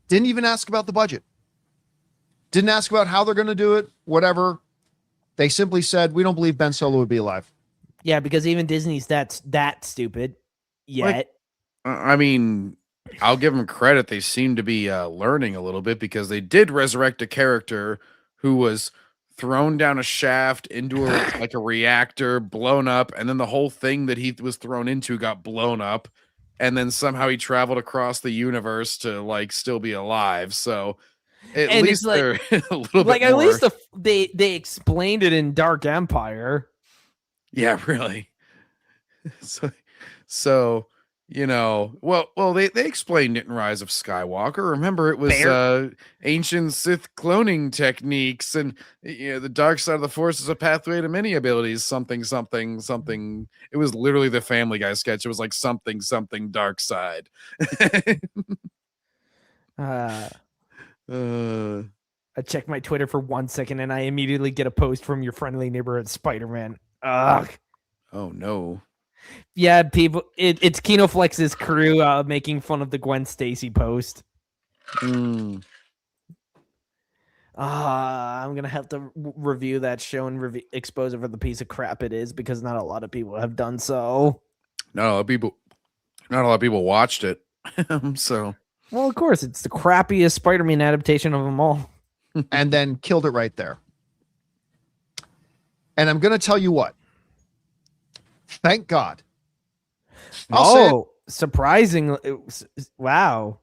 Didn't even ask about the budget. Didn't ask about how they're going to do it, whatever. They simply said, we don't believe Ben Solo would be alive. Yeah, because even Disney's that stupid yet. I mean, I'll give them credit. They seem to be learning a little bit, because they did resurrect a character who was thrown down a shaft into a reactor, blown up, and then the whole thing that he was thrown into got blown up, and then somehow he traveled across the universe to like still be alive. So at least they're a little bit at more. least they explained it in Dark Empire. Yeah, really. So they explained it in Rise of Skywalker. Remember, it was ancient Sith cloning techniques, and the dark side of the Force is a pathway to many abilities. Something. It was literally the Family Guy sketch. It was like something dark side. I check my Twitter for 1 second, and I immediately get a post from your friendly neighborhood Spider-Man. Ugh. Oh no. Yeah, people. It's KinoFlex's crew making fun of the Gwen Stacy post. I'm gonna have to review that show and expose it for the piece of crap it is, because not a lot of people have done so. Not a lot of people watched it. So, well, of course, it's the crappiest Spider-Man adaptation of them all. And then killed it right there. And I'm gonna tell you what. Thank God. Surprisingly. Wow.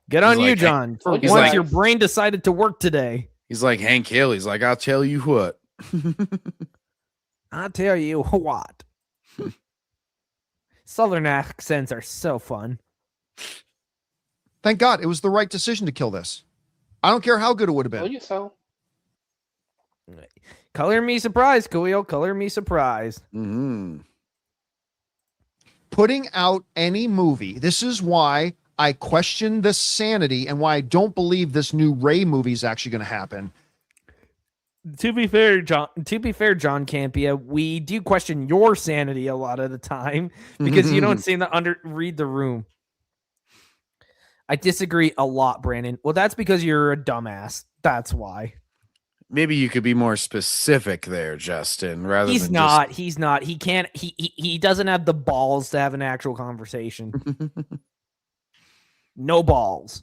Good on you, John. For once your brain decided to work today. He's like Hank Hill. He's like, I'll tell you what. I'll tell you what. Southern accents are so fun. Thank God. It was the right decision to kill this. I don't care how good it would have been. Told you so. Color me surprised, Coolio. Color me surprised. Putting out any movie. This is why I question the sanity and why I don't believe this new Rey movie is actually going to happen. To be fair, John Campia, we do question your sanity a lot of the time because you don't seem to read the room. I disagree a lot, Brandon. Well, that's because you're a dumbass. That's why. Maybe you could be more specific there, Justin. He's not. He can't. He doesn't have the balls to have an actual conversation. No balls.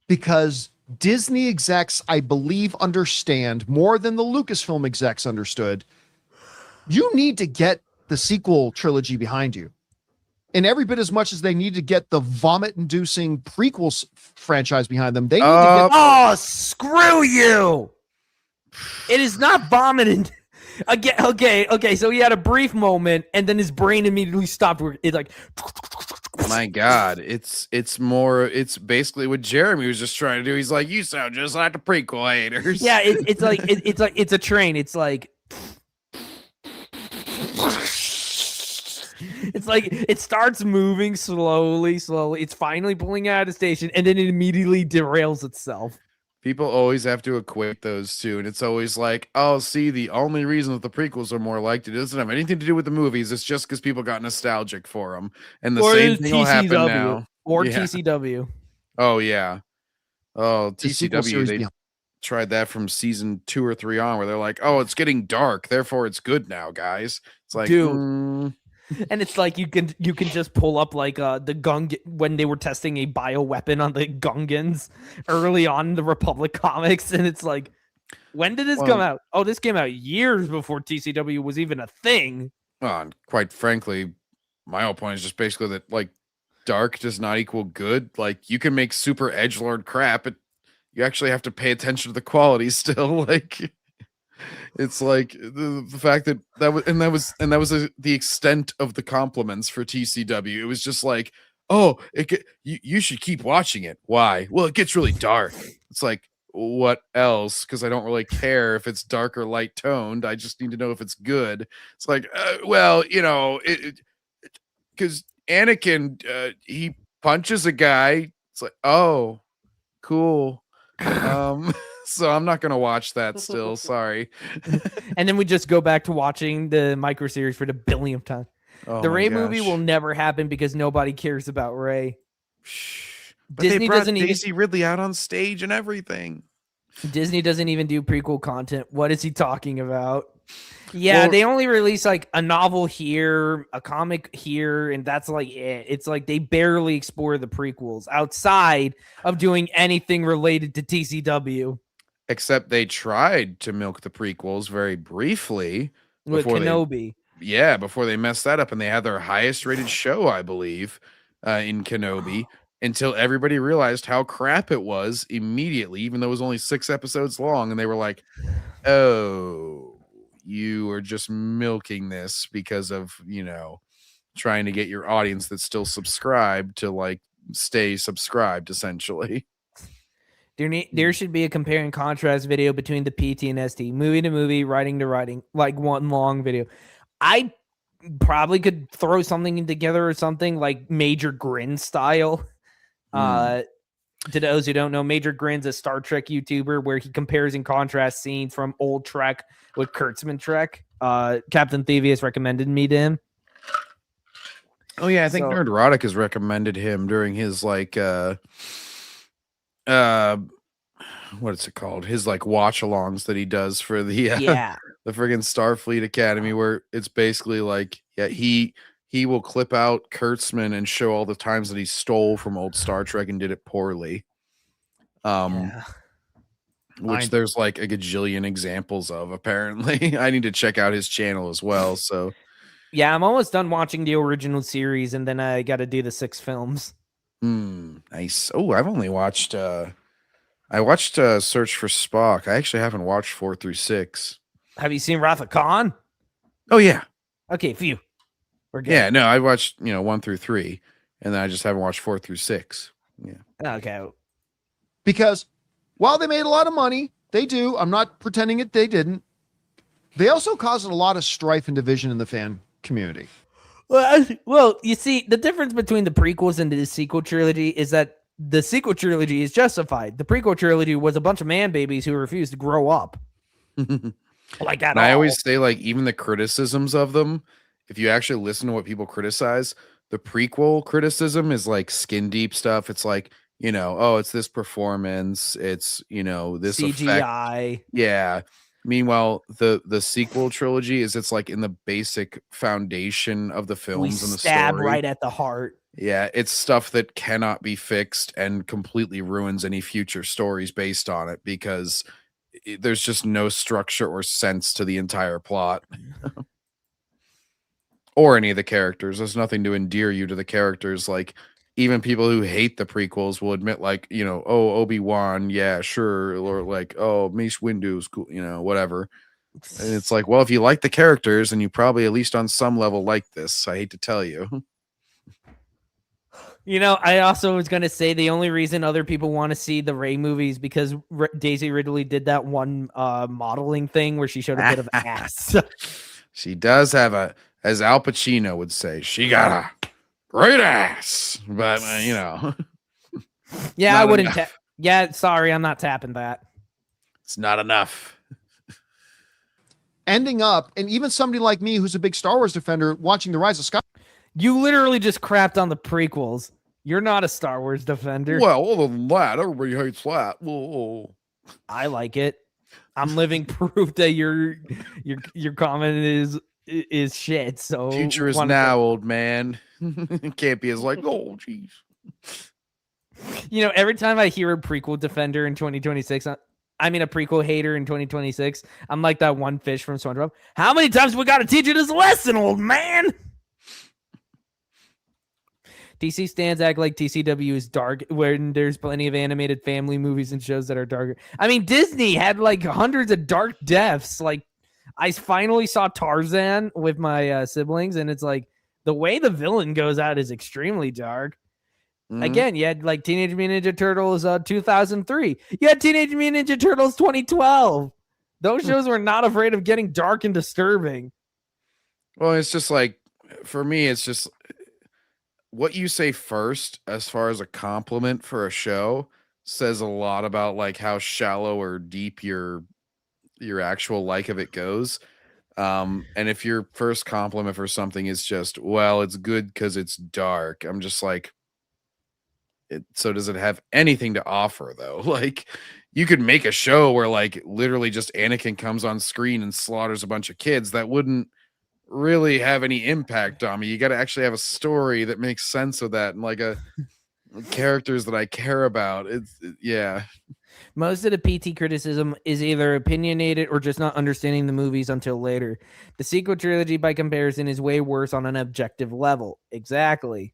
Because Disney execs, I believe, understand more than the Lucasfilm execs understood. You need to get the sequel trilogy behind you. And every bit as much as they need to get the vomit-inducing prequels franchise behind them, they need to get... Oh, screw you! It is not vomiting. Again, okay. So he had a brief moment, and then his brain immediately stopped. It's like... My God, it's basically what Jeremy was just trying to do. He's like, you sound just like the prequel haters. Yeah, it's like it's a train. It's like it starts moving slowly. It's finally pulling out of the station, and then it immediately derails itself. People always have to equate those two, and it's always like, oh, see, the only reason that the prequels are more liked, it doesn't have anything to do with the movies. It's just because people got nostalgic for them, and the same thing will happen now. Or Yeah. TCW. Oh yeah. Oh, The sequel TCW. series They beyond. tried that from season 2 or 3 on, where they're like, oh, it's getting dark, therefore it's good now, guys. It's like, Dude. And it's like you can just pull up like the Gung when they were testing a bioweapon on the Gungans early on in the Republic comics, and it's like, when did this come out? Oh, this came out years before TCW was even a thing. and quite frankly, my whole point is just basically that like dark does not equal good. Like you can make super edgelord crap, but you actually have to pay attention to the quality still. Like it's like the fact that was the extent of the compliments for TCW. It was just like, oh, you should keep watching it. Why? Well, it gets really dark. It's like, what else? Because I don't really care if it's dark or light toned. I just need to know if it's good. It's like, well, you know, because Anakin, he punches a guy. It's like, oh, cool. So I'm not gonna watch that still. Sorry. And then we just go back to watching the micro series for the billionth time. Oh the my Rey movie gosh. will never happen because nobody cares about Rey. But Disney they brought doesn't even Daisy Ridley out on stage and everything. Disney doesn't even do prequel content. What is he talking about? Yeah, Well- they only release like a novel here, a comic here, and that's like it. It's like they barely explore the prequels outside of doing anything related to TCW. Except they tried to milk the prequels very briefly With before Kenobi. before they messed that up, and they had their highest rated show, I believe, in Kenobi, until everybody realized how crap it was immediately, even though it was only 6 episodes long, and they were like, oh, you are just milking this because of, you know, trying to get your audience that's still subscribed to like stay subscribed, essentially. There should be a compare and contrast video between the PT and ST, movie to movie, writing to writing, like one long video. I probably could throw something together or something like Major Grin style. To those who don't know, Major Grin's a Star Trek YouTuber where he compares and contrasts scenes from old Trek with Kurtzman Trek. Captain Thievius recommended me to him. Oh yeah, I think So- Nerdrotic has recommended him during his like what is it called? His like watch alongs that he does for the Yeah. the friggin' Starfleet Academy, where it's basically like, yeah, he will clip out Kurtzman and show all the times that he stole from old Star Trek and did it poorly. Which there's like a gajillion examples of, apparently. I need to check out his channel as well. So Yeah, I'm almost done watching the original series, and then I got to do the 6 films. nice. Oh, I've only watched I watched Search for Spock. I actually haven't watched 4 through 6. Have you seen Wrath of Khan? Oh yeah. Okay, phew. We're good. Yeah, no, I watched, 1 through 3, and then I just haven't watched 4 through 6. Yeah. Okay. Because while they made a lot of money, they do. I'm not pretending they didn't. They also caused a lot of strife and division in the fan community. Well, you see, the difference between the prequels and the sequel trilogy is that the sequel trilogy is justified. The prequel trilogy was a bunch of man babies who refused to grow up. Like that. And I always say, like, even the criticisms of them, if you actually listen to what people criticize, the prequel criticism is like skin deep stuff. It's like, oh, it's this performance, it's this CGI. effect. Yeah. Meanwhile, the sequel trilogy it's like in the basic foundation of the films We and the stab story. right at the heart. Yeah, it's stuff that cannot be fixed and completely ruins any future stories based on it because there's just no structure or sense to the entire plot. Or any of the characters. There's nothing to endear you to the characters. Like, even people who hate the prequels will admit, like, you know, oh, Obi-Wan, yeah, sure. Or like, oh, Mace Windu's cool, you know, whatever. And it's like, well, if you like the characters, and you probably at least on some level like this, I hate to tell you. You know, I also was going to say the only reason other people want to see the Rey movies because Daisy Ridley did that one modeling thing where she showed a bit of ass. She does have a, as Al Pacino would say, she got a great ass. But, you know. Yeah, I wouldn't. Yeah, sorry, I'm not tapping that. It's not enough. Ending up, and even somebody like me who's a big Star Wars defender watching The Rise of Skywalker. You literally just crapped on the prequels. You're not a Star Wars defender. Well, other than that, everybody hates that. Whoa. I like it. I'm living proof that your comment is shit. So future is now, old man. Can't be as like, oh, jeez. You know, every time I hear a prequel defender in 2026, I mean a prequel hater in 2026, I'm like that one fish from SpongeBob. How many times we got to teach you this lesson, old man? DC stands act like TCW is dark when there's plenty of animated family movies and shows that are darker. I mean, Disney had like hundreds of dark deaths. Like, I finally saw Tarzan with my siblings, and it's like the way the villain goes out is extremely dark. Mm-hmm. Again, you had like Teenage Mutant Ninja Turtles 2003. You had Teenage Mutant Ninja Turtles 2012. Those shows were not afraid of getting dark and disturbing. Well, it's just like, for me, it's just what you say first as far as a compliment for a show says a lot about like how shallow or deep your actual like of it goes. And if your first compliment for something is just, well, it's good because it's dark, I'm just like, so does it have anything to offer though? Like, you could make a show where like literally just Anakin comes on screen and slaughters a bunch of kids. That wouldn't really have any impact on me. You got to actually have a story that makes sense of that and like a characters that I care about. Yeah. Most of the PT criticism is either opinionated or just not understanding the movies until later. The sequel trilogy, by comparison, is way worse on an objective level. Exactly.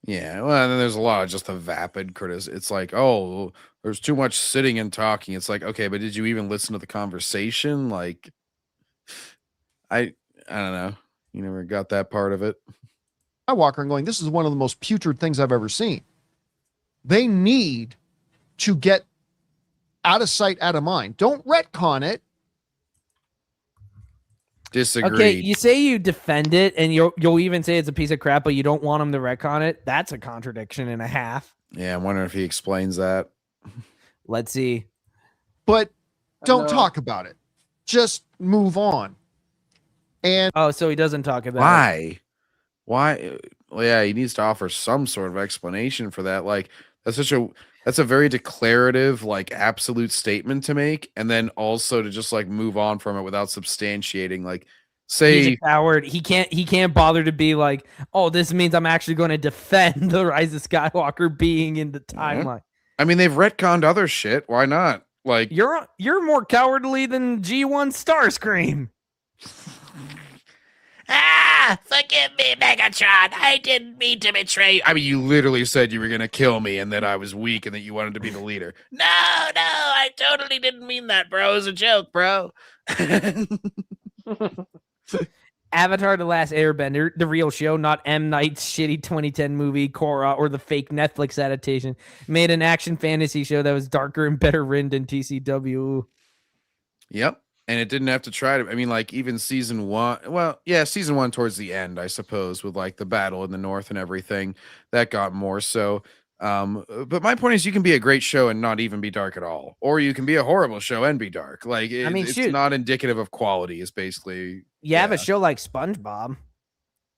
Yeah, well, and then there's a lot of just the vapid criticism. It's like, oh, there's too much sitting and talking. It's like, okay, but did you even listen to the conversation? Like, I don't know. You never got that part of it. Skywalker and going, this is one of the most putrid things I've ever seen. They need to get out of sight, out of mind. Don't retcon it. Disagree. Okay, you say you defend it, and you'll even say it's a piece of crap, but you don't want him to retcon it. That's a contradiction and a half. Yeah, I'm wondering if he explains that. Let's see. But don't talk about it. Just move on. And so he doesn't talk about it. Why? Well, yeah, he needs to offer some sort of explanation for that. Like, that's a very declarative, like, absolute statement to make, and then also to just like move on from it without substantiating. Like, say he's a coward. He can't bother to be like, oh, this means I'm actually going to defend the Rise of Skywalker being in the timeline. I mean, they've retconned other shit. Why not? Like, you're more cowardly than G1 Starscream. Forgive me, Megatron. I didn't mean to betray you. I mean, you literally said you were going to kill me and that I was weak and that you wanted to be the leader. No, I totally didn't mean that, bro. It was a joke, bro. Avatar: The Last Airbender, the real show, not M. Night's shitty 2010 movie Korra or the fake Netflix adaptation, made an action fantasy show that was darker and better written than TCW. Yep. And it didn't have to try to, I mean, like, even season one, well, yeah, season one towards the end, I suppose, with like the battle in the north and everything, that got more so. But my point is, you can be a great show and not even be dark at all, or you can be a horrible show and be dark. Like, it's not indicative of quality. Is basically you have a show like SpongeBob.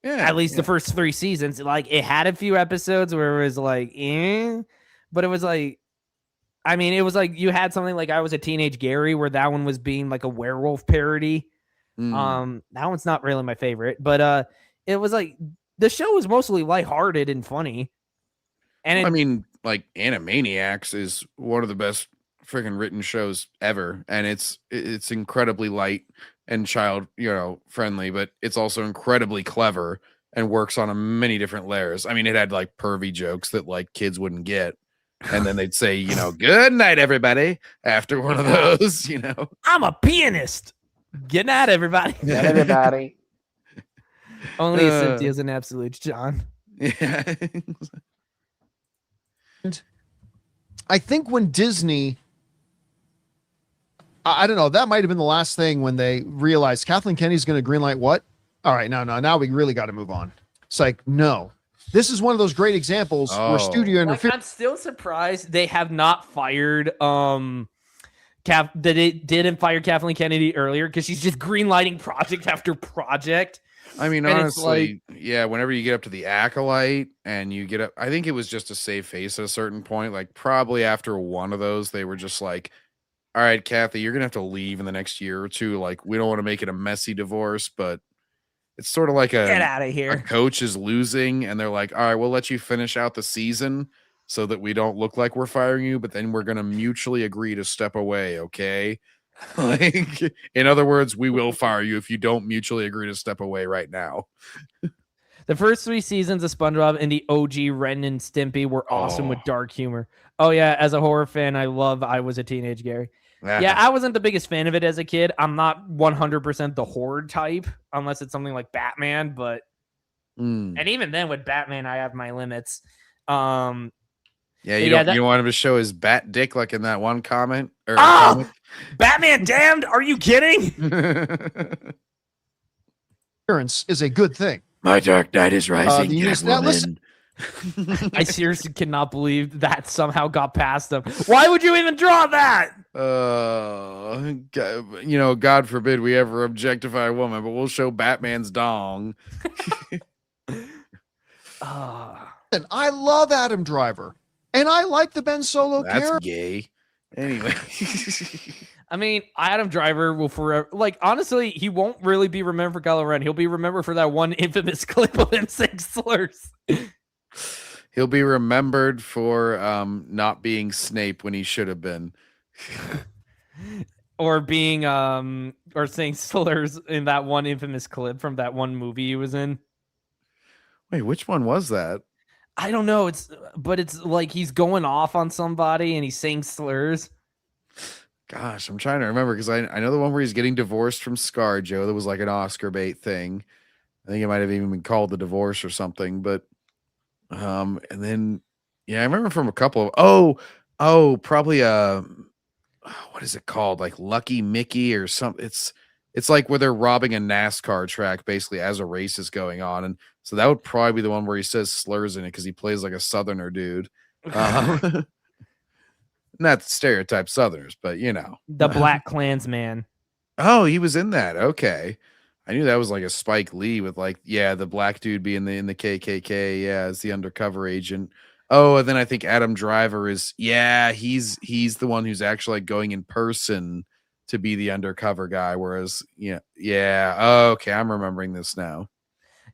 Yeah, at least the first 3 seasons, like it had a few episodes where it was like, but it was like, I mean, it was like you had something like I Was a Teenage Gary, where that one was being like a werewolf parody. That one's not really my favorite, but it was like the show is mostly lighthearted and funny. And I mean, like Animaniacs is one of the best freaking written shows ever, and it's incredibly light and child friendly, but it's also incredibly clever and works on many different layers. I mean, it had like pervy jokes that like kids wouldn't get, and then they'd say, good night, everybody, after one of those. I'm a pianist. Good night, everybody. Good night, everybody. Only Cynthia's an absolute, John. Yeah. I think when Disney, I don't know, that might have been the last thing when they realized Kathleen Kennedy's going to greenlight what? All right, no, now we really got to move on. It's like, no, this is one of those great examples where studio interference. I'm still surprised they have not fired they didn't fire Kathleen Kennedy earlier, because she's just greenlighting project after project. I mean, And honestly, yeah, whenever you get up to the Acolyte and you get up, I think it was just to save face at a certain point. Like, probably after one of those, they were just like, all right, Kathy, you're going to have to leave in the next year or two. Like, we don't want to make it a messy divorce, but it's sort of like Get out of here. A coach is losing, and they're like, all right, we'll let you finish out the season so that we don't look like we're firing you, but then we're going to mutually agree to step away, okay? Like, in other words, we will fire you if you don't mutually agree to step away right now. The first 3 seasons of SpongeBob and the OG Ren and Stimpy were awesome with dark humor. Oh yeah, as a horror fan, I Was a Teenage Gary. Yeah, I wasn't the biggest fan of it as a kid. I'm not 100% the horror type, unless it's something like Batman, but and even then with Batman, I have my limits. Yeah, you don't want him to show his bat dick like in that one comment? Comic? Batman Damned? Are you kidding? Appearance is a good thing. My Dark Knight is rising. I seriously cannot believe that somehow got past them. Why would you even draw that? God forbid we ever objectify a woman, but we'll show Batman's dong. And I love Adam Driver. And I like the Ben Solo character. That's gay. Anyway. I mean, Adam Driver will forever, like, honestly, he won't really be remembered for Kylo Ren. He'll be remembered for that one infamous clip of him saying slurs. He'll be remembered for not being Snape when he should have been. Or being or saying slurs in that one infamous clip from that one movie he was in. Wait, which one was that? I don't know. It's like he's going off on somebody and he's saying slurs. Gosh, I'm trying to remember, because I know the one where he's getting divorced from ScarJo. That was like an Oscar bait thing. I think it might have even been called The Divorce or something. But and then I remember from a couple of probably what is it called? Like Lucky Mickey or something. It's like where they're robbing a NASCAR track basically as a race is going on. And so that would probably be the one where he says slurs in it, because he plays like a Southerner dude. Not stereotype Southerners, but the Black Klansman. Oh, he was in that. Okay, I knew that was like a Spike Lee with the black dude being in the KKK. Yeah, as the undercover agent. Oh, and then I think Adam Driver is. Yeah, he's the one who's actually going in person to be the undercover guy. Whereas, okay, I'm remembering this now.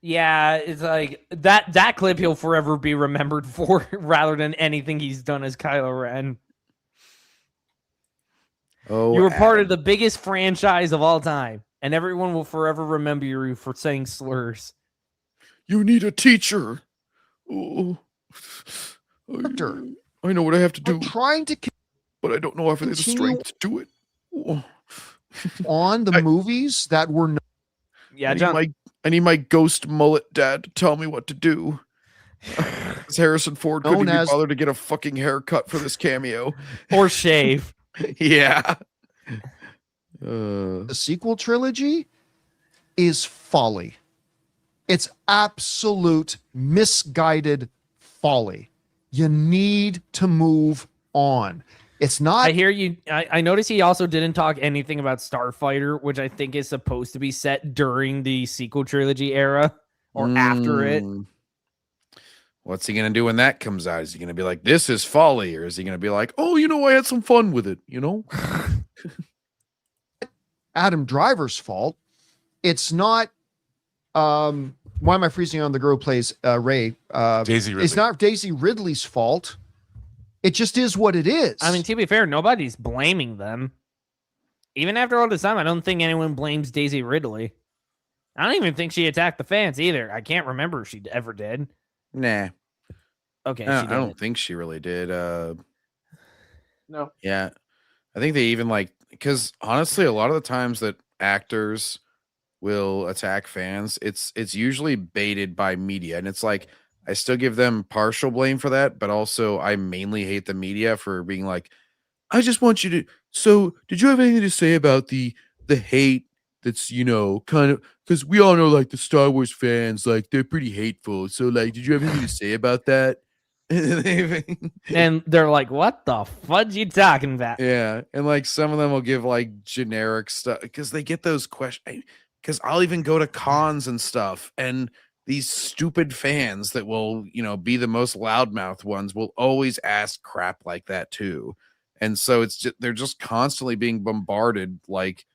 Yeah, it's like that clip he'll forever be remembered for, rather than anything he's done as Kylo Ren. Oh, you were part of the biggest franchise of all time, and everyone will forever remember you for saying slurs. You need a teacher. Oh, I know what I have to do. I'm trying to, but I don't know if I have the strength to do it. Oh. On the movies that were not. Yeah, John. I need my ghost mullet dad to tell me what to do. Harrison Ford couldn't be bothered to get a fucking haircut for this cameo. Or shave. Yeah. The sequel trilogy is folly. It's absolute misguided folly. You need to move on. It's not. I hear you. I noticed he also didn't talk anything about Starfighter, which I think is supposed to be set during the sequel trilogy era or after it. What's he going to do when that comes out? Is he going to be like, this is folly? Or is he going to be like, oh, I had some fun with it, Adam Driver's fault. It's not why am I freezing on the girl who plays Ray? Daisy Ridley. It's not Daisy Ridley's fault. It just is what it is. I mean, to be fair, nobody's blaming them. Even after all this time, I don't think anyone blames Daisy Ridley. I don't even think she attacked the fans either. I can't remember if she ever did. Nah. Okay, I she don't didn't. think she really did. No. Yeah. I think they even because honestly, a lot of the times that actors will attack fans, it's usually baited by media. And it's like, I still give them partial blame for that, but also I mainly hate the media for being like, I just want you to. So, did you have anything to say about the hate that's, kind of, because we all know like the Star Wars fans, like they're pretty hateful. So, like, did you have anything to say about that? And they're like, what the fudge you talking about? Yeah. And like some of them will give like generic stuff because they get those questions. Because I'll even go to cons and stuff, and these stupid fans that will, be the most loudmouth ones will always ask crap like that too. And so they're just constantly being bombarded. Like,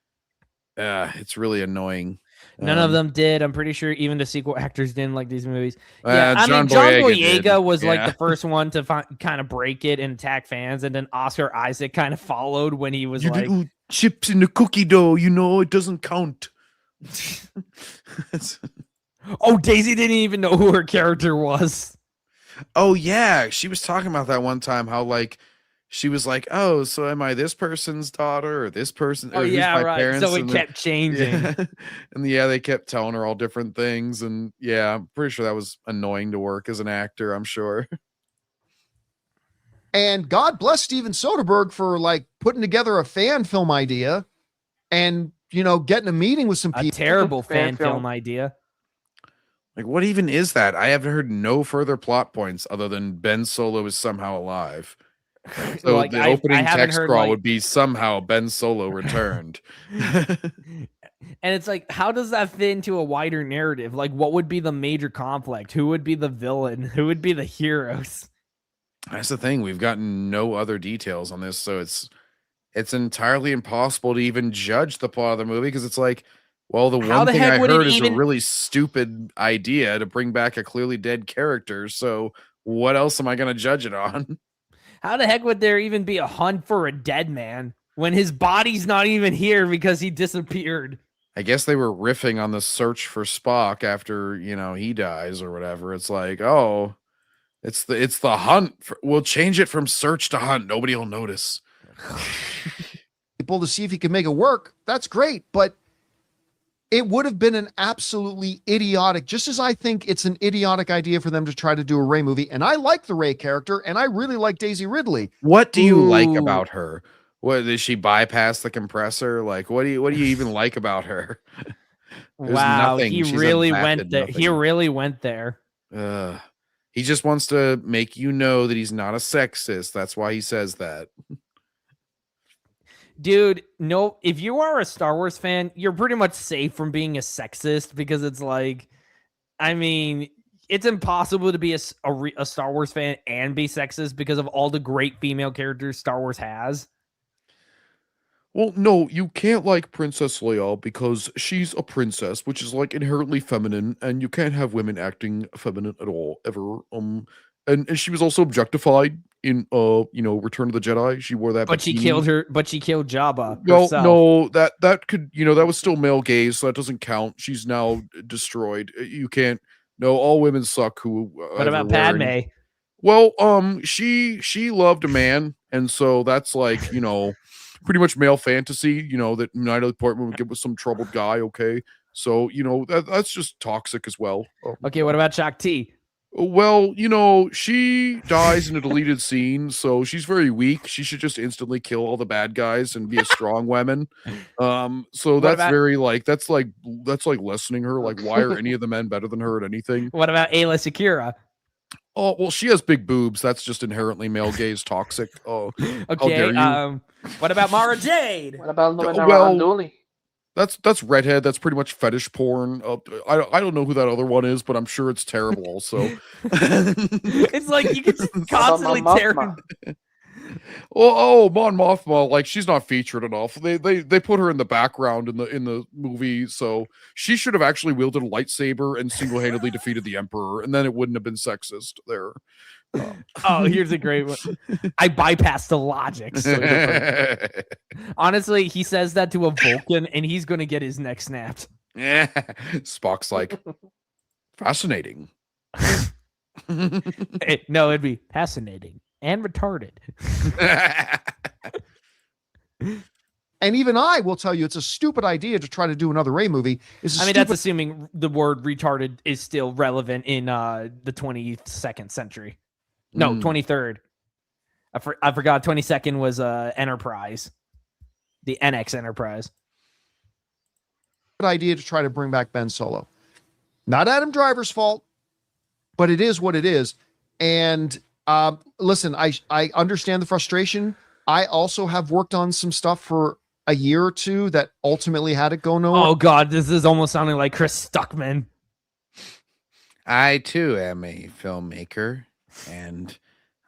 it's really annoying. None of them did. I'm pretty sure even the sequel actors didn't like these movies. Yeah, I mean, John Boyega was like the first one to kind of break it and attack fans, and then Oscar Isaac kind of followed when he was like, chips in the cookie dough, it doesn't count. Oh, Daisy didn't even know who her character was. Oh yeah, she was talking about that one time. How like she was like, "Oh, so am I this person's daughter or this person?" Oh or yeah, who's my right. Parents? So it And kept changing. Yeah. And they kept telling her all different things. And yeah, I'm pretty sure that was annoying to work as an actor. I'm sure. And God bless Steven Soderbergh for like putting together a fan film idea, and getting a meeting with some people. A terrible fan film idea. Like, what even is that? I haven't heard no further plot points other than Ben Solo is somehow alive. So Like, the I opening haven't text heard, scroll like- would be somehow Ben Solo returned. And it's like, how does that fit into a wider narrative? Like, what would be the major conflict? Who would be the villain? Who would be the heroes? That's the thing. We've gotten no other details on this, so it's entirely impossible to even judge the plot of the movie because it's like, well, the How one the thing heck I would it heard is even- a really stupid idea to bring back a clearly dead character. So what else am I going to judge it on? How the heck would there even be a hunt for a dead man when his body's not even here because he disappeared? I guess they were riffing on the search for Spock after, he dies or whatever. It's like, oh, it's the hunt. We'll change it from search to hunt. Nobody will notice. People to see if he can make it work. That's great, but it would have been an absolutely idiotic, just as I think it's an idiotic idea for them to try to do a Rey movie. And I like the Rey character, and I really like Daisy Ridley. What do you like about her? What, does she bypass the compressor? Like, what do you even like about her? There's Wow, nothing. he She's really a went vapid there. He nothing. really went there. He just wants to make you know that he's not a sexist. That's why he says that. Dude, no, if you are a Star Wars fan, you're pretty much safe from being a sexist because it's like, I mean, it's impossible to be a Star Wars fan and be sexist because of all the great female characters Star Wars has. Well, no, you can't like Princess Leia because she's a princess, which is like inherently feminine, and you can't have women acting feminine at all, ever. And she was also objectified in Return of the Jedi. She wore that, But she bikini. killed her. But she killed Jabba. Well, herself. no, that could, that was still male gaze, so that doesn't count. She's now destroyed. You can't. No, all women suck. Who? What about Padme? Well, she loved a man, and so that's like pretty much male fantasy. That Natalie Portman would get with some troubled guy. Okay, so that's just toxic as well. Okay, what about Shakti? Well, she dies in a deleted scene, so she's very weak. She should just instantly kill all the bad guys and be a strong woman. So What that's about- very that's like lessening her. Like, why are any of the men better than her at anything? What about Ayla Secura? Oh, well, she has big boobs. That's just inherently male gaze toxic. Oh, how Okay, dare you? what about Mara Jade? What about Lorena well, Randulli? That's redhead. That's pretty much fetish porn. I don't know who that other one is, but I'm sure it's terrible also. It's like you can just constantly tear. Oh, Mon Mothma, like she's not featured enough. They put her in the background in the movie, so she should have actually wielded a lightsaber and single-handedly defeated the Emperor, and then it wouldn't have been sexist there. Oh, here's a great one. I bypassed the logic. Honestly, he says that to a Vulcan, and he's gonna get his neck snapped. Yeah, Spock's like fascinating. No, it'd be fascinating and retarded. And even I will tell you it's a stupid idea to try to do another Rey movie. That's assuming the word retarded is still relevant in the 22nd century. No, 23rd. I forgot 22nd was Enterprise. The NX Enterprise. Good idea to try to bring back Ben Solo. Not Adam Driver's fault, but it is what it is. And listen, I understand the frustration. I also have worked on some stuff for a year or two that ultimately had it go nowhere. Oh God, this is almost sounding like Chris Stuckman. I too am a filmmaker, and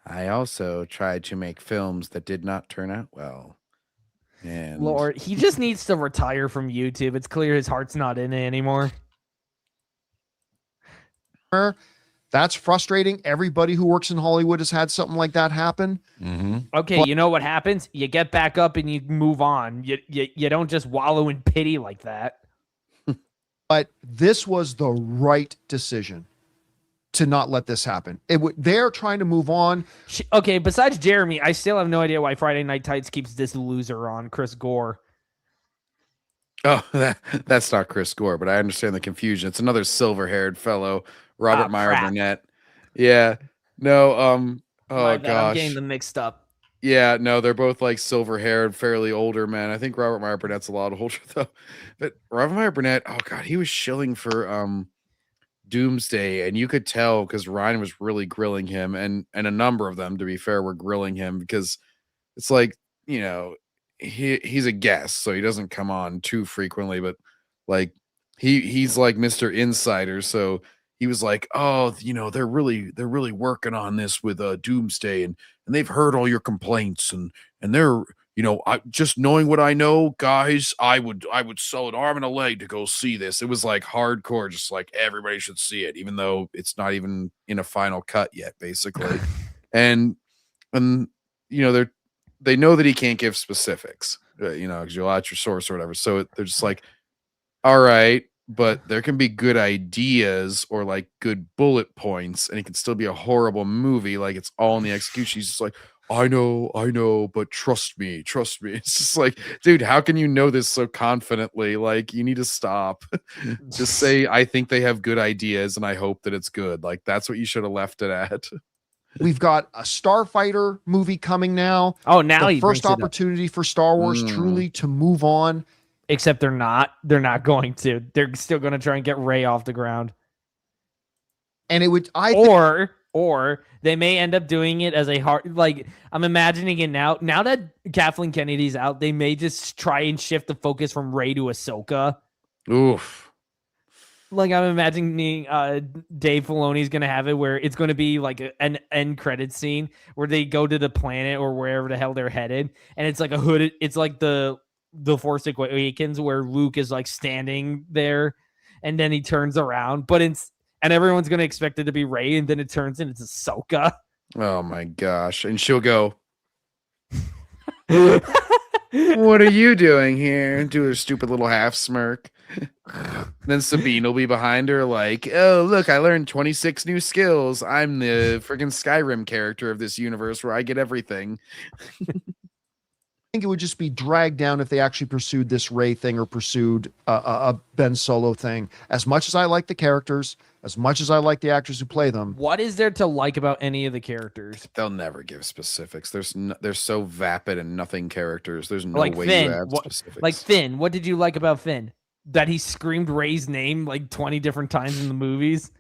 I also tried to make films that did not turn out well. And Lord, he just needs to retire from YouTube. It's clear his heart's not in it anymore. That's frustrating. Everybody who works in Hollywood has had something like that happen. Okay, you know what happens? You get back up and you move on. You don't just wallow in pity like that. But this was the right decision to not let this happen. They're trying to move on. Okay, besides Jeremy, I still have no idea why Friday Night Tights keeps this loser on, Chris Gore. Oh, that's not Chris Gore, but I understand the confusion. It's another silver-haired fellow, Robert Meyer Burnett. Yeah. No, oh gosh. I'm getting them mixed up. Yeah, no, they're both like silver-haired, fairly older men. I think Robert Meyer Burnett's a lot older though. But Robert Meyer Burnett, oh god, he was shilling for Doomsday, and you could tell because Ryan was really grilling him, and a number of them, to be fair, were grilling him because it's like, you know, he's a guest, so he doesn't come on too frequently, but like he's like Mr. Insider, so he was like, oh, you know, they're really working on this with Doomsday, and they've heard all your complaints, and they're, you know, just knowing what I know, guys, I would sell an arm and a leg to go see this. It was like hardcore, just like everybody should see it, even though it's not even in a final cut yet, basically. and you know, they know that he can't give specifics, you know, because you'll out your source or whatever. So they're just like, all right, but there can be good ideas or like good bullet points, and it can still be a horrible movie. Like it's all in the execution. He's just like, I know, but trust me. It's just like, dude, how can you know this so confidently? Like, you need to stop. Just say, I think they have good ideas, and I hope that it's good. Like, that's what you should have left it at. We've got a Starfighter movie coming now. Oh, now the first opportunity for Star Wars truly to move on. Except they're not going to. They're still going to try and get Rey off the ground. And it would, or they may end up doing it as a hard, like, I'm imagining it now. Now that Kathleen Kennedy's out, they may just try and shift the focus from Rey to Ahsoka. Oof. Like, I'm imagining Dave Filoni's going to have it where it's going to be like an end credit scene where they go to the planet or wherever the hell they're headed. And it's like a hooded, it's like the Force Awakens where Luke is like standing there and then he turns around, and everyone's going to expect it to be Rey, and then it turns and it's Ahsoka. Oh my gosh. And she'll go, what are you doing here? And do her stupid little half smirk. Then Sabine will be behind her like, oh, look, I learned 26 new skills. I'm the freaking Skyrim character of this universe where I get everything. I think it would just be dragged down if they actually pursued this Rey thing or pursued a Ben Solo thing. As much as I like the characters, as much as I like the actors who play them. What is there to like about any of the characters? They'll never give specifics. They're so vapid and nothing characters. There's no like way Finn, you add specifics. Like Finn, what did you like about Finn? That he screamed Rey's name like 20 different times in the movies?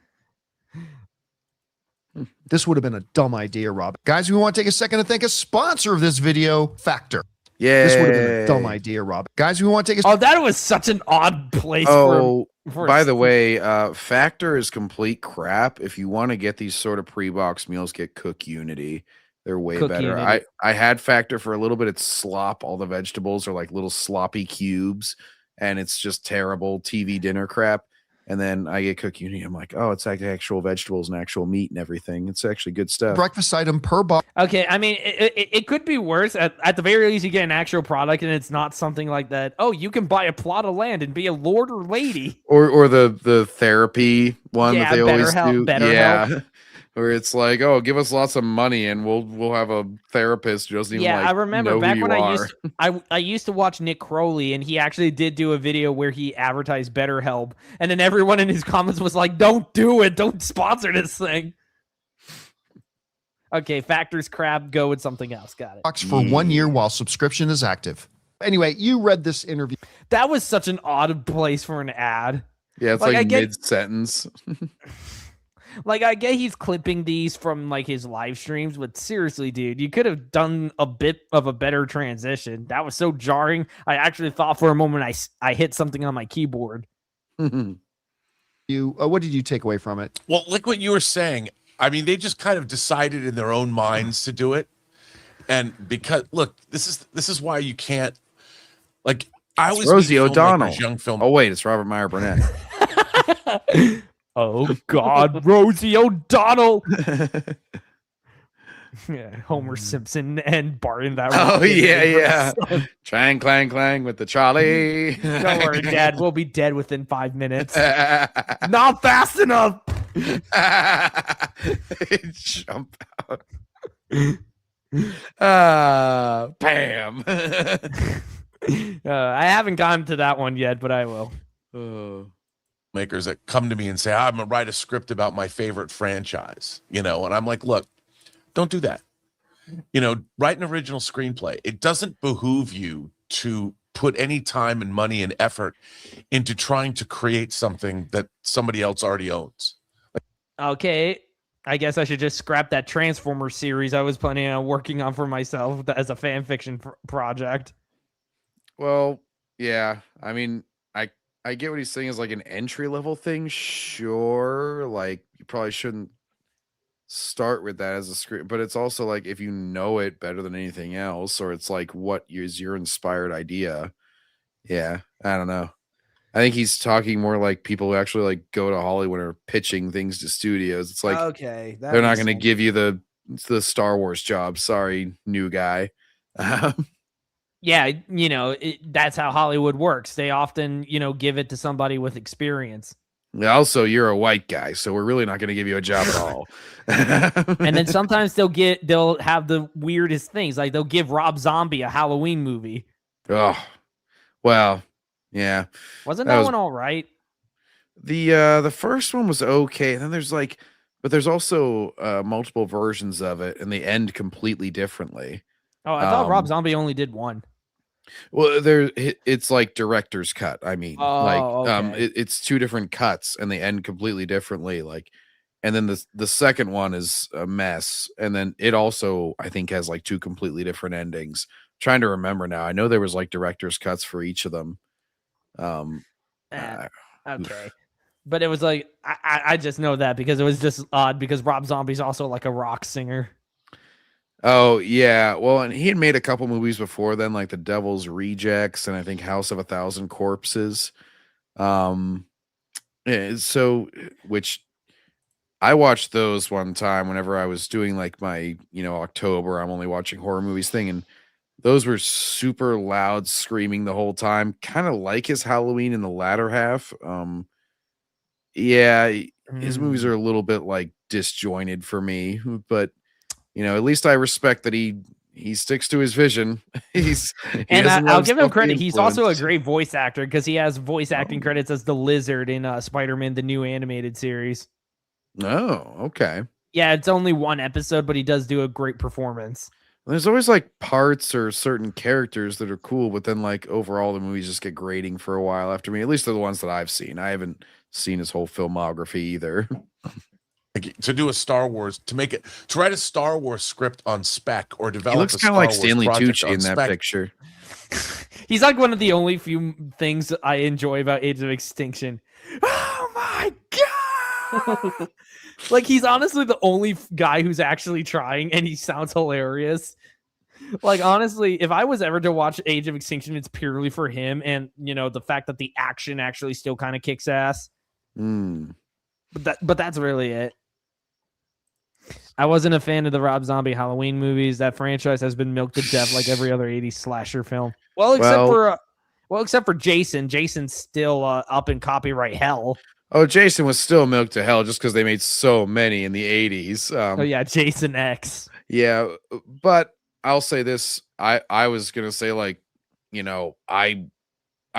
This would have been a dumb idea, Rob. Guys, we want to take a second to thank a sponsor of this video, Factor. Yeah, this would have been a dumb idea, Rob. Guys, we want to take a that was such an odd place. By the way, Factor is complete crap. If you want to get these sort of pre-box meals, get Cook Unity. They're way Cook better. unit. I had Factor for a little bit. It's slop. All the vegetables are like little sloppy cubes, and it's just terrible TV dinner crap. And then I get Cook Unity. I'm like, oh, it's like actual vegetables and actual meat and everything. It's actually good stuff. Breakfast item per box. Okay, I mean, it could be worse. At the very least, you get an actual product, and it's not something like that. Oh, you can buy a plot of land and be a lord or lady. Or the therapy one that they always do. BetterHelp. Where it's like, oh, give us lots of money and we'll have a therapist who doesn't even Yeah, like I remember know back who when you I are. used I used to watch Nick Crowley, and he actually did do a video where he advertised BetterHelp, and then everyone in his comments was like, "Don't do it! Don't sponsor this thing." Okay, Factor's crap. Go with something else. Got it. For 1 year while subscription is active. Anyway, you read this interview. That was such an odd place for an ad. Yeah, it's Like, like, I get- mid-sentence. Like, I get he's clipping these from like his live streams, but seriously, dude, you could have done a bit of a better transition. That was so jarring. I actually thought for a moment I hit something on my keyboard. What did you take away from it? Well, like what you were saying, I mean, they just kind of decided in their own minds to do it. And because look, this is why you can't, like, I It's was Rosie O'Donnell. young film. Oh wait, it's Robert Meyer Burnett. Oh God, Rosie O'Donnell. Yeah, Homer Simpson and Bart in that. Oh rocket yeah. episode. Clang clang clang with the Charlie. Don't worry, Dad. We'll be dead within 5 minutes. Not fast enough. Jump out. Bam. I haven't gotten to that one yet, but I will. Makers that come to me and say, I'm gonna write a script about my favorite franchise, and I'm like, look, don't do that. Write an original screenplay. It doesn't behoove you to put any time and money and effort into trying to create something that somebody else already owns. Okay, I guess I should just scrap that Transformers series I was planning on working on for myself as a fan fiction project. Well, yeah. I mean, I get what he's saying is like an entry level thing. Sure, like you probably shouldn't start with that as a script, but it's also like if you know it better than anything else, or it's like what is your inspired idea. Yeah, I don't know. I think he's talking more like people who actually like go to Hollywood or pitching things to studios. It's like okay, they're not going to give you the Star Wars job. Sorry, new guy. Yeah, that's how Hollywood works. They often, give it to somebody with experience. Also, you're a white guy, so we're really not going to give you a job at all. And then sometimes they'll have the weirdest things, like they'll give Rob Zombie a Halloween movie. Oh, well, yeah. Wasn't that one all right? The first one was okay, and then there's also multiple versions of it, and they end completely differently. Oh, I thought Rob Zombie only did one. Well, it's like director's cut. I mean, okay. It's two different cuts, and they end completely differently. Like, and then the second one is a mess, and then it also I think has like two completely different endings. I'm trying to remember now. I know there was like director's cuts for each of them. Okay, but it was like I just know that because it was just odd because Rob Zombie's also like a rock singer. Oh yeah, well, and he had made a couple movies before then, like The Devil's Rejects and I think House of a Thousand Corpses. So which I watched those one time whenever I was doing like my October I'm only watching horror movies thing, and those were super loud, screaming the whole time, kind of like his Halloween in the latter half. Yeah, his movies are a little bit like disjointed for me, but at least I respect that he sticks to his vision. I'll give him credit. He's also a great voice actor because he has voice acting credits as the Lizard in Spider-Man, the new animated series. Oh, okay. Yeah, it's only one episode, but he does do a great performance. There's always like parts or certain characters that are cool, but then like overall the movies just get grating for a while after me. At least they're the ones that I've seen. I haven't seen his whole filmography either. To do a Star Wars, to write a Star Wars script on spec or develop. He looks kind of like Stanley Tucci in that picture. He's like one of the only few things I enjoy about Age of Extinction. Oh my Like, he's honestly the only guy who's actually trying, and he sounds hilarious. Like, honestly, if I was ever to watch Age of Extinction, it's purely for him, and the fact that the action actually still kind of kicks ass. But that's really it. I wasn't a fan of the Rob Zombie Halloween movies. That franchise has been milked to death like every other 80s slasher film. Well, except for Jason. Jason's still up in copyright hell. Oh, Jason was still milked to hell just because they made so many in the 80s. Oh yeah, Jason X. Yeah, but I'll say this. I was gonna say, like, I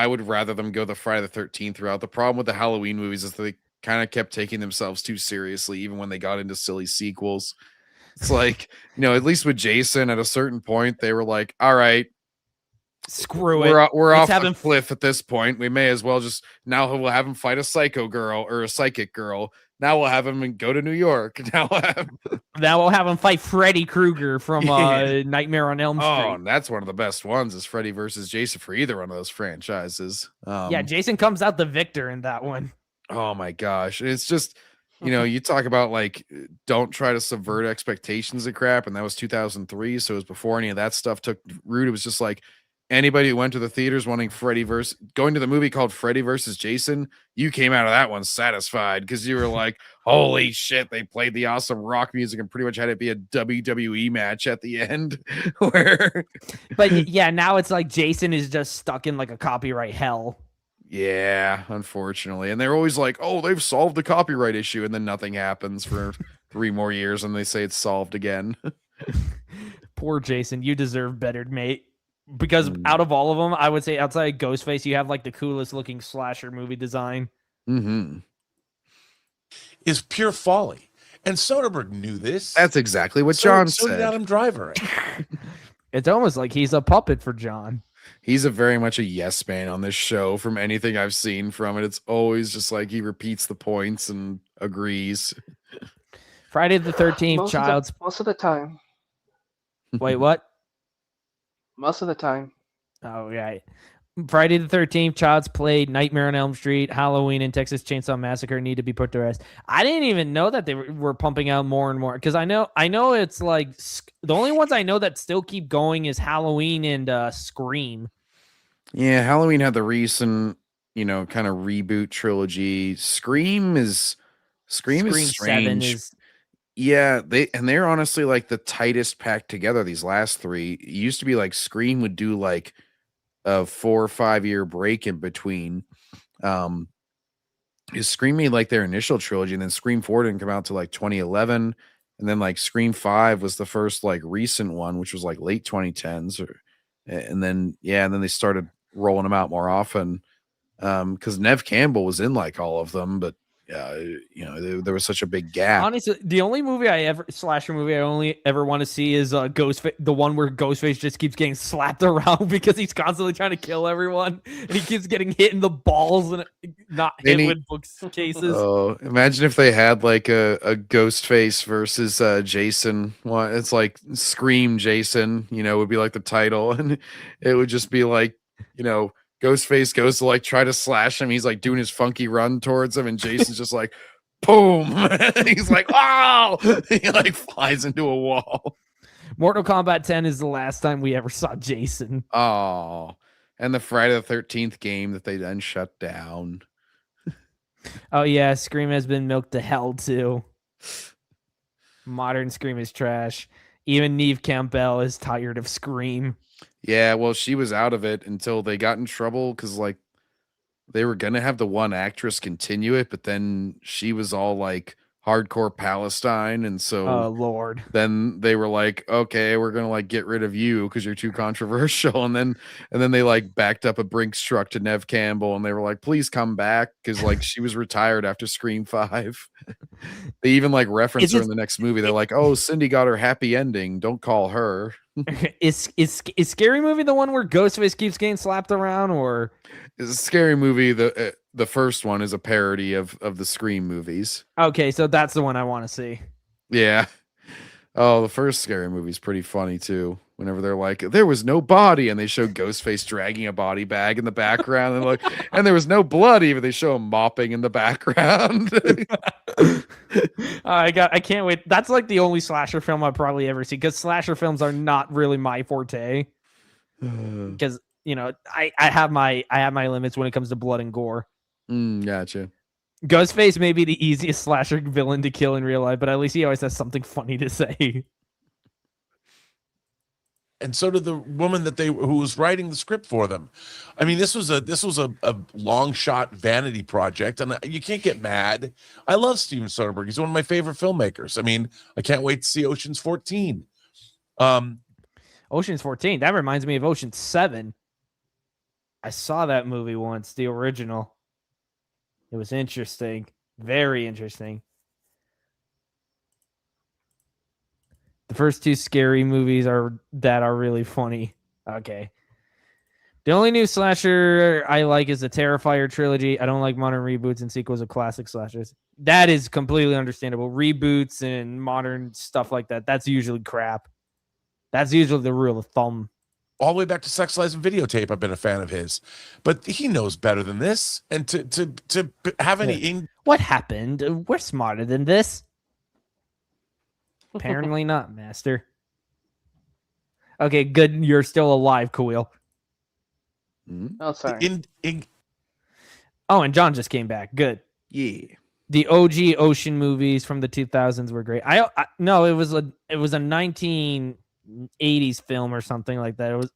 would rather them go the Friday the 13th route. The problem with the Halloween movies is they kind of kept taking themselves too seriously, even when they got into silly sequels. It's like, at least with Jason, at a certain point, they were like, all right, screw it. We're off the cliff at this point. We may as well now we'll have him fight a psycho girl or a psychic girl. Now we'll have him go to New York. Now we'll have him fight Freddy Krueger from Nightmare on Elm Street. Oh, and that's one of the best ones is Freddy versus Jason for either one of those franchises. Yeah, Jason comes out the victor in that one. Oh my gosh. It's just, you talk about like, don't try to subvert expectations of crap. And that was 2003. So it was before any of that stuff took root. It was just like anybody who went to the theaters wanting going to the movie called Freddy versus Jason, you came out of that one satisfied because you were like, holy shit, they played the awesome rock music and pretty much had it be a WWE match at the end. But yeah, now it's like Jason is just stuck in like a copyright hell. Yeah, unfortunately. And they're always like, oh, they've solved the copyright issue. And then nothing happens for 3 more years and they say it's solved again. Poor Jason. You deserve better, mate. Because out of all of them, I would say outside Ghostface, you have like the coolest looking slasher movie design. Is pure folly. And Soderbergh knew this. That's exactly what John said. So did Adam Driver. It's almost like he's a puppet for John. He's very much a yes man on this show. From anything I've seen from it, it's always just like he repeats the points and agrees. Friday the 13th, most of the time. Wait, what? Most of the time. Oh, right. Friday the 13th, Child's Play, Nightmare on Elm Street, Halloween, and Texas Chainsaw Massacre need to be put to rest. I didn't even know that they were pumping out more and more because I know it's like the only ones I know that still keep going is Halloween and Scream. Yeah, Halloween had the recent, kind of reboot trilogy. Scream is strange. 7 is. Yeah, they're honestly like the tightest packed together. These last 3 it used to be like Scream would do like a 4 or 5 year break in between. Is Scream made like their initial trilogy, and then Scream 4 didn't come out to like 2011, and then like Scream 5 was the first like recent one, which was like late 2010s, and then they started rolling them out more often. Because Nev Campbell was in like all of them, but there was such a big gap. Honestly, the only slasher movie I only ever want to see is Ghostface, the one where Ghostface just keeps getting slapped around because he's constantly trying to kill everyone, and he keeps getting hit in the balls and not hit with bookcases. Oh, imagine if they had like a Ghostface versus Jason one. It's like Scream Jason, would be like the title, and it would just be like, Ghostface goes to like try to slash him. He's like doing his funky run towards him, and Jason's just like, boom. He's like, oh, he like flies into a wall. Mortal Kombat 10 is the last time we ever saw Jason. Oh, and the Friday the 13th game that they then shut down. Oh yeah, Scream has been milked to hell too. Modern Scream is trash. Even Neve Campbell is tired of Scream. Yeah, well, she was out of it until they got in trouble because, like, they were going to have the one actress continue it, but then she was all, like, hardcore Palestine, and so... Oh, Lord. Then they were like, okay, we're going to, like, get rid of you because you're too controversial, and then they, like, backed up a Brinks truck to Nev Campbell, and they were like, please come back, because, like, she was retired after Scream 5. They even, like, reference her in the next movie. They're like, oh, Cindy got her happy ending. Don't call her. Is Scary Movie the one where Ghostface keeps getting slapped around, or is a Scary Movie the first one is a parody of the Scream movies? Okay, so that's the one I want to see. Yeah. Oh, the first Scary Movie is pretty funny too. Whenever they're like, there was no body, and they show Ghostface dragging a body bag in the background, and like, and there was no blood, even they show him mopping in the background. I can't wait. That's like the only slasher film I've probably ever seen, because slasher films are not really my forte. Because I have my limits when it comes to blood and gore. Gotcha. Ghostface may be the easiest slasher villain to kill in real life, but at least he always has something funny to say. And so did the woman who was writing the script for them. I mean, this was a long shot vanity project, and you can't get mad. I love Steven Soderbergh. He's one of my favorite filmmakers. I mean, I can't wait to see Ocean's 14. Ocean's 14. That reminds me of Ocean's 7. I saw that movie once, the original. It was interesting. Very interesting. The first two scary movies are really funny. Okay. The only new slasher I like is the Terrifier trilogy. I don't like modern reboots and sequels of classic slashers. That is completely understandable. Reboots and modern stuff like that, that's usually crap. That's usually the rule of thumb. All the way back to Sex, Lies, and Videotape, I've been a fan of his. But he knows better than this. And to have any... What happened? We're smarter than this. Apparently not, Master. Okay, good. You're still alive, Khalil. Oh, sorry. Oh, and John just came back. Good. Yeah. The OG Ocean movies from the 2000s were great. No, it was a 1980s film or something like that. It was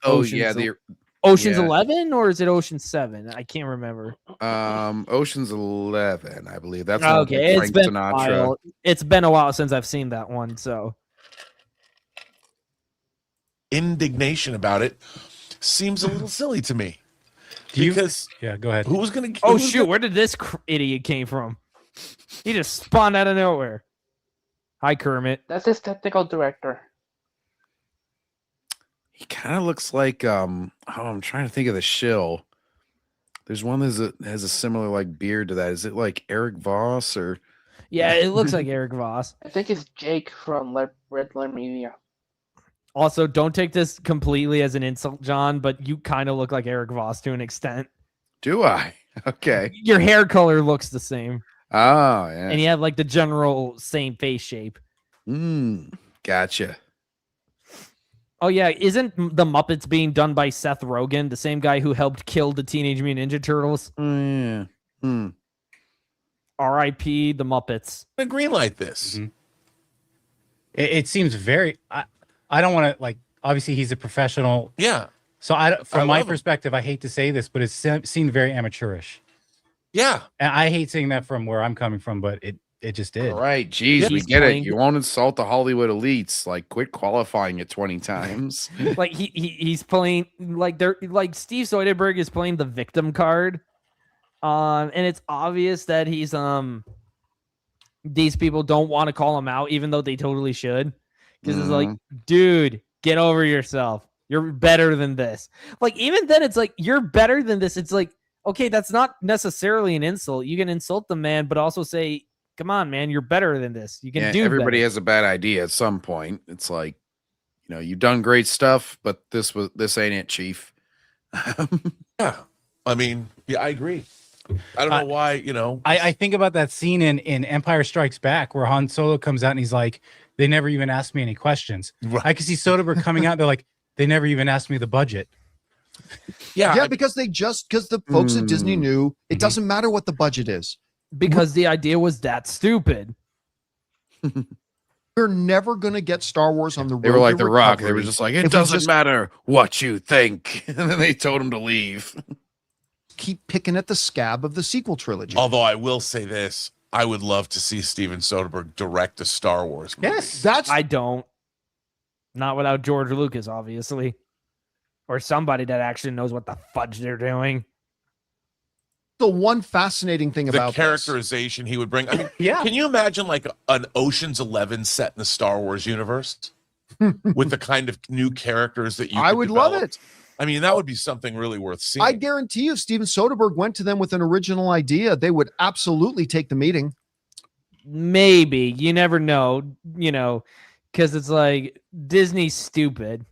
Ocean's 11, or is it Ocean 7? I can't remember. Ocean's 11, I believe. That's okay. Frank Sinatra. It's been a while since I've seen that one, so indignation about it seems a little silly to me. Yeah, go ahead. Who was going to? Oh shoot! Where did this idiot came from? He just spawned out of nowhere. Hi, Kermit. That's his technical director. He kind of looks like I'm trying to think of the shill. There's one that has a similar like beard to that. Is it like Eric Voss or? Yeah, it looks like Eric Voss. I think it's Jake from Red Letter Media. Also, don't take this completely as an insult, John, but you kind of look like Eric Voss to an extent. Do I? Okay. Your hair color looks the same. Oh, yeah. And you have like the general same face shape. Gotcha. Oh, yeah. Isn't the Muppets being done by Seth Rogen, the same guy who helped kill the Teenage Mutant Ninja Turtles? Yeah. R.I.P. the Muppets. I greenlight this. Mm-hmm. It seems very... I don't want to, like, obviously he's a professional. Yeah. So from my perspective, I hate to say this, but it seemed very amateurish. Yeah. And I hate saying that from where I'm coming from, but it just did. All right. Geez, we get it. You won't insult the Hollywood elites. Like, quit qualifying it 20 times. Like he's playing like Steve Soderbergh is playing the victim card. And it's obvious that he's these people don't want to call him out, even though they totally should. Because it's like, dude, get over yourself. You're better than this. Like, even then, it's like, you're better than this. It's like, okay, that's not necessarily an insult. You can insult the man, but also say, come on, man, you're better than this. You can do everybody better. has a bad idea at some point. It's like, you've done great stuff, but this ain't it, Chief. Yeah. I mean, yeah, I agree. I don't know why, I think about that scene in Empire Strikes Back where Han Solo comes out and he's like, they never even asked me any questions. Right. I can see Soderbergh coming out. They're like, they never even asked me the budget. Yeah, because the folks at Disney knew it doesn't matter what the budget is. Because the idea was that stupid. We're never going to get Star Wars on the road. They were like to The Rock. They recovery were just like, it if we doesn't matter what you think. And then they told him to leave. Keep picking at the scab of the sequel trilogy. Although I will say this, I would love to see Steven Soderbergh direct a Star Wars movie. Yes. I don't. Not without George Lucas, obviously. Or somebody that actually knows what the fudge they're doing. The one fascinating thing about the characterization he would bring. I mean, yeah. Can you imagine like an Ocean's 11 set in the Star Wars universe with the kind of new characters that you? I would love it. I mean, that would be something really worth seeing. I guarantee you, if Steven Soderbergh went to them with an original idea, they would absolutely take the meeting. Maybe. You never know, because it's like Disney's stupid.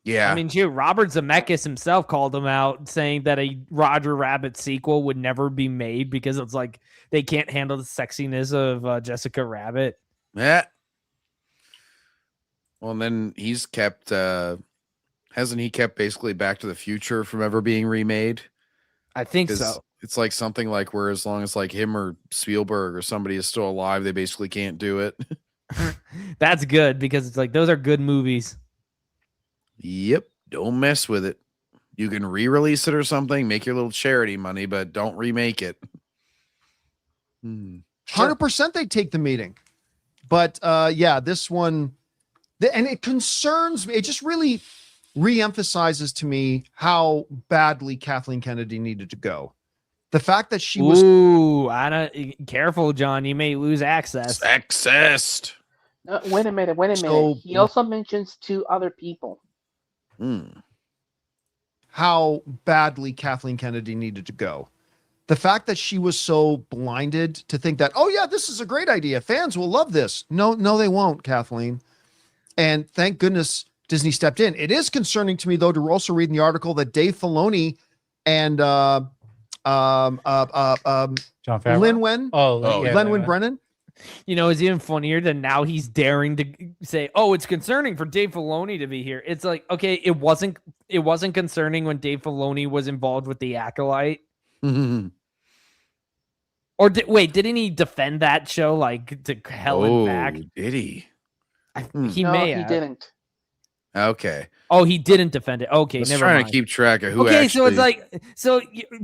Yeah. I mean, shoot, Robert Zemeckis himself called him out, saying that a Roger Rabbit sequel would never be made because it's like they can't handle the sexiness of Jessica Rabbit. Yeah. Well, and then he's kept, hasn't he kept basically Back to the Future from ever being remade? I think so. It's like something like where as long as like him or Spielberg or somebody is still alive, they basically can't do it. That's good because it's like those are good movies. Yep. Don't mess with it. You can re-release it or something, make your little charity money, but don't remake it. 100% they take the meeting. But yeah, this one, and it concerns me. It just really re-emphasizes to me how badly Kathleen Kennedy needed to go. The fact that she was... Ooh, I don't, careful, John. You may lose access. Accessed. Wait a minute. So- He also mentions 2 other people. How badly Kathleen Kennedy needed to go. The fact that she was so blinded to think that, oh yeah, this is a great idea. Fans will love this. No, they won't, Kathleen. And thank goodness Disney stepped in. It is concerning to me, though, to also read in the article that Dave Filoni and John Favreau? Lin-Wen, Len-Wen Brennan. You know, it's even funnier that now he's daring to say, "Oh, it's concerning for Dave Filoni to be here." It's like, okay, it wasn't concerning when Dave Filoni was involved with the Acolyte. Or didn't he defend that show like to hell and back? Did he? He No, may he have. didn't. Okay. Oh, he didn't defend it. Okay, Let's never trying mind. to keep track of who Okay, actually... so it's like,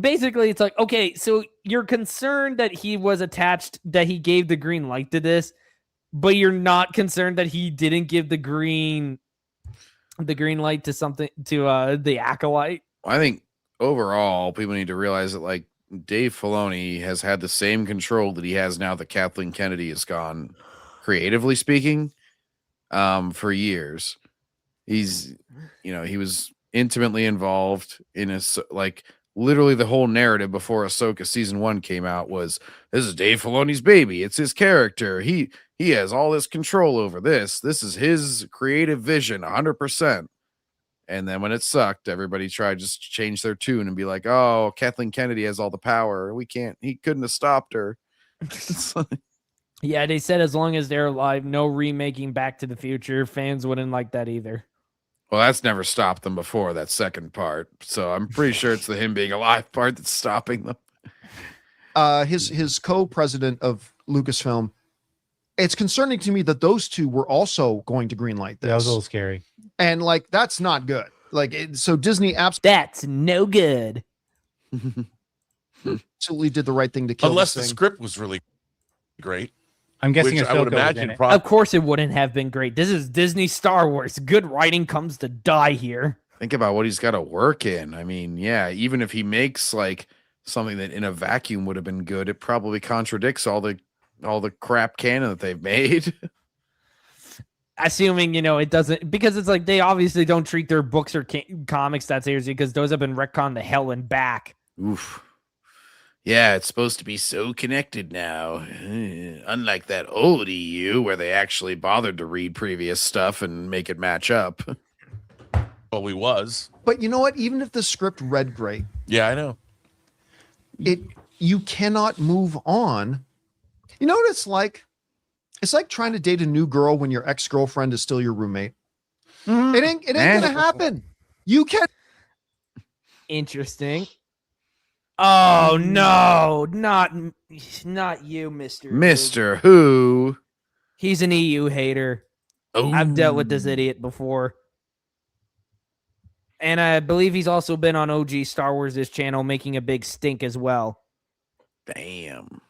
basically it's like, okay, so you're concerned that he was attached, that he gave the green light to this, but you're not concerned that he didn't give the green light to something, to the Acolyte. I think overall, people need to realize that like Dave Filoni has had the same control that he has now that Kathleen Kennedy has gone, creatively speaking, for years. He's, he was intimately involved in like literally the whole narrative before Ahsoka season 1 came out was, this is Dave Filoni's baby. It's his character. He has all this control over this. This is his creative vision, 100%. And then when it sucked, everybody tried just to change their tune and be like, oh, Kathleen Kennedy has all the power. He couldn't have stopped her. Yeah, they said as long as they're alive, no remaking Back to the Future. Fans wouldn't like that either. Well, that's never stopped them before, that second part. So I'm pretty sure it's the him being alive part that's stopping them. His co-president of Lucasfilm, it's concerning to me that those two were also going to greenlight this. That was a little scary. And like, that's not good. Like, so Disney that's no good. Absolutely did the right thing to kill Unless this the thing. script was really great. I'm guessing which I would Ahsoka was imagine in it. Of course it wouldn't have been great. This is Disney Star Wars. Good writing comes to die here. Think about what he's got to work in. I mean, yeah, even if he makes like something that in a vacuum would have been good, it probably contradicts all the crap canon that they've made. Assuming, it doesn't, because it's like they obviously don't treat their books or comics that seriously because those have been retconned to hell and back. Oof. Yeah, it's supposed to be so connected now. Unlike that old EU where they actually bothered to read previous stuff and make it match up. Well, we was. But you know what? Even if the script read great, Yeah, I know. You cannot move on. You know what it's like? It's like trying to date a new girl when your ex-girlfriend is still your roommate. It ain't gonna happen. You can. Interesting. Oh no, not you, Mr. Mr. Who? He's an EU hater. Oh. I've dealt with this idiot before. And I believe he's also been on OG Star Wars' channel making a big stink as well. Damn.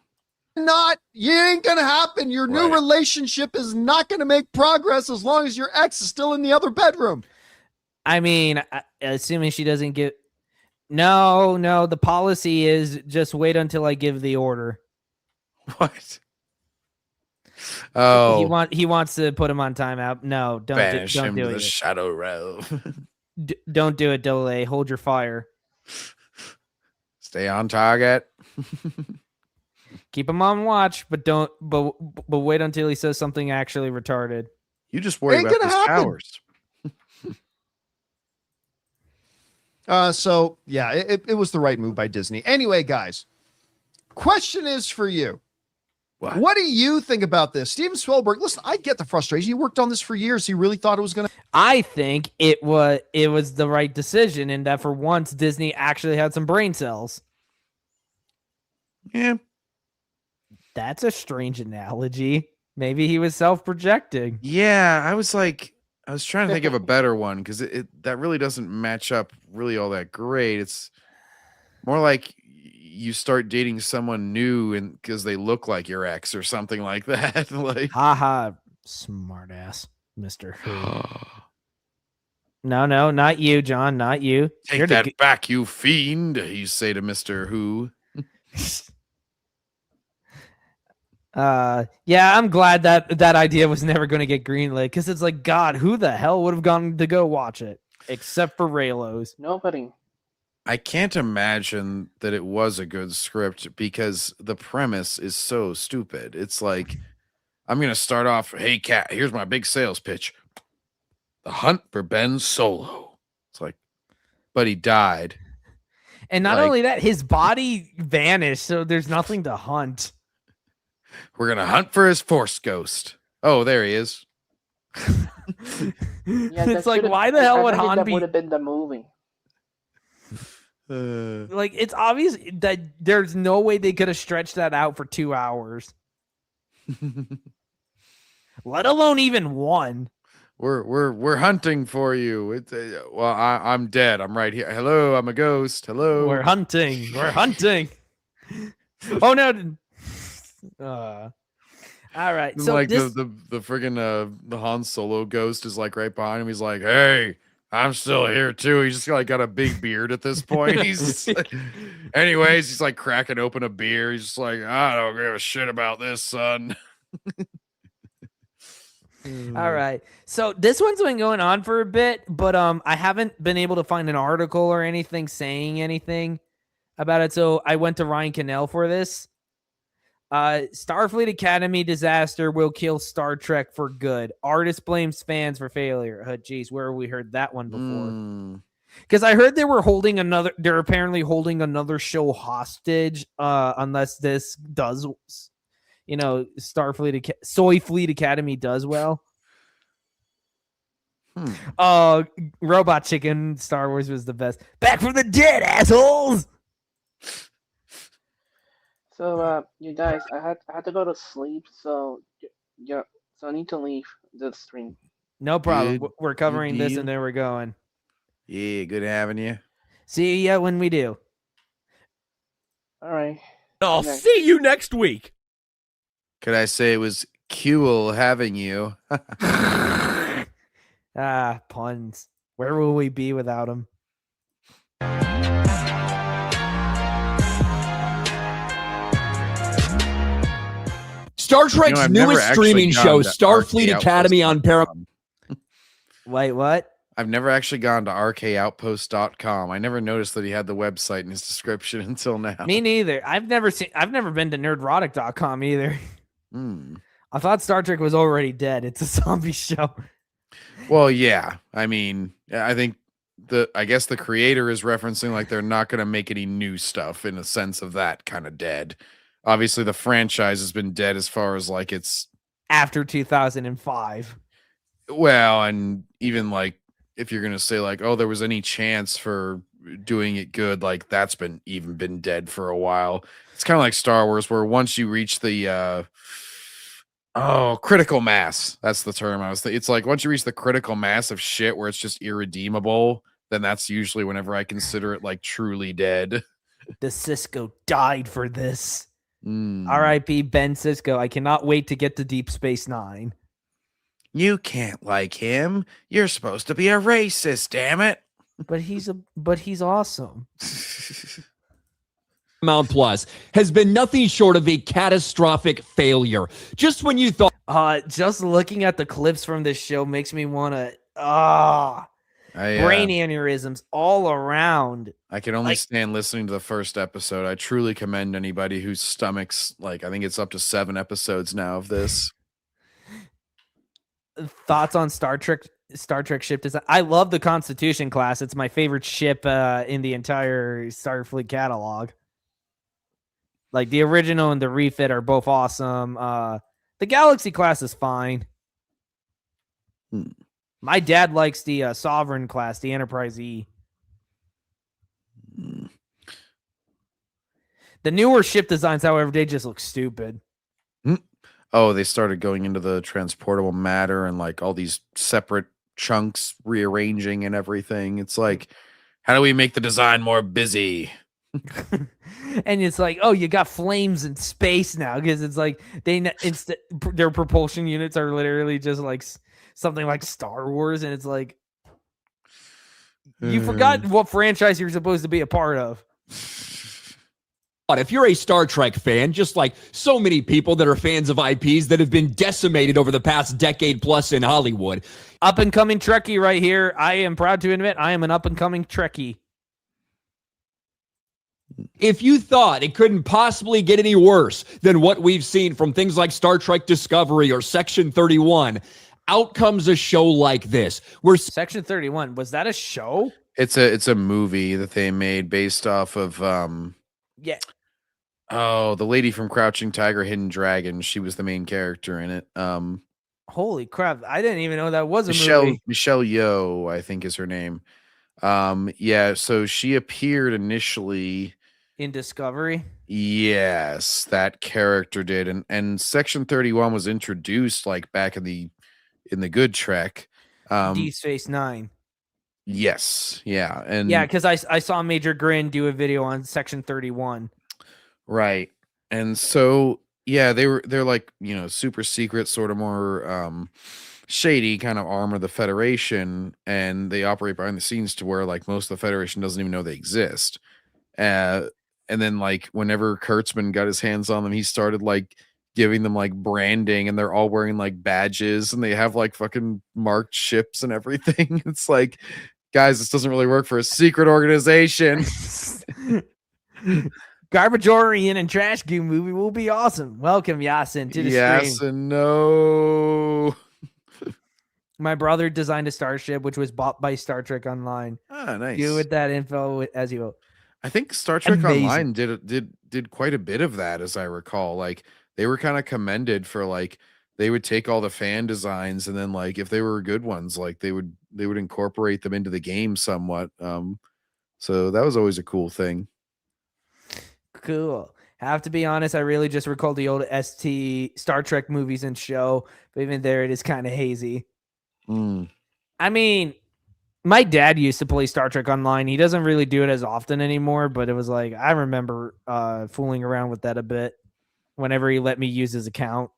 You ain't gonna happen. Your new relationship is not gonna make progress as long as your ex is still in the other bedroom. I mean, assuming she doesn't get... No, the policy is just wait until I give the order. What? Oh. He wants to put him on timeout. No, don't Banish don't him do to it. the Shadow Realm. Don't do it, Delay. Hold your fire. Stay on target. Keep him on watch, but don't. But wait until he says something actually retarded. You just worry Ain't about gonna his happen. powers. So yeah, it was the right move by Disney. Anyway, guys, question is for you. What do you think about this? Steven Spielberg, listen, I get the frustration. He worked on this for years. He really thought it was going to. I think it was the right decision in that for once Disney actually had some brain cells. Yeah. That's a strange analogy. Maybe he was self-projecting. Yeah, I was trying to think of a better one because that really doesn't match up really all that great. It's more like you start dating someone new and because they look like your ex or something like that. Like, haha, smart ass, Mr. Who. No, not you, John, not you. Take that back, you fiend, you say to Mr. Who. Yeah, I'm glad that idea was never going to get greenlit because it's like, God, who the hell would have gone to go watch it except for Raylos? Nobody. I can't imagine that it was a good script because the premise is so stupid. It's like, I'm going to start off, hey, Cat, here's my big sales pitch. The hunt for Ben Solo. It's like, but he died. And not only that, his body vanished, so there's nothing to hunt. We're going to hunt for his Force ghost. Oh, there he is. Yeah, it's like, why the hell would Han that be... would have been the movie. Like, it's obvious that there's no way they could have stretched that out for 2 hours. Let alone even one. We're hunting for you. It's well, I'm dead. I'm right here. Hello, I'm a ghost. Hello. We're hunting. We're hunting. Oh no. All right. So like this... the friggin' the Han Solo ghost is like right behind him. He's like, hey, I'm still here too. He's just like got a big beard at this point. He's just like, anyways, he's like cracking open a beer. He's just like, I don't give a shit about this, son. All right. So this one's been going on for a bit, but I haven't been able to find an article or anything saying anything about it. So I went to Ryan Cannell for this. Starfleet Academy disaster will kill Star Trek for good. Artist blames fans for failure. Oh, geez, where have we heard that one before? Because I heard they're apparently holding another show hostage unless this does, Soy Fleet Academy does well. Robot Chicken Star Wars was the best. Back from the dead, assholes. So, you guys, I had to go to sleep, so yeah, so I need to leave the stream. No problem. Good- We're covering good this deal. and then we're going. Yeah, good having you. See ya when we do. All right. I'll Okay. see you next week. Could I say it was cool having you? Puns. Where will we be without them? Star Trek's I've never newest actually streaming gone show, to Starfleet RK Academy on Paramount. Wait, what? I've never actually gone to rkoutpost.com. I never noticed that he had the website in his description until now. Me neither. I've never been to nerdrotic.com either. I thought Star Trek was already dead. It's a zombie show. Well, yeah. I mean, I think I guess the creator is referencing like they're not going to make any new stuff in a sense of that kind of dead. Obviously, the franchise has been dead as far as like it's after 2005. Well, and even like if you're going to say like, oh, there was any chance for doing it good, like that's been dead for a while. It's kind of like Star Wars, where once you reach the critical mass, that's the term I was thinking. It's like once you reach the critical mass of shit where it's just irredeemable, then that's usually whenever I consider it like truly dead. The Sisko died for this. R.I.P. Ben Sisko. I cannot wait to get to Deep Space Nine. You can't like him. You're supposed to be a racist, damn it. But he's awesome. Paramount Plus has been nothing short of a catastrophic failure. Just when you thought just looking at the clips from this show makes me want to brain aneurysms all around. I can only stand listening to the first episode. I truly commend anybody whose stomachs, like, I think it's up to 7 episodes now of this. Thoughts on Star Trek Star Trek ship design. I love the Constitution class. It's my favorite ship in the entire Starfleet catalog. Like the original and the refit are both awesome. The Galaxy class is fine. My dad likes the Sovereign class, the Enterprise E. The newer ship designs, however, they just look stupid. Oh, they started going into the transportable matter and like all these separate chunks rearranging and everything. It's like, how do we make the design more busy? And it's like, oh, you got flames in space now, because it's like their propulsion units are literally just like something like Star Wars, and it's like you forgot what franchise you're supposed to be a part of. But if you're a Star Trek fan, just like so many people that are fans of IPs that have been decimated over the past decade plus in Hollywood, up and coming Trekkie right here. I am proud to admit I am an up and coming Trekkie. If you thought it couldn't possibly get any worse than what we've seen from things like Star Trek Discovery or Section 31, out comes a show like this. Where Section 31, was that a show? It's a movie that they made based off of yeah. Oh, the lady from Crouching Tiger, Hidden Dragon. She was the main character in it. Holy crap! I didn't even know that was a movie. Michelle Yeoh, I think is her name. Yeah. So she appeared initially in Discovery. Yes, that character did, and Section 31 was introduced like back in the Good Trek. Deep Space Nine. Yes. Yeah. And yeah, because I saw Major Grin do a video on Section 31. Right. And so yeah, they're like, super secret, sort of more shady kind of arm of the Federation, and they operate behind the scenes to where like most of the Federation doesn't even know they exist. And then like whenever Kurtzman got his hands on them, he started like giving them like branding, and they're all wearing like badges, and they have like fucking marked ships and everything. It's like, guys, this doesn't really work for a secret organization. Garbageorian and Trash Goo movie will be awesome. Welcome, Yasin, to the stream. Yasin, no. My brother designed a starship, which was bought by Star Trek Online. Ah, nice. Do with that info as you will. I think Star Trek Online did quite a bit of that, as I recall. Like they were kind of commended for like they would take all the fan designs, and then like if they were good ones, like they would incorporate them into the game somewhat. So that was always a cool thing. Cool. Have to be honest, I really just recall the old Star Trek movies and show, but even there it is kind of hazy. I mean, my dad used to play Star Trek Online. He doesn't really do it as often anymore, but it was like I remember fooling around with that a bit whenever he let me use his account.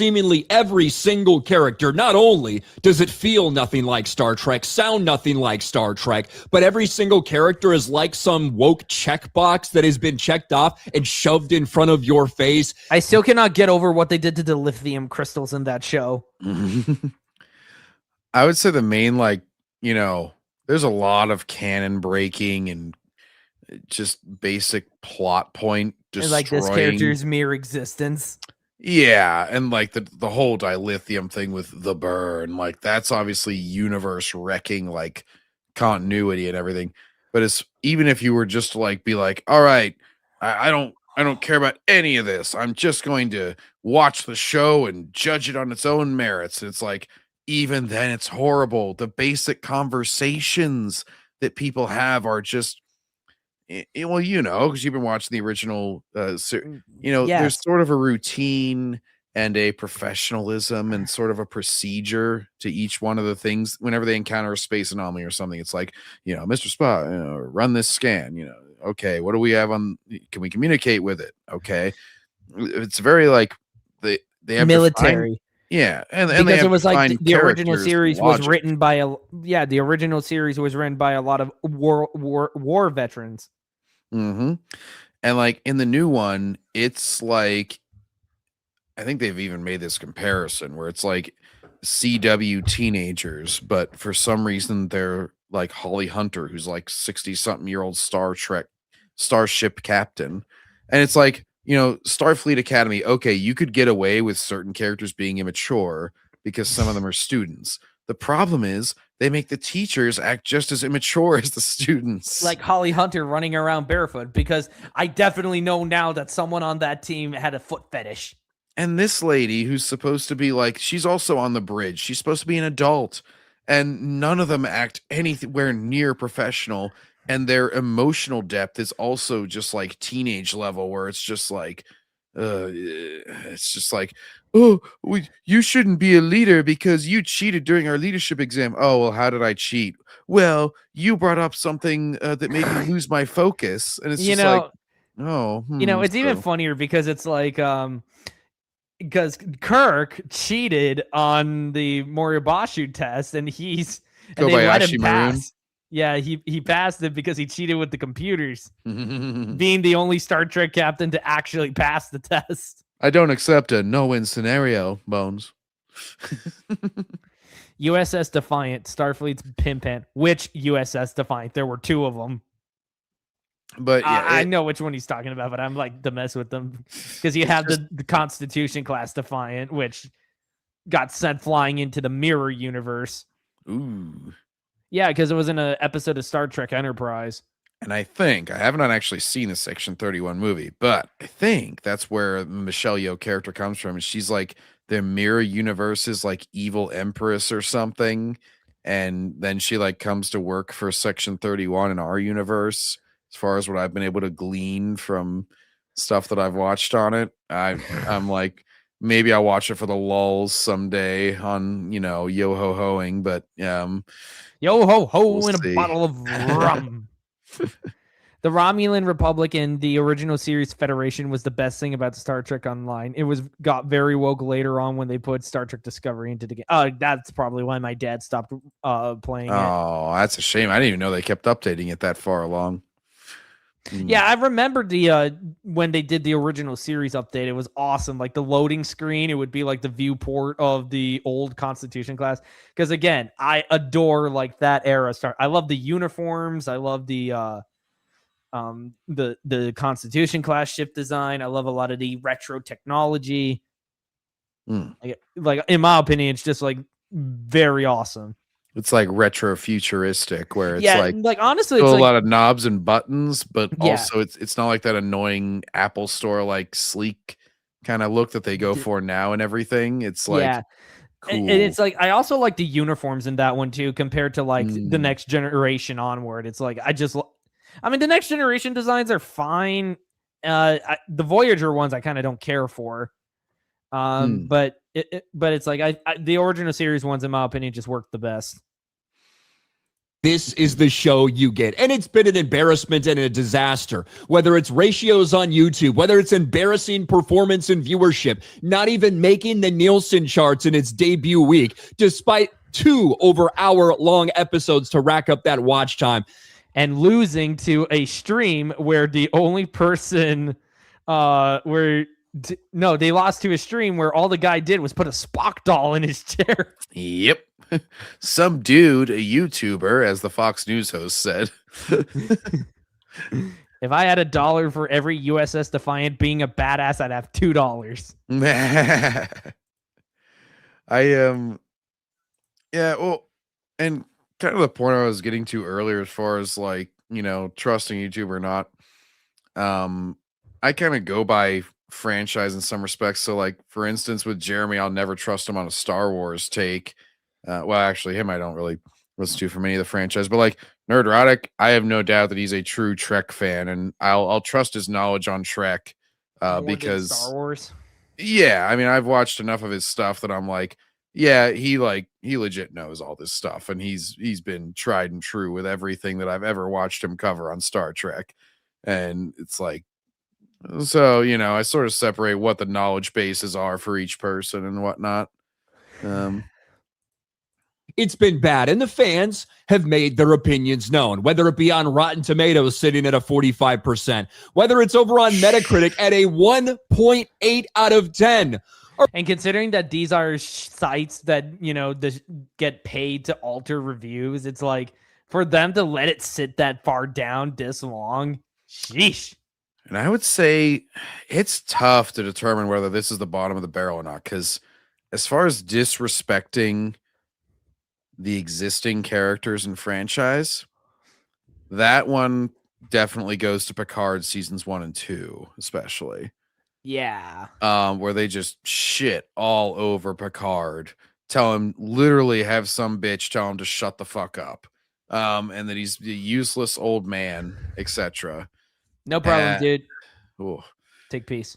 Seemingly every single character, not only does it feel nothing like Star Trek, sound nothing like Star Trek, but every single character is like some woke checkbox that has been checked off and shoved in front of your face. I still cannot get over what they did to the lithium crystals in that show. I would say the main, like, there's a lot of canon breaking and just basic plot point destroying. And like this character's mere existence. Yeah, and like the whole dilithium thing with the burn, like that's obviously universe wrecking, like continuity and everything. But it's even if you were just to like be like, all right, I don't care about any of this. I'm just going to watch the show and judge it on its own merits. It's like even then it's horrible. The basic conversations that people have are just well, because you've been watching the original, yes. There's sort of a routine and a professionalism and sort of a procedure to each one of the things. Whenever they encounter a space anomaly or something, it's like, Mr. Spot, run this scan, okay, what do we have on? Can we communicate with it? Okay. It's very like they have military. Yeah, and because it was like the original series was written by the original series was written by a lot of war veterans. And like in the new one, it's like I think they've even made this comparison where it's like CW teenagers, but for some reason they're like Holly Hunter, who's like 60-something-year-old Star Trek starship captain, and it's like. Starfleet Academy, okay, you could get away with certain characters being immature, because some of them are students. The problem is they make the teachers act just as immature as the students. Like Holly Hunter running around barefoot, because I definitely know now that someone on that team had a foot fetish. And this lady who's supposed to be like, she's also on the bridge. She's supposed to be an adult. And none of them act anywhere near professional. And their emotional depth is also just like teenage level, where it's just like, oh, you shouldn't be a leader because you cheated during our leadership exam. Oh, well, how did I cheat? Well, you brought up something that made me lose my focus. And it's You just know, like, oh, it's even funnier because it's like, because Kirk cheated on the Moribashu test, and they let him pass. Yeah, he passed it because he cheated with the computers, being the only Star Trek captain to actually pass the test. I don't accept a no-win scenario, Bones. USS Defiant, Starfleet's Pimpan. Which USS Defiant? There were two of them. But yeah, I know which one he's talking about, but I'm like to mess with them because you have the Constitution class Defiant, which got sent flying into the mirror universe. Ooh. Yeah, because it was in an episode of Star Trek Enterprise. And I think, I haven't actually seen the Section 31 movie, but I think that's where Michelle Yeoh character comes from. She's like the mirror universe's like evil empress or something. And then she like comes to work for Section 31 in our universe, as far as what I've been able to glean from stuff that I've watched on it. I'm like, maybe I'll watch it for the lulls someday on, yo ho hoing, but yo ho ho we'll and see. a bottle of rum. The Romulan Republic in the original series Federation was the best thing about Star Trek Online. It got very woke later on when they put Star Trek Discovery into the game. That's probably why my dad stopped playing it. Oh, that's a shame. I didn't even know they kept updating it that far along. Yeah, I remember when they did the original series update. It was awesome. Like the loading screen, it would be like the viewport of the old Constitution class. Because again, I adore like that era. I love the uniforms. I love the Constitution class ship design. I love a lot of the retro technology. Like in my opinion, it's just like very awesome. It's like retro futuristic, where it's like honestly, still it's a like, lot of knobs and buttons, but Yeah. also it's not like that annoying Apple Store like sleek kind of look that they go for now and everything. It's like cool. And it's like I also like the uniforms in that one too, compared to like the Next Generation onward. It's like the Next Generation designs are fine. The Voyager ones I kind of don't care for. But it's like the original series ones, in my opinion, just work the best. This is the show you get. And it's been an embarrassment and a disaster. Whether it's ratios on YouTube, whether it's embarrassing performance and viewership, not even making the Nielsen charts in its debut week, despite 2 over-hour-long episodes to rack up that watch time. And losing to a stream where the only person they lost to a stream where all the guy did was put a Spock doll in his chair. Yep. Some dude, a YouTuber, as the Fox News host said. If I had $1 for every USS Defiant being a badass, I'd have $2. Yeah, well, and kind of the point I was getting to earlier as far as like, trusting YouTube or not. I kind of go by franchise in some respects. So like, for instance, with Jeremy, I'll never trust him on a Star Wars take. Well, actually, him I don't really listen to from any of the franchise, but like Nerdrotic, I have no doubt that he's a true Trek fan, and I'll trust his knowledge on Trek because Star Wars. Yeah, I mean, I've watched enough of his stuff that I'm like, yeah, he legit knows all this stuff, and he's been tried and true with everything that I've ever watched him cover on Star Trek, and it's like, so I sort of separate what the knowledge bases are for each person and whatnot. It's been bad, and the fans have made their opinions known, whether it be on Rotten Tomatoes sitting at a 45%, whether it's over on Metacritic at a 1.8 out of 10. And considering that these are sites that, get paid to alter reviews, it's like for them to let it sit that far down this long, sheesh. And I would say it's tough to determine whether this is the bottom of the barrel or not, because as far as disrespecting the existing characters and franchise, that one definitely goes to Picard seasons 1 and 2, especially. Yeah. Where they just shit all over Picard, tell him literally have some bitch tell him to shut the fuck up. And that he's a useless old man, etc. No problem, dude. Ooh. Take peace.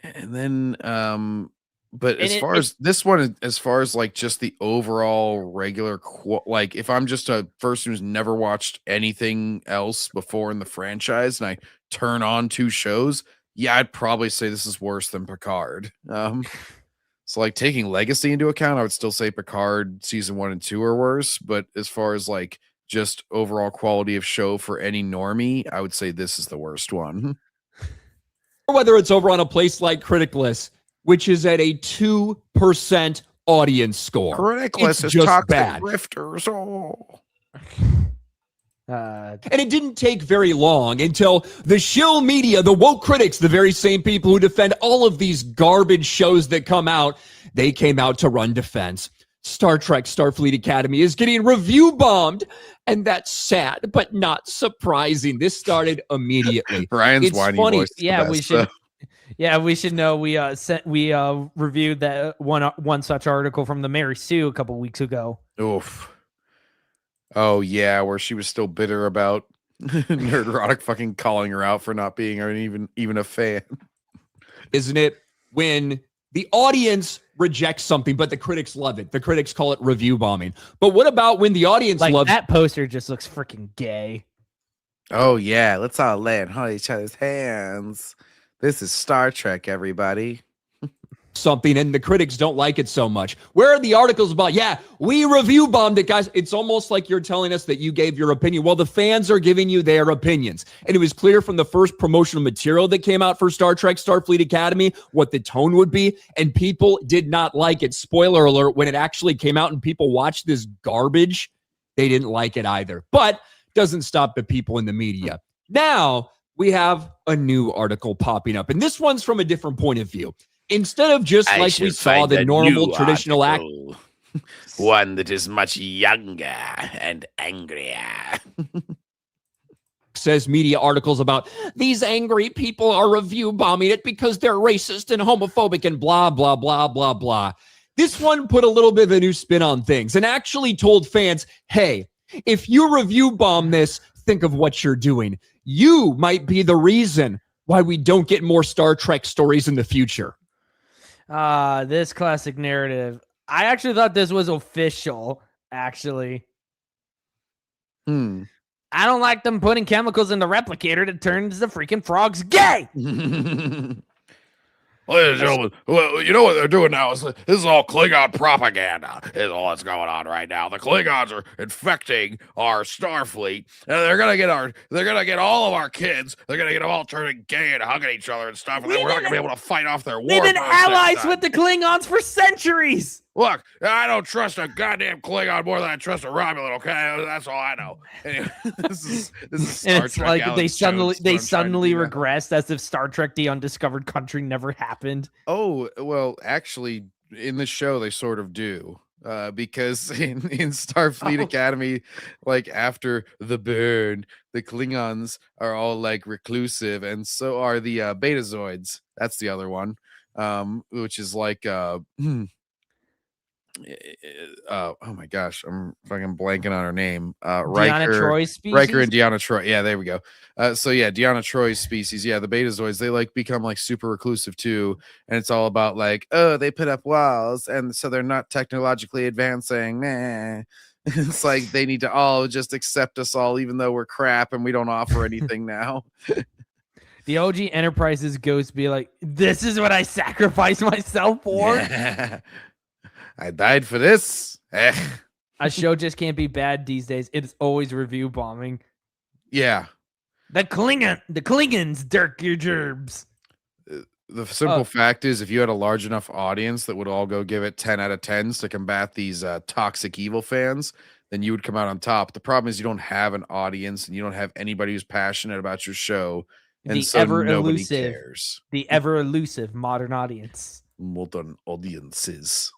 And then but And as far as this one, as far as like just the overall regular like if I'm just a person who's never watched anything else before in the franchise and I turn on 2 shows, yeah, I'd probably say this is worse than Picard. So like taking legacy into account, I would still say Picard season 1 and 2 are worse, but as far as like just overall quality of show for any normie, I would say this is the worst one. Or whether it's over on a place like Criticless, which is at a 2% audience score. Criticless is just toxic bad. grifters. Oh. And it didn't take very long until the shill media, the woke critics, the very same people who defend all of these garbage shows that come out, they came out to run defense. Star Trek Starfleet Academy is getting review bombed, and that's sad, but not surprising. This started immediately. Ryan's it's whiny funny. voice. Is Yeah, the we best, should. though. Yeah, we should know. We reviewed that one such article from the Mary Sue a couple weeks ago. Oof. Oh yeah, where she was still bitter about Nerdrotic fucking calling her out for not being even a fan. Isn't it? When the audience rejects something, but the critics love it. The critics call it review bombing. But what about when the audience Like loves that poster just looks freaking gay. Oh yeah, let's all lay and hold each other's hands. This is Star Trek, everybody. something and the critics don't like it so much? Where are the articles about, yeah, we review bombed it, guys? It's almost like you're telling us that you gave your opinion. Well, the fans are giving you their opinions. And it was clear from the first promotional material that came out for Star Trek Starfleet Academy what the tone would be, and people did not like it. Spoiler alert, when it actually came out and people watched this garbage, they didn't like it either. But doesn't stop the people in the media. Now we have a new article popping up, and this one's from a different point of view. Instead of just like we saw the normal traditional act, one that is much younger and angrier. Says media articles about these angry people are review bombing it because they're racist and homophobic and blah, blah, blah, blah, blah. This one put a little bit of a new spin on things and actually told fans, hey, if you review bomb this, think of what you're doing. You might be the reason why we don't get more Star Trek stories in the future. This classic narrative. I actually thought this was official, actually. I don't like them putting chemicals in the replicator that turns the freaking frogs gay. Ladies and gentlemen, well, you know what they're doing now? This is all Klingon propaganda. Is all that's going on right now. The Klingons are infecting our Starfleet, and they're gonna get all of our kids. They're gonna get them all turning gay and hugging each other and stuff, and then we're not gonna be able to fight off their war. They've been allies with the Klingons for centuries. Look, I don't trust a goddamn Klingon more than I trust a Romulan. Okay, that's all I know. Anyway, this is Star And it's Trek. like Alex they Jones, suddenly regressed as if Star Trek: The Undiscovered Country never happened. Oh, well, actually, in the show, they sort of do. Because in Starfleet Academy, like after the burn, the Klingons are all like reclusive, and so are the Betazoids. That's the other one, which is like oh my gosh, I'm fucking blanking on her name. Deanna Troy's species? Riker and Deanna Troy. Yeah, there we go. So yeah, Deanna Troy's species. Yeah, the Betazoids, they like become like super reclusive too, and it's all about like, oh, they put up walls, and so they're not technologically advancing. Nah. It's like they need to all just accept us all, even though we're crap and we don't offer anything now. The OG Enterprise's ghost be like, "This is what I sacrificed myself for." Yeah. I died for this. A show just can't be bad these days. It's always review bombing. Yeah. The Klingons, dirk your gerbs. The simple fact is, if you had a large enough audience that would all go give it 10 out of 10s to combat these toxic evil fans, then you would come out on top. The problem is you don't have an audience and you don't have anybody who's passionate about your show. And The so ever nobody elusive, cares. the ever elusive modern audience. modern audiences.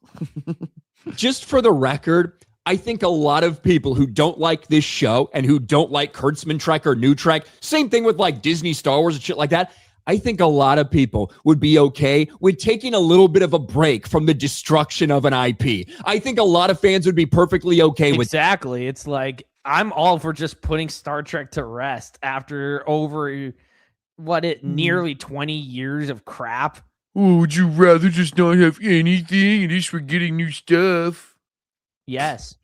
Just for the record, I think a lot of people who don't like this show and who don't like Kurtzman Trek or New Trek, same thing with like Disney Star Wars and shit like that. I think a lot of people would be okay with taking a little bit of a break from the destruction of an IP. I think a lot of fans would be perfectly okay with Exactly. It's like I'm all for just putting Star Trek to rest after over nearly 20 years of crap. Oh, would you rather just not have anything and just for getting new stuff? Yes.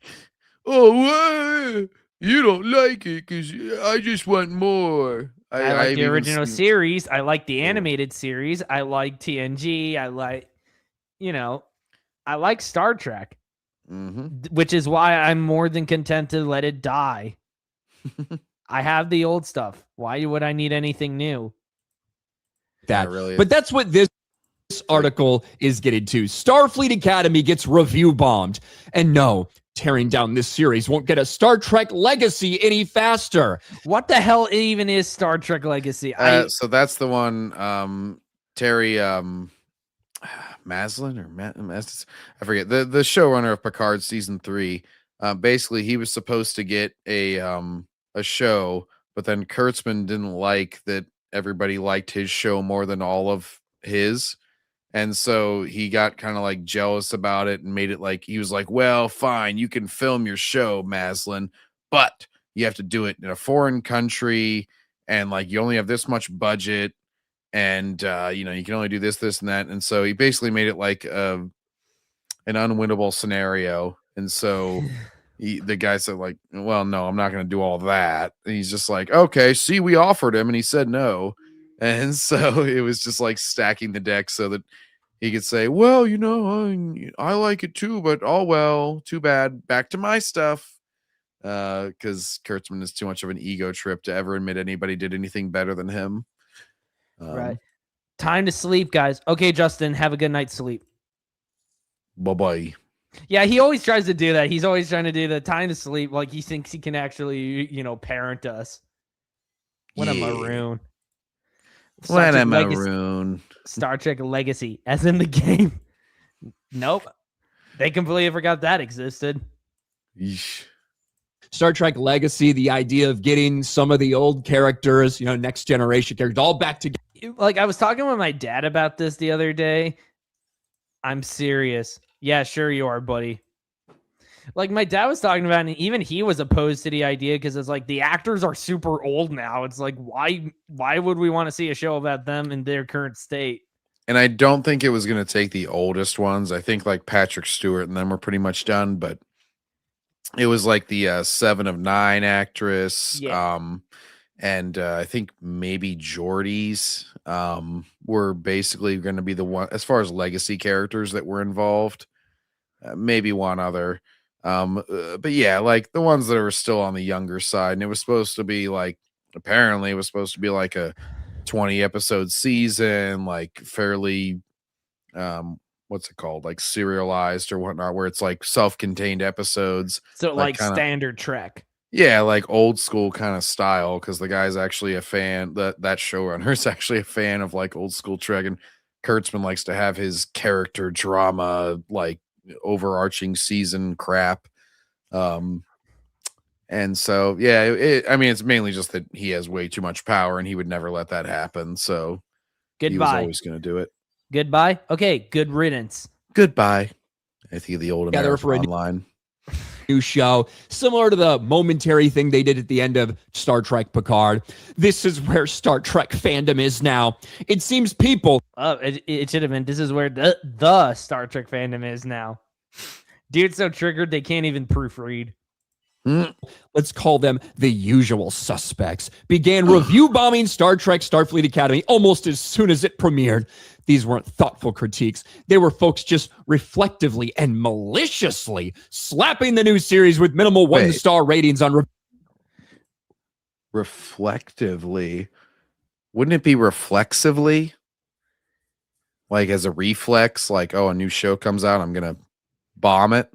Oh, you don't like it because I just want more. I like the original series. I like the animated series. I like TNG. I like, I like Star Trek, which is why I'm more than content to let it die. I have the old stuff. Why would I need anything new? that. Really, but that's what this article is getting to. Starfleet Academy gets review bombed. And no, tearing down this series won't get a Star Trek Legacy any faster. What the hell even is Star Trek Legacy? So that's the one Terry Maslin or I forget, the showrunner of Picard season 3. Basically he was supposed to get a show, but then Kurtzman didn't like that everybody liked his show more than all of his. And so he got kind of like jealous about it and made it like, he was like, well, fine, you can film your show, Maslin, but you have to do it in a foreign country. And like, you only have this much budget and, you can only do this, this, and that. And so he basically made it like an unwinnable scenario. And so the guy said like, well, no, I'm not going to do all that. And he's just like, okay, see, we offered him and he said no. And so it was just like stacking the deck so that he could say, well, I like it too, but oh, well, too bad. Back to my stuff. Because Kurtzman is too much of an ego trip to ever admit anybody did anything better than him. Right. Time to sleep, guys. Okay, Justin, have a good night's sleep. Bye-bye. Yeah, he always tries to do that. He's always trying to do the time to sleep like he thinks he can actually, parent us. What a maroon. What a maroon. Star Trek Legacy, as in the game. Nope. They completely forgot that existed. Yeesh. Star Trek Legacy, the idea of getting some of the old characters, next generation characters, all back together. Like, I was talking with my dad about this the other day. I'm serious. Yeah, sure you are, buddy. Like, my dad was talking about, and even he was opposed to the idea because it's like the actors are super old now. It's like, why would we want to see a show about them in their current state? And I don't think it was going to take the oldest ones. I think like Patrick Stewart and them were pretty much done, but it was like the 7 of 9 actress. Yeah. And I think maybe Geordie's were basically going to be the one as far as legacy characters that were involved. Maybe one other. But yeah, like the ones that were still on the younger side, and it was supposed to be like, apparently it was supposed to be like a 20 episode season, like fairly, what's it called? Like serialized or whatnot, where it's like self-contained episodes. So like standard Trek. Yeah, like old school kind of style, because the guy's actually a fan, that showrunner is actually a fan of like old school Trek, and Kurtzman likes to have his character drama, like overarching season crap. And so yeah, it's mainly just that he has way too much power and he would never let that happen. So goodbye. He was always going to do it. Goodbye. Okay, good riddance. Goodbye. I think the old American for Online. New show, similar to the momentary thing they did at the end of Star Trek Picard. This is where Star Trek fandom is now. It seems people. It should have been. This is where the Star Trek fandom is now. Dude's so triggered they can't even proofread. Let's call them the usual suspects. Began review bombing Star Trek Starfleet Academy almost as soon as it premiered. These weren't thoughtful critiques. They were folks just reflectively and maliciously slapping the new series with minimal one-star ratings on reflectively. Wouldn't it be reflexively? Like as a reflex, like, oh, a new show comes out, I'm going to bomb it.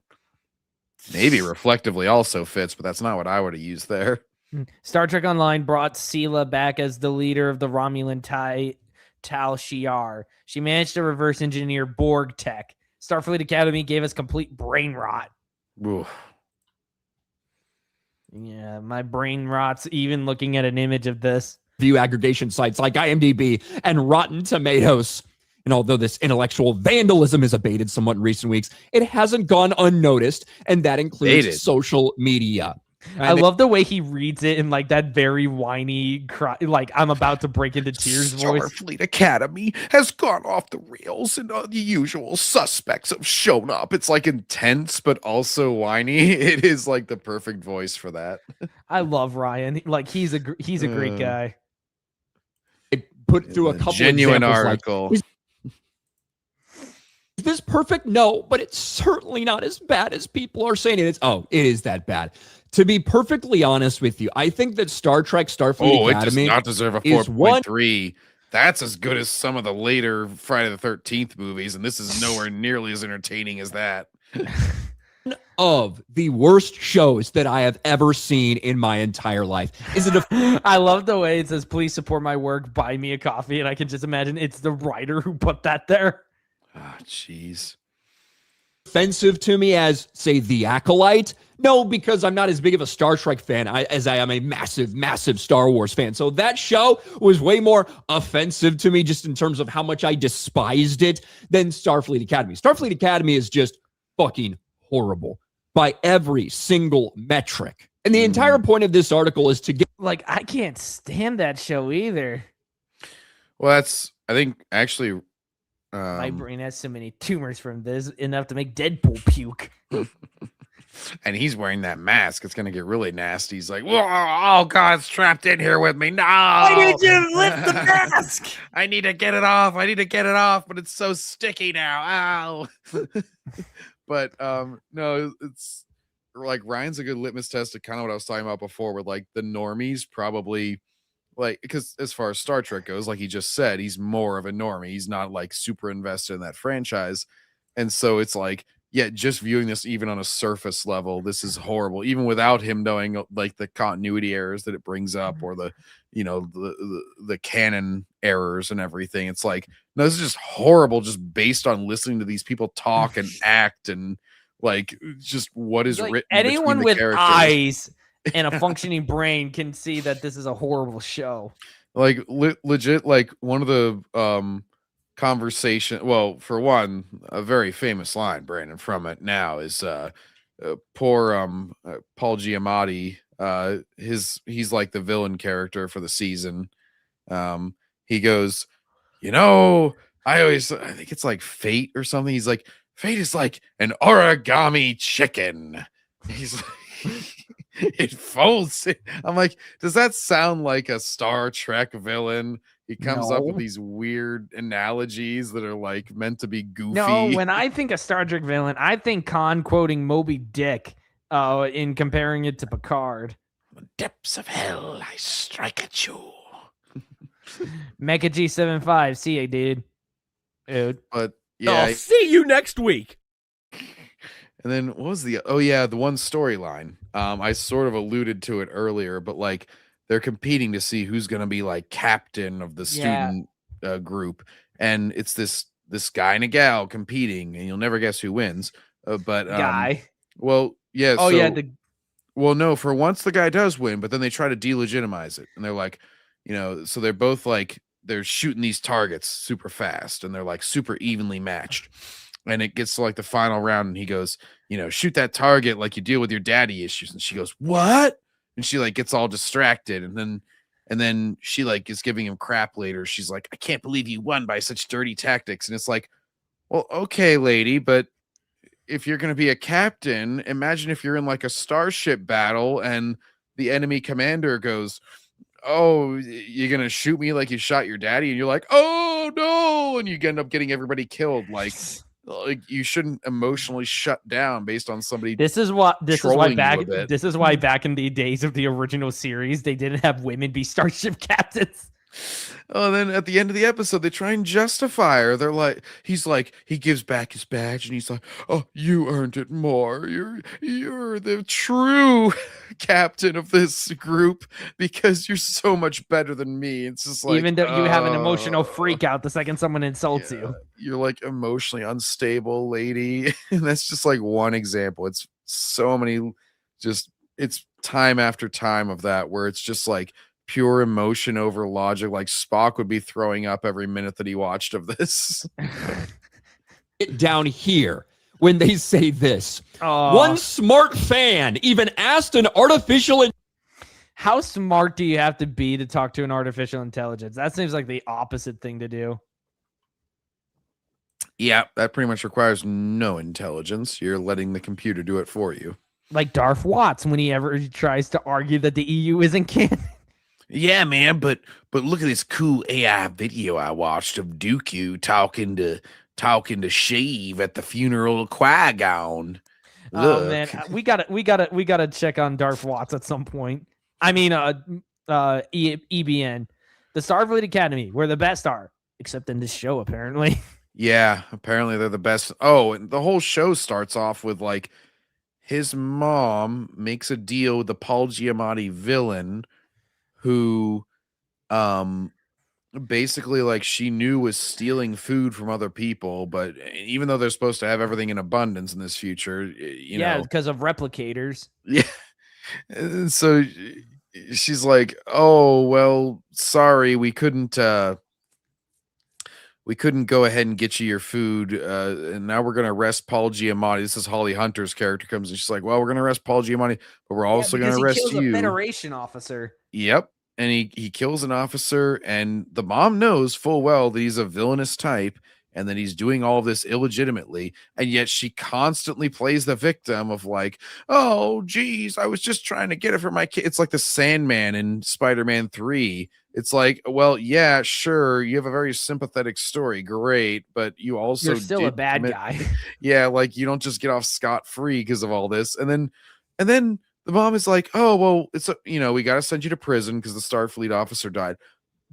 Maybe reflectively also fits, but that's not what I would have used there. Star Trek Online brought Sela back as the leader of the Romulan Tal Shiar. She managed to reverse engineer Borg tech. Starfleet Academy gave us complete brain rot. Oof. Yeah, my brain rots even looking at an image of this. View aggregation sites like IMDb and Rotten Tomatoes. And although this intellectual vandalism has abated somewhat in recent weeks, it hasn't gone unnoticed, and that includes social media. I love the way he reads it in like that very whiny, like I'm about to break into tears voice. Starfleet Academy has gone off the rails, and the usual suspects have shown up. It's like intense, but also whiny. It is like the perfect voice for that. I love Ryan. Like he's a great guy. It put through a couple genuine examples, article. Like, is this perfect? No, but it's certainly not as bad as people are saying it is that bad. To be perfectly honest with you, I think that Star Trek Starfleet Academy it does not deserve a 4.3. That's as good as some of the later Friday the 13th movies, and this is nowhere nearly as entertaining as that. One of the worst shows that I have ever seen in my entire life. I love the way it says, "Please support my work, buy me a coffee," and I can just imagine it's the writer who put that there. Ah, jeez. Offensive to me as, say, The Acolyte? No, because I'm not as big of a Star Trek fan as I am a massive, massive Star Wars fan. So that show was way more offensive to me just in terms of how much I despised it than Starfleet Academy. Starfleet Academy is just fucking horrible by every single metric. And the entire point of this article is to get... Like, I can't stand that show either. Well, that's, I think, actually... my brain has so many tumors from this, enough to make Deadpool puke. And he's wearing that mask. It's going to get really nasty. He's like, whoa, oh, God, it's trapped in here with me. No. Why did you lift the mask? I need to get it off. But it's so sticky now. Ow. But no, it's like Ryan's a good litmus test to kind of what I was talking about before, with like the normies probably, like, because as far as Star Trek goes, like he just said, he's more of a normie. He's not like super invested in that franchise. And so it's like, yeah, just viewing this even on a surface level, this is horrible, even without him knowing like the continuity errors that it brings up, or the, you know, the canon errors and everything. It's like, no, this is just horrible, just based on listening to these people talk and act, and like just what is like written. Anyone with eyes and a functioning brain can see that this is a horrible show. Like legit, like one of the conversation, well, for one, a very famous line, Brandon, from it now is poor Paul Giamatti, he's like the villain character for the season. He goes, you know, I think it's like fate or something. He's like, fate is like an origami chicken. He's like, it folds. I'm like, does that sound like a Star Trek villain? He comes up with these weird analogies that are like meant to be goofy. No, when I think of Star Trek villain, I think Khan quoting Moby Dick in comparing it to Picard. The depths of hell, I strike at you. Mecha G75, see ya, dude. But yeah, I'll see you next week. And then what was the the one storyline? I sort of alluded to it earlier, but like they're competing to see who's going to be like captain of the student group, and it's this guy and a gal competing, and you'll never guess who wins. But guy. Well, yeah. Oh, so, yeah. Well, no. For once, the guy does win, but then they try to delegitimize it, and they're like, you know, so they're both like they're shooting these targets super fast, and they're like super evenly matched. And it gets to like the final round, and he goes, you know, shoot that target like you deal with your daddy issues. And she goes, what? And she like gets all distracted, and then she like is giving him crap later. She's like, I can't believe you won by such dirty tactics. And it's like, well, okay, lady, but if you're going to be a captain, imagine if you're in like a starship battle and the enemy commander goes, oh, you're going to shoot me like you shot your daddy, and you're like, oh no, and you end up getting everybody killed. Like you shouldn't emotionally shut down based on somebody. This is why back in the days of the original series, they didn't have women be starship captains. Oh, then at the end of the episode, they try and justify her. They're like, he gives back his badge, and he's like, "Oh, you earned it more. You're the true captain of this group because you're so much better than me." It's just like, Even though you have an emotional freak out the second someone insults you. you're like emotionally unstable, lady. And that's just like one example. It's so many, it's time after time of that where it's just like pure emotion over logic. Like Spock would be throwing up every minute that he watched of this. Down here when they say this. Oh. One smart fan even asked an artificial How smart do you have to be to talk to an artificial intelligence? That seems like the opposite thing to do. Yeah, that pretty much requires no intelligence. You're letting the computer do it for you. Like Darth Watts when he ever tries to argue that the EU isn't canon. Yeah, man, but look at this cool AI video I watched of Dooku talking to Sheev at the funeral of Qui-Gon. Oh man, we gotta check on Darth Watts at some point. I mean, EBN, the Starfleet Academy, where the best are, except in this show apparently. Yeah, apparently they're the best. Oh, and the whole show starts off with like his mom makes a deal with the Paul Giamatti villain who basically like she knew was stealing food from other people, but even though they're supposed to have everything in abundance in this future, you know, because of replicators. Yeah. And so she's like, "Oh, well, sorry, we couldn't go ahead and get you your food, and now we're gonna arrest Paul Giamatti." This is Holly Hunter's character comes and she's like, "Well, we're gonna arrest Paul Giamatti, but we're also gonna arrest he kills you." a Federation officer. Yep. And he kills an officer, and the mom knows full well that he's a villainous type and that he's doing all of this illegitimately, and yet she constantly plays the victim of like, "Oh geez, I was just trying to get it for my kid." It's like the Sandman in Spider-Man 3. It's like, well, yeah, sure, you have a very sympathetic story, great, but you also You're still a did bad commit- guy. Yeah, like you don't just get off scot-free because of all this. And then the mom is like, "Oh, well, we got to send you to prison because the Starfleet officer died.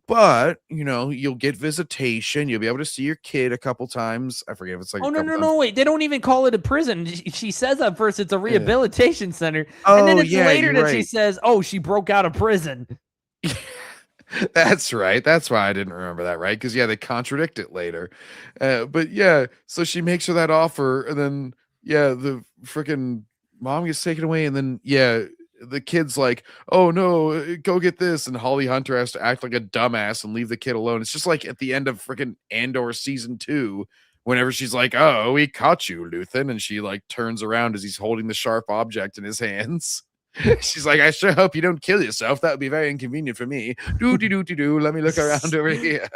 But, you'll get visitation. You'll be able to see your kid a couple times." I forget if it's like, Oh, no, wait. They don't even call it a prison. She says at first it's a rehabilitation center. And then Oh, it's yeah, later you're that she right. says, oh, she broke out of prison. That's right. That's why I didn't remember that, right? Because, yeah, they contradict it later. But, yeah, so she makes her that offer. And then, yeah, the freaking mom gets taken away. And then, yeah, the kid's like, "Oh, no, go get this." And Holly Hunter has to act like a dumbass and leave the kid alone. It's just like at the end of freaking Andor season 2, whenever she's like, "Oh, we caught you, Luthen." And she like turns around as he's holding the sharp object in his hands. She's like, "I sure hope you don't kill yourself. That would be very inconvenient for me. Do. Let me look around over here."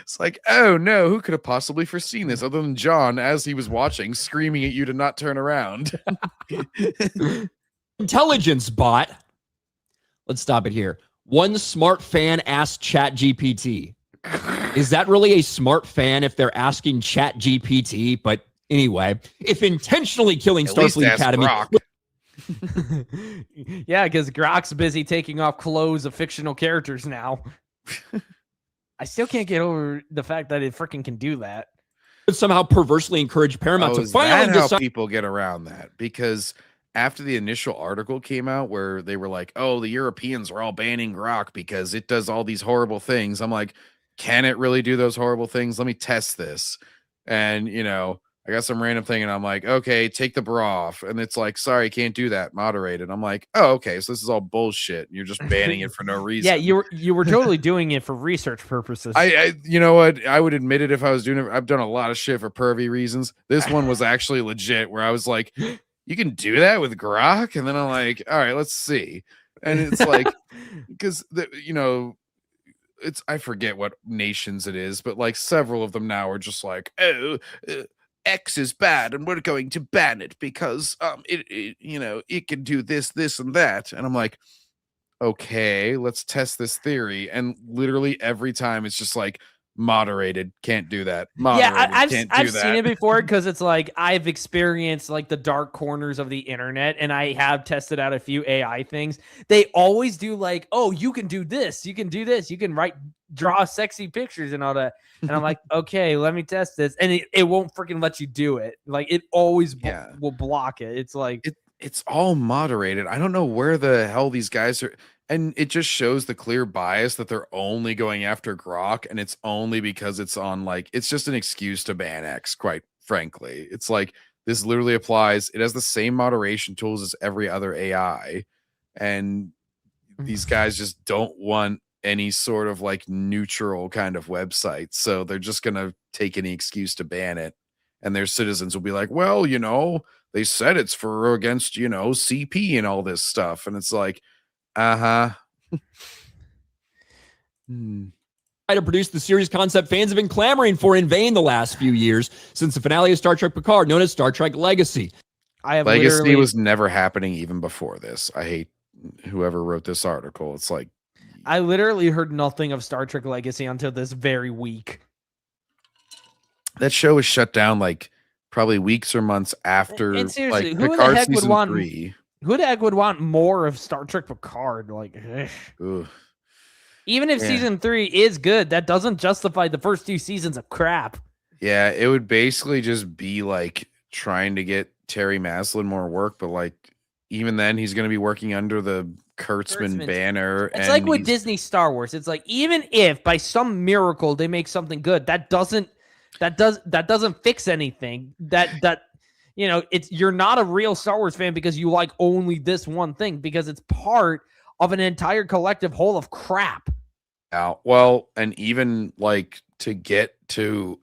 It's like, oh no, who could have possibly foreseen this other than John as he was watching, screaming at you to not turn around? intelligence bot. Let's stop it here. One smart fan asked ChatGPT. Is that really a smart fan if they're asking ChatGPT? But anyway, if intentionally killing At least Starfleet ask Academy. Grok. Yeah, because Grok's busy taking off clothes of fictional characters now. I still can't get over the fact that it freaking can do that. Would somehow perversely encourage Paramount to Is finally that how decide. people get around that? Because after the initial article came out where they were like, "Oh, the Europeans are all banning Grok because it does all these horrible things," I'm like, can it really do those horrible things? Let me test this. And I got some random thing and I'm like, "Okay, take the bra off." And it's like, "Sorry, can't do that. Moderated." I'm like, "Oh, okay. So this is all bullshit. You're just banning it for no reason." Yeah, you were totally doing it for research purposes. I you know what? I would admit it if I was doing it. I've done a lot of shit for pervy reasons. This one was actually legit where I was like, "You can do that with Grok?" And then I'm like, "All right, let's see." And it's like, because it's, I forget what nations it is, but like several of them now are just like, "Oh, X is bad and we're going to ban it because it can do this and that." And I'm like, "Okay, let's test this theory." And literally every time it's just like, moderated. Can't do that. Yeah, Moderated. I've seen it before because it's like I've experienced like the dark corners of the internet, and I have tested out a few AI things. They always do like, oh, you can do this, you can do this, you can draw sexy pictures and all that. And I'm like, okay, let me test this, and it won't freaking let you do it. Like it always will block it. It's like it's all moderated. I don't know where the hell these guys are. And it just shows the clear bias that they're only going after Grok, and it's only because it's on like it's just an excuse to ban X, quite frankly. It's like this literally applies, it has the same moderation tools as every other AI, and these guys just don't want any sort of like neutral kind of website. So they're just gonna take any excuse to ban it. And their citizens will be like, well, they said it's for against, CP and all this stuff. And it's like, Try to produce the series concept fans have been clamoring for in vain the last few years since the finale of Star Trek Picard, known as Star Trek Legacy. Legacy was never happening even before this. I hate whoever wrote this article. It's like I literally heard nothing of Star Trek Legacy until this very week. That show was shut down like probably weeks or months after And seriously, like who the Picard heck would season want 3. Who the heck would want more of Star Trek Picard? Like, even if season 3 is good, that doesn't justify the first 2 seasons of crap. Yeah, it would basically just be like trying to get Terry Maslin more work, but like even then he's going to be working under the Kurtzman banner. It's like with Disney Star Wars. It's like even if by some miracle they make something good, that doesn't fix anything. You're not a real Star Wars fan because you like only this one thing, because it's part of an entire collective whole of crap. Well, and even like to get to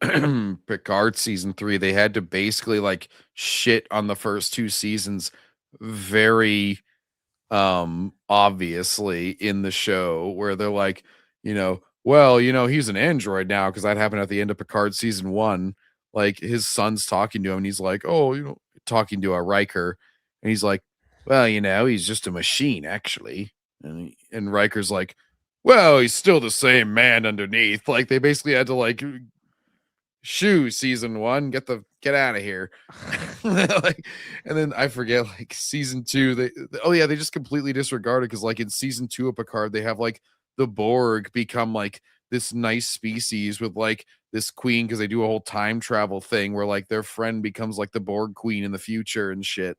Picard season 3, they had to basically like shit on the first 2 seasons very obviously in the show, where they're like, well, he's an android now, because that happened at the end of Picard season 1. Like his son's talking to him and he's like, oh, talking to a Riker, and he's like, well, he's just a machine actually. And Riker's like, well, he's still the same man underneath. Like they basically had to like shoo season 1, get out of here. Like, and then I forget, like season 2, they just completely disregarded, because like in season 2 of Picard, they have like the Borg become like this nice species with like this queen, because they do a whole time travel thing where like their friend becomes like the Borg queen in the future and shit.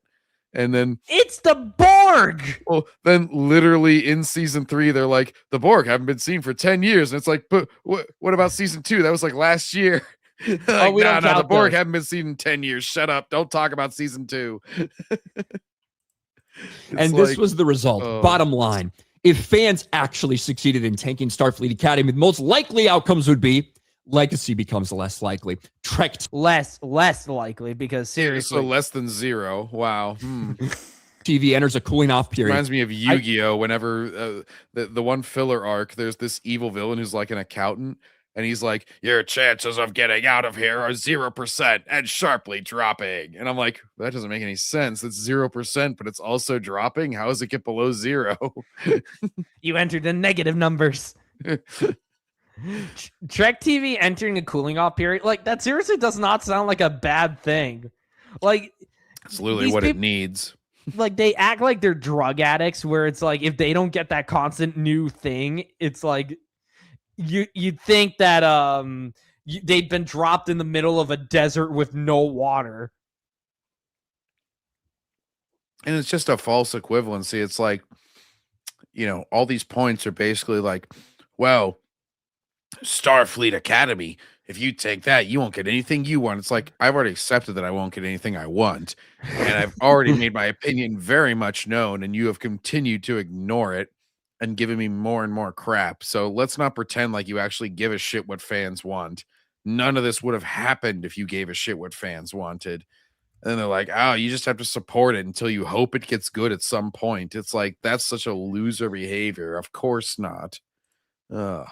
And then it's the Borg. Well, then literally in season 3, they're like, the Borg haven't been seen for 10 years. And it's like, but what about season 2? That was like last year. Like, no, the Borg haven't been seen in 10 years. Shut up. Don't talk about season 2. And this was the result. Bottom line, if fans actually succeeded in tanking Starfleet Academy, the most likely outcomes would be Legacy becomes less likely. Trek less likely, because seriously, so less than 0. Wow. TV enters a cooling off period. Reminds me of Yu-Gi-Oh! Whenever the one filler arc, there's this evil villain who's like an accountant, and he's like, your chances of getting out of here are 0% and sharply dropping. And I'm like, that doesn't make any sense. It's 0%, but it's also dropping. How does it get below 0? You entered the negative numbers. Trek TV entering a cooling off period, like that seriously does not sound like a bad thing. Like it's literally what it needs. Like they act like they're drug addicts, where it's like if they don't get that constant new thing, it's like you'd think that they'd been dropped in the middle of a desert with no water. And it's just a false equivalency. It's like, all these points are basically like, well, Starfleet Academy, if you take that, you won't get anything you want. It's like, I've already accepted that I won't get anything I want. And I've already made my opinion very much known, and you have continued to ignore it and given me more and more crap. So let's not pretend like you actually give a shit what fans want. None of this would have happened if you gave a shit what fans wanted. And then they're like, oh, you just have to support it until you hope it gets good at some point. It's like, that's such a loser behavior. Of course not. Ugh.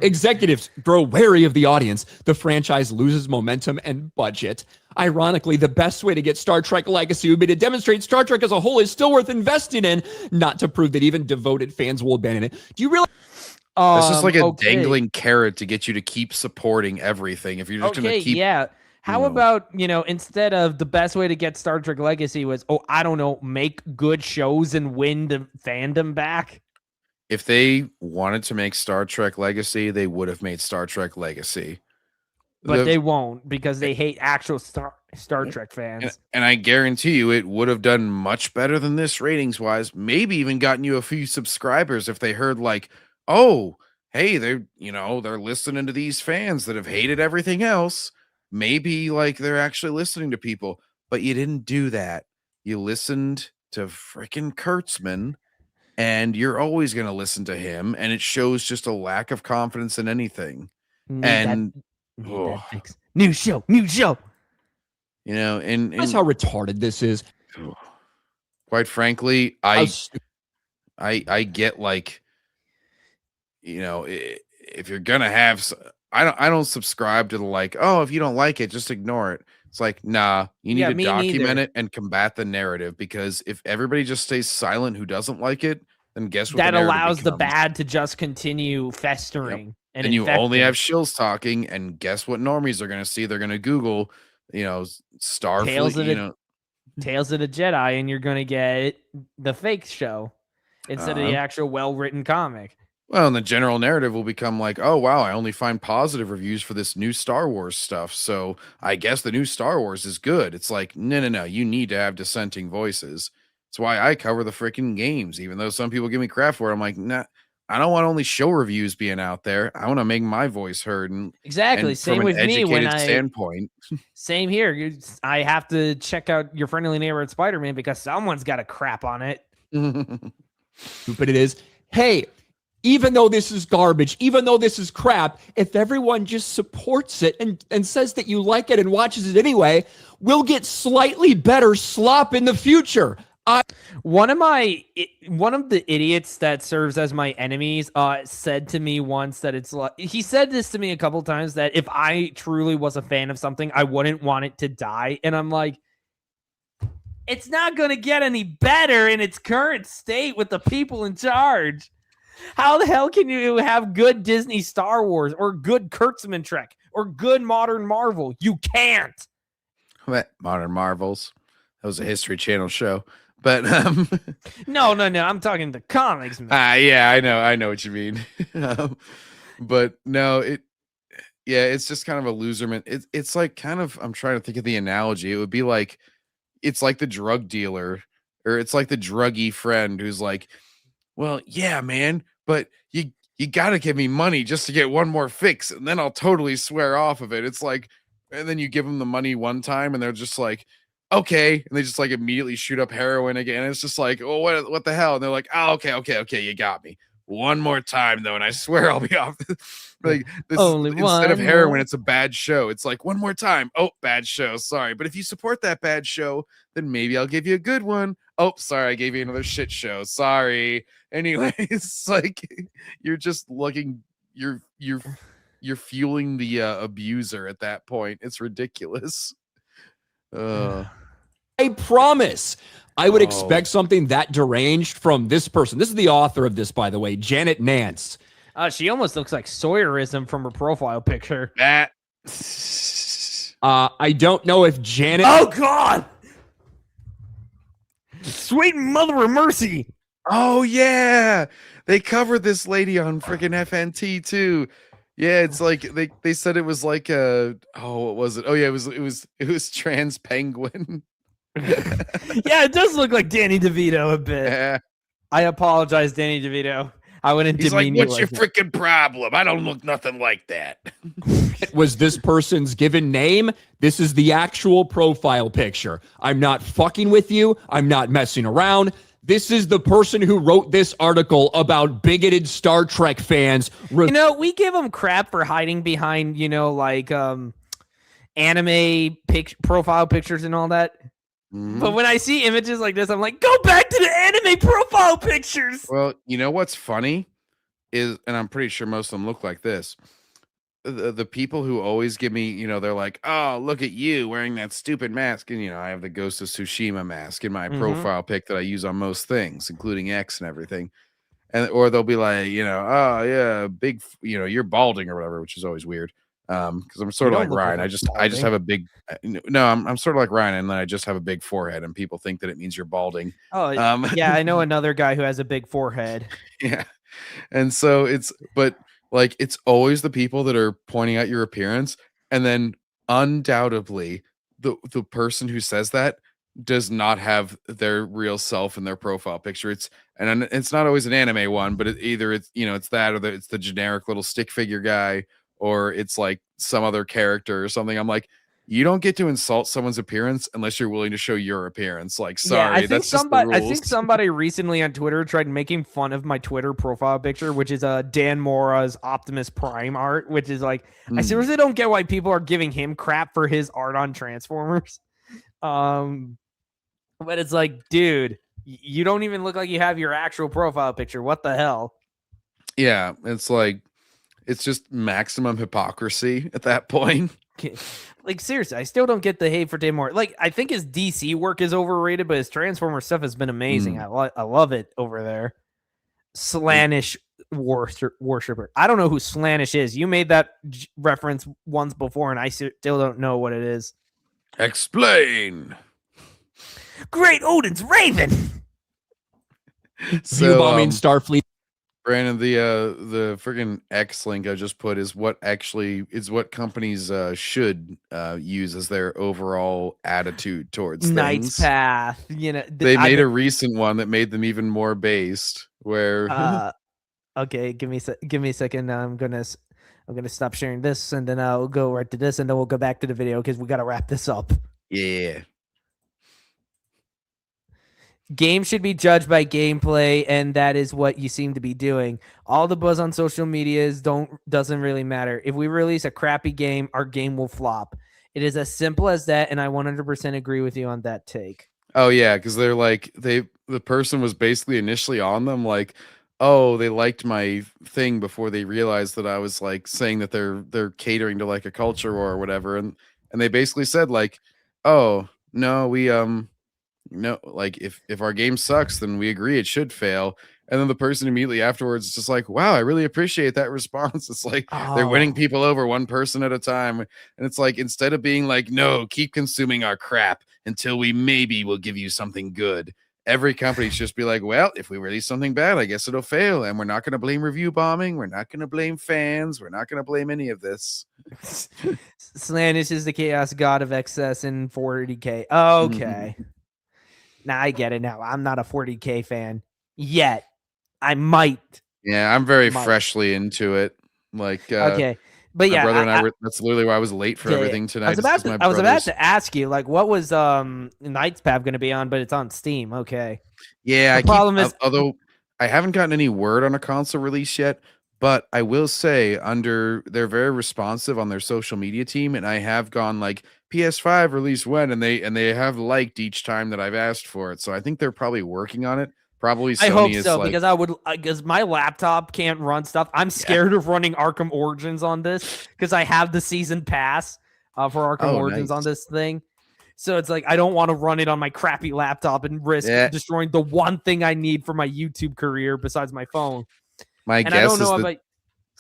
Executives grow wary of the audience. The franchise loses momentum and budget. Ironically, the best way to get Star Trek Legacy would be to demonstrate Star Trek as a whole is still worth investing in, not to prove that even devoted fans will abandon it. Do you really? This is like a Okay. dangling carrot to get you to keep supporting everything. If you're just going Okay, to keep, yeah. How know. about, instead of the best way to get Star Trek Legacy was, I don't know, make good shows and win the fandom back? if they wanted to make Star Trek Legacy, they would have made Star Trek Legacy. But they won't because they hate actual Star Trek fans. And I guarantee you it would have done much better than this ratings wise, maybe even gotten you a few subscribers if they heard like, oh, hey, they're listening to these fans that have hated everything else. Maybe like they're actually listening to people, but you didn't do that. You listened to freaking Kurtzman, and you're always going to listen to him, and it shows just a lack of confidence in anything. Need that fix. New show. And That's how retarded this is. Quite frankly, I get like, if you're gonna have, I don't subscribe to the like, oh, if you don't like it, just ignore it. It's like, nah, you need to document it and combat the narrative, because if everybody just stays silent who doesn't like it, then guess what? That allows the bad to just continue festering. Yep. And you only infecting. have shills talking, and guess what normies are going to see? They're going to Google, Starfleet, Tales of the Jedi, and you're going to get the fake show instead of the actual well-written comic. Well, and the general narrative will become like, oh, wow, I only find positive reviews for this new Star Wars stuff, so I guess the new Star Wars is good. It's like, no, you need to have dissenting voices. That's why I cover the freaking games, even though some people give me crap for it. I'm like, nah, I don't want only show reviews being out there. I want to make my voice heard. Exactly. Same from with an me when standpoint. Same here. I have to check out Your Friendly Neighborhood Spider-Man because someone's got a crap on it. But it is. Hey, even though this is garbage, even though this is crap, if everyone just supports it and says that you like it and watches it anyway, we'll get slightly better slop in the future. One of the idiots that serves as my enemies said to me once that it's like, he said this to me a couple times, that if I truly was a fan of something, I wouldn't want it to die. And I'm like, it's not going to get any better in its current state with the people in charge. How the hell can you have good Disney Star Wars or good Kurtzman Trek or good modern Marvel? You can't. Modern Marvels. That was a History Channel show. But no, I'm talking the comics, man. Yeah, I know what you mean. But no, it's just kind of a loser, man. It's like kind of, I'm trying to think of the analogy. It would be like, it's like the drug dealer, or it's like the druggy friend who's like, well, yeah, man, but you got to give me money just to get one more fix, and then I'll totally swear off of it. It's like, and then you give them the money one time, and they're just like, okay, and they just like immediately shoot up heroin again. It's just like, oh, what the hell? And they're like, oh, okay, you got me. One more time though, and I swear I'll be off. Like this, instead of heroin, it's a bad show. It's like, one more time. Oh, bad show. Sorry, but if you support that bad show, then maybe I'll give you a good one. Oh, sorry, I gave you another shit show. Sorry. Anyways, it's like you're just looking. You're fueling the abuser at that point. It's ridiculous. I promise. I would expect something that deranged from this person. This is the author of this, by the way, Janet Nance. She almost looks like Sawyerism from her profile picture. That. I don't know if Janet. Oh God! Sweet mother of mercy! Oh yeah, they covered this lady on freaking FNT too. Yeah, it's like they said it was like what was it? Oh yeah, it was trans penguin. Yeah, it does look like Danny DeVito a bit. Yeah. I apologize, Danny DeVito. I wouldn't He's demean like, what's you your freaking problem? I don't look nothing like that. Was this person's given name? This is the actual profile picture. I'm not fucking with you. I'm not messing around. This is the person who wrote this article about bigoted Star Trek fans. We give them crap for hiding behind, anime profile pictures and all that. Mm-hmm. But when I see images like this, I'm like, go back to the anime profile pictures. Well, you know what's funny is, and I'm pretty sure most of them look like this. The people who always give me, they're like, oh, look at you wearing that stupid mask. And, I have the Ghost of Tsushima mask in my profile pic that I use on most things, including X and everything. and or they'll be like, oh yeah, big, you're balding or whatever, which is always weird. Because I'm sort of like Ryan. I just have a big no, I'm sort of like Ryan, and then I just have a big forehead, and people think that it means you're balding. Oh, yeah, I know another guy who has a big forehead. Yeah. And so but like it's always the people that are pointing out your appearance, and then undoubtedly the person who says that does not have their real self in their profile picture. It's not always an anime one, but either it's it's that, or it's the generic little stick figure guy, or it's like some other character or something. I'm like, you don't get to insult someone's appearance unless you're willing to show your appearance. Like, sorry, that's just the rules. I think somebody recently on Twitter tried making fun of my Twitter profile picture, which is Dan Mora's Optimus Prime art, which is like, I seriously don't get why people are giving him crap for his art on Transformers. But it's like, dude, you don't even look like you have your actual profile picture. What the hell? Yeah, it's like, it's just maximum hypocrisy at that point. Like, seriously, I still don't get the hate for Dan Mora. Like, I think his DC work is overrated, but his Transformer stuff has been amazing. I love it over there. Slanish worshiper. I don't know who Slanish is. You made that reference once before, and I still don't know what it is. Explain. Great Odin's Raven. So, bombing Starfleet. Brandon, the friggin' X link I just put is what companies should use as their overall attitude towards Knight's things. Path. They made a recent one that made them even more based. Where okay, give me a second. I'm gonna stop sharing this, and then I'll go right to this, and then we'll go back to the video because we gotta wrap this up. Yeah. Games should be judged by gameplay, and that is what you seem to be doing. All the buzz on social media doesn't really matter. If we release a crappy game, our game will flop. It is as simple as that, and I 100% agree with you on that take. Oh yeah, because they're like the person was basically initially on them like, oh, they liked my thing before they realized that I was like saying that they're catering to like a culture war or whatever, and they basically said like, oh no, we no, like if our game sucks, then we agree it should fail. And then the person immediately afterwards is just like, wow, I really appreciate that response. It's like they're winning people over one person at a time. And it's like, instead of being like, no, keep consuming our crap until we maybe will give you something good, every company should just be like, well, if we release something bad, I guess it'll fail. And we're not going to blame review bombing. We're not going to blame fans. We're not going to blame any of this. Slanish is the chaos god of excess in 40K. Okay. Now I get it now. I'm not a 40K fan yet. I might. Yeah, I'm very freshly into it. Like, okay. But my yeah, brother and I were, that's literally why I was late for everything tonight. I was about to ask you, like, what was Knight's Path going to be on, but it's on Steam. Okay. Yeah, the problem is, although I haven't gotten any word on a console release yet, but I will say they're very responsive on their social media team, and I have gone like, PS5 release when, and they have liked each time that I've asked for it. So I think they're probably working on it. Probably Sony I hope is so, like, because my laptop can't run stuff. I'm scared of running Arkham Origins on this because I have the season pass for Arkham Origins on this thing. So it's like I don't want to run it on my crappy laptop and risk destroying the one thing I need for my YouTube career besides my phone. My guess is that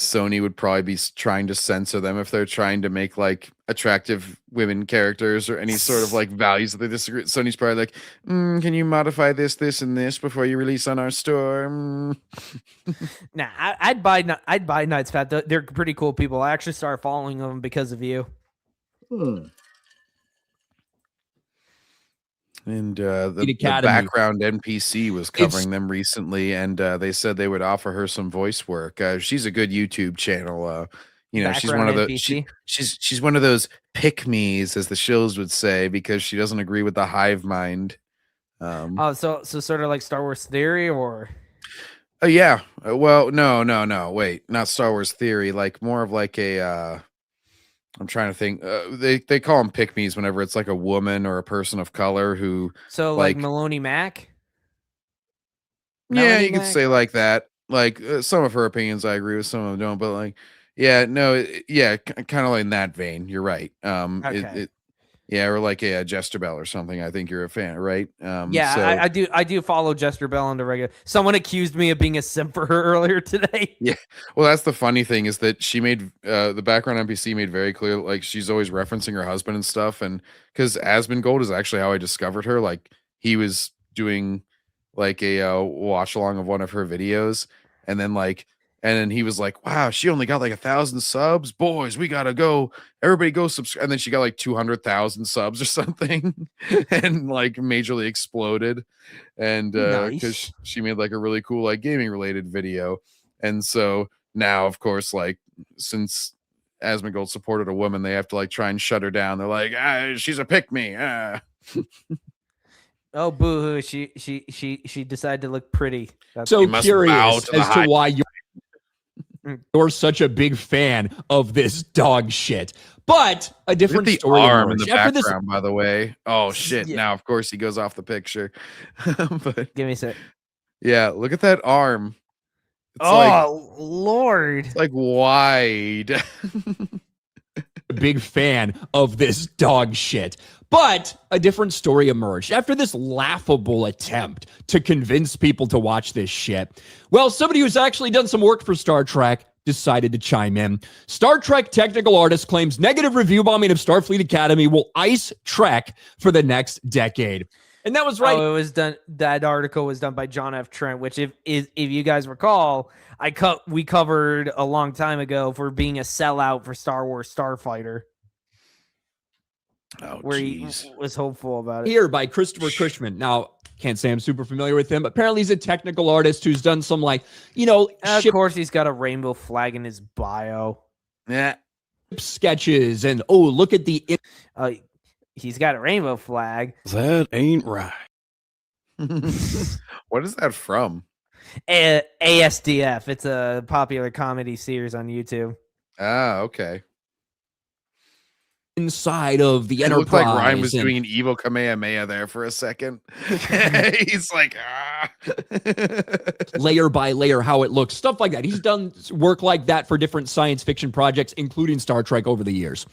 Sony would probably be trying to censor them if they're trying to make like attractive women characters or any sort of like values that they disagree. Sony's probably like, can you modify this, and this before you release on our store? Nah, I'd buy Knight's Path. They're pretty cool people. I actually started following them because of you. And the background NPC was covering them recently, and they said they would offer her some voice work. She's a good YouTube channel. She's one of the she's one of those pick-me's, as the shills would say, because she doesn't agree with the hive mind. So sort of like Star Wars Theory, or yeah. Well, no. Wait, not Star Wars Theory. Like more of like a. I'm trying to think. They call them pick-me's whenever it's like a woman or a person of color who. So like Maloney Mac. Yeah, you could say like that. Like some of her opinions I agree with, some of them don't. But like, yeah, no, yeah, kind of like in that vein. You're right. Yeah, or like a Jester Bell or something. I think you're a fan, right? Yeah, so, I do follow Jester Bell on the regular. Someone accused me of being a simp for her earlier today. Yeah. Well, that's the funny thing is that she made the background NPC made very clear, like she's always referencing her husband and stuff. And because Asmongold is actually how I discovered her. Like he was doing like a watch along of one of her videos, and then he was like, "Wow, she only got like 1,000 subs. Boys, we gotta go. Everybody go subscribe." And then she got like 200,000 subs or something, and like majorly exploded. And because she made like a really cool like gaming related video. And so now, of course, like since Asmongold supported a woman, they have to like try and shut her down. They're like, she's a pick me. Oh, boo-hoo. She decided to look pretty. So curious as to why you're such a big fan of this dog shit. But a different Look at the story arm in emerged. the background, by the way. Oh shit! Yeah. Now, of course, he goes off the picture. But Give me a sec. yeah, look at that arm. It's Lord. It's like wide. A big fan of this dog shit. But a different story emerged after this laughable attempt to convince people to watch this shit. Well, somebody who's actually done some work for Star Trek decided to chime in. Star Trek technical artist claims negative review bombing of Starfleet Academy will ice Trek for the next decade. And that was right. Oh, it was done. That article was done by John F. Trent, which, if you guys recall, we covered a long time ago for being a sellout for Star Wars Starfighter. Oh, where he was hopeful about it. Here by Christopher Cushman. Now, can't say I'm super familiar with him, but apparently he's a technical artist who's done some of course he's got a rainbow flag in his bio. Yeah. Sketches and look at the he's got a rainbow flag. That ain't right. What is that from? ASDF. It's a popular comedy series on YouTube. Ah, okay. Inside of the it Enterprise. Looked like Ryan was doing an evil Kamehameha there for a second. He's like, layer by layer, how it looks, stuff like that. He's done work like that for different science fiction projects, including Star Trek over the years.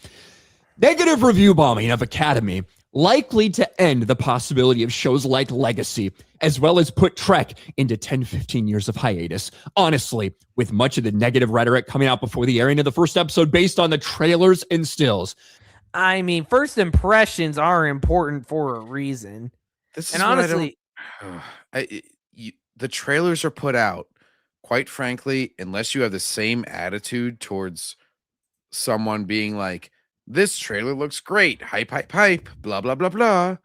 Negative review bombing of Academy likely to end the possibility of shows like Legacy, as well as put Trek into 10-15 years of hiatus. Honestly, with much of the negative rhetoric coming out before the airing of the first episode based on the trailers and stills. I mean, first impressions are important for a reason. And honestly, the trailers are put out, quite frankly, unless you have the same attitude towards someone being like, this trailer looks great, hype, hype, hype, blah, blah, blah, blah.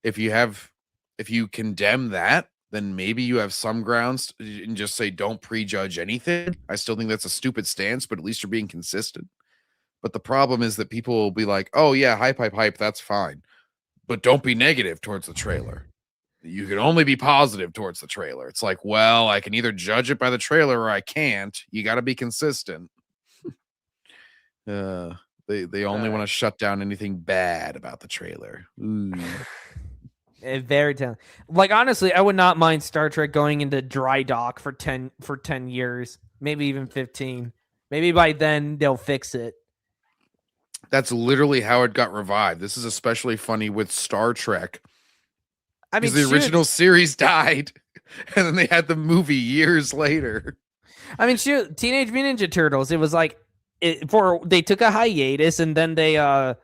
If you condemn that, then maybe you have some grounds and just say, don't prejudge anything. I still think that's a stupid stance, but at least you're being consistent. But the problem is that people will be like, oh yeah, hype, hype, hype, that's fine. But don't be negative towards the trailer. You can only be positive towards the trailer. It's like, well, I can either judge it by the trailer or I can't. You got to be consistent. They only want to shut down anything bad about the trailer. Very telling. Like, honestly, I would not mind Star Trek going into dry dock for 10 years, maybe even 15. Maybe by then they'll fix it. That's literally how it got revived. This is especially funny with Star Trek. I mean, the original series died, and then they had the movie years later. I mean, shoot, Teenage Mutant Ninja Turtles. It was like they took a hiatus, and then they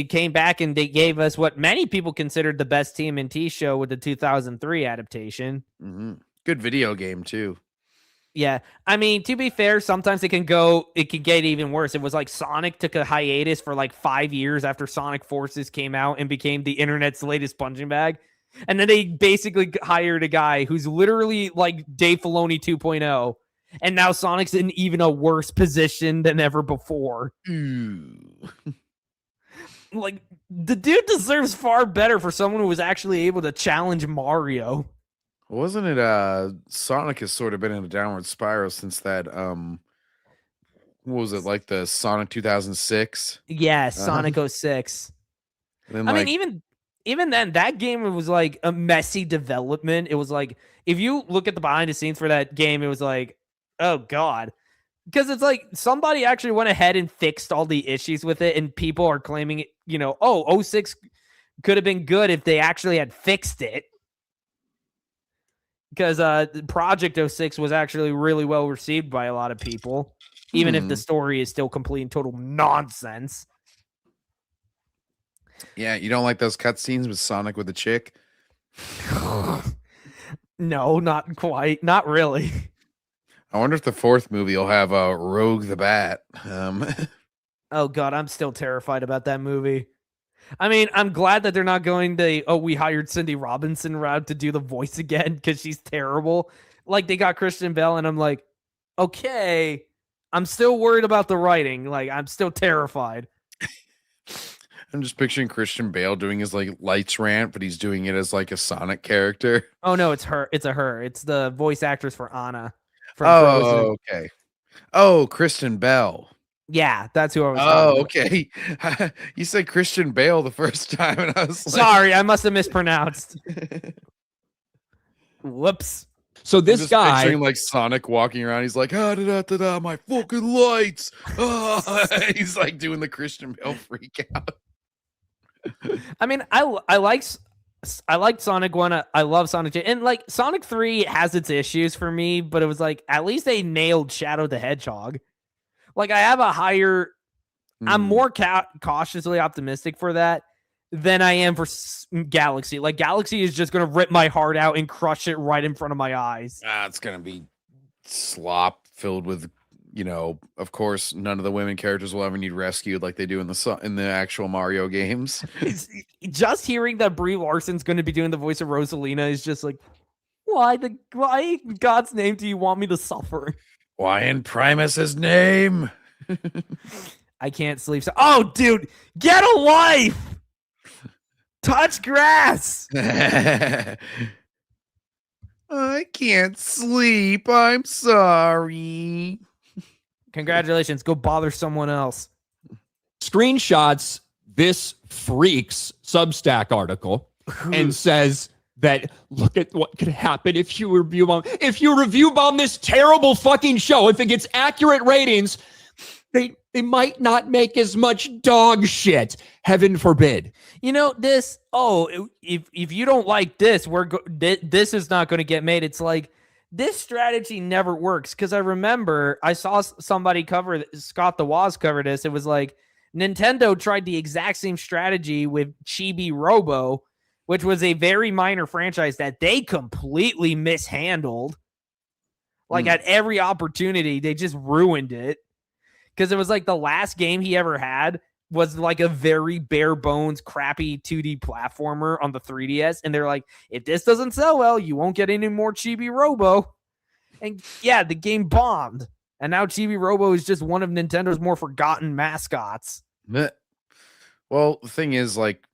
came back and they gave us what many people considered the best TMNT show with the 2003 adaptation. Mm-hmm. Good video game too. Yeah, I mean, to be fair, sometimes it can get even worse. It was like Sonic took a hiatus for like 5 years after Sonic Forces came out and became the internet's latest punching bag. And then they basically hired a guy who's literally like Dave Filoni 2.0. And now Sonic's in even a worse position than ever before. Like, the dude deserves far better for someone who was actually able to challenge Mario. Wasn't it Sonic has sort of been in a downward spiral since that what was it, like the Sonic 2006? Yeah, Sonic 06. Then, I mean, even then, that game was like a messy development. It was like, if you look at the behind the scenes for that game, it was like, oh god, Because it's like somebody actually went ahead and fixed all the issues with it, and people are claiming, oh, 06 could have been good if they actually had fixed it. Because Project 06 was actually really well received by a lot of people, even if the story is still complete and total nonsense. Yeah, you don't like those cutscenes with Sonic with a chick? No, not quite. Not really. I wonder if the fourth movie will have Rogue the Bat. Oh, God, I'm still terrified about that movie. I mean, I'm glad that they're not going we hired Cindy Robinson route to do the voice again because she's terrible. Like, they got Christian Bale, and I'm like, okay, I'm still worried about the writing. Like, I'm still terrified. I'm just picturing Christian Bale doing his like lights rant, but he's doing it as like a Sonic character. Oh no, it's her. It's her. It's the voice actress for Anna. From Frozen. Okay. Oh, Kristen Bell. Yeah, that's who I was talking about. Okay. You said Christian Bale the first time, and I was like, sorry, I must have mispronounced. Whoops. So this guy, picturing like Sonic walking around, he's like, my fucking lights. He's like doing the Christian Bale freak out. I mean, I liked Sonic 1. I love Sonic 2. And like Sonic 3 has its issues for me, but it was like at least they nailed Shadow the Hedgehog. Like I have a higher I'm more cautiously optimistic for that than I am for Galaxy. Like Galaxy is just going to rip my heart out and crush it right in front of my eyes. It's going to be slop filled with, of course, none of the women characters will ever need rescued like they do in the actual Mario games. Just hearing that Brie Larson's going to be doing the voice of Rosalina is just like, why in God's name do you want me to suffer? Why in Primus's name? I can't sleep. Oh, dude, get a life! Touch grass! I can't sleep. I'm sorry. Congratulations. Go bother someone else. Screenshots this freak's Substack article and says that look at what could happen if you review bomb this terrible fucking show. If it gets accurate ratings, they might not make as much dog shit. Heaven forbid. This. Oh, if you don't like this, this is not going to get made. It's like this strategy never works because I remember I saw somebody cover Scott the Woz cover this. It was like Nintendo tried the exact same strategy with Chibi Robo, which was a very minor franchise that they completely mishandled. Like at every opportunity, they just ruined it. Because it was like the last game he ever had was like a very bare bones, crappy 2D platformer on the 3DS. And they're like, if this doesn't sell well, you won't get any more Chibi Robo. And yeah, the game bombed. And now Chibi Robo is just one of Nintendo's more forgotten mascots. Well, the thing is, like,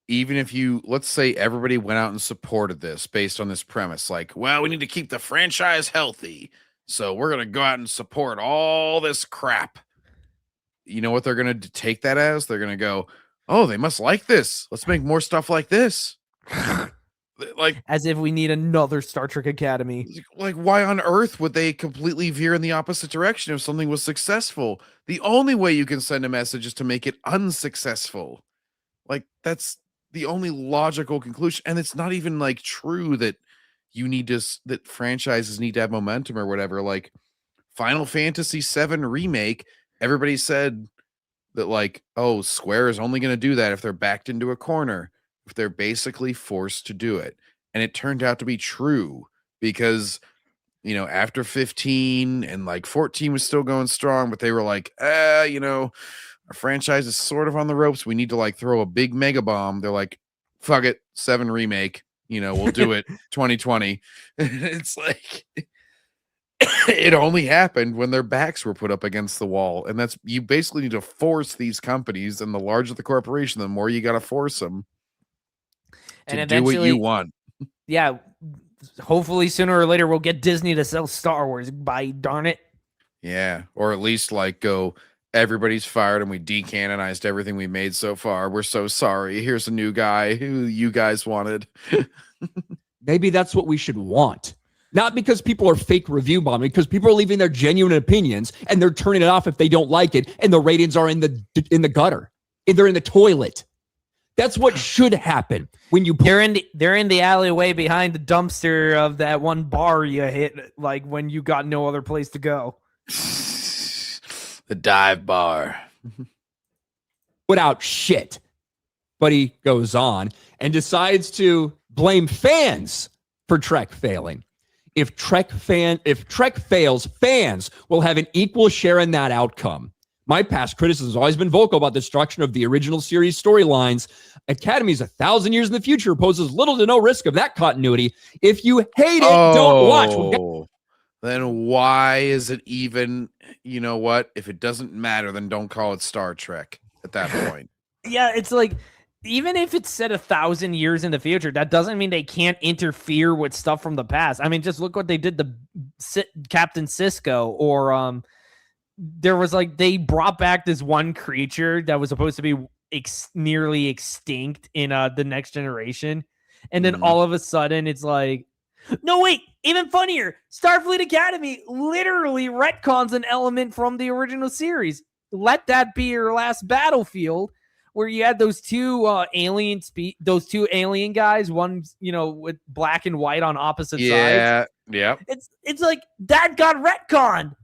even if let's say everybody went out and supported this based on this premise, like, well, we need to keep the franchise healthy. So we're going to go out and support all this crap. You know what they're going to take that as? They're going to go, oh, they must like this. Let's make more stuff like this. Like, as if we need another Star Trek Academy. Like, why on earth would they completely veer in the opposite direction if something was successful? The only way you can send a message is to make it unsuccessful. Like, that's the only logical conclusion. And it's not even like true that that franchises need to have momentum or whatever. Like Final Fantasy VII Remake, everybody said that like, oh, Square is only going to do that if they're backed into a corner, if they're basically forced to do it. And it turned out to be true because, after 15 and like 14 was still going strong, but they were like, our franchise is sort of on the ropes. We need to like throw a big mega bomb. They're like, fuck it, 7 Remake. We'll do it 2020. It's like it only happened when their backs were put up against the wall. And you basically need to force these companies, and the larger the corporation, the more you got to force them to do what you want. Yeah. Hopefully sooner or later we'll get Disney to sell Star Wars. By darn it. Yeah. Or at least like go, everybody's fired and we decanonized everything we made so far. We're so sorry. Here's a new guy who you guys wanted. Maybe that's what we should want. Not because people are fake review bombing, because people are leaving their genuine opinions and they're turning it off if they don't like it, and the ratings are in the gutter. They're in the toilet. That's what should happen when you. They're in the alleyway behind the dumpster of that one bar you hit, like when you got no other place to go. The dive bar. Put out shit. But he goes on and decides to blame fans for Trek failing. If Trek fails, fans will have an equal share in that outcome. My past criticism has always been vocal about the destruction of the original series storylines. Academy's 1,000 years in the future poses little to no risk of that continuity. If you hate it, don't watch. Then why is it even, you know what? If it doesn't matter, then don't call it Star Trek at that point. Yeah, it's like, even if it's set 1,000 years in the future, that doesn't mean they can't interfere with stuff from the past. I mean, just look what they did to Captain Sisko, or there was like, they brought back this one creature that was supposed to be nearly extinct in the Next Generation, and then all of a sudden it's like, no, wait, even funnier, Starfleet Academy literally retcons an element from the original series. Let that be your last battlefield, where you had those two alien guys, one, with black and white on opposite sides. Yeah. It's like that got retconned.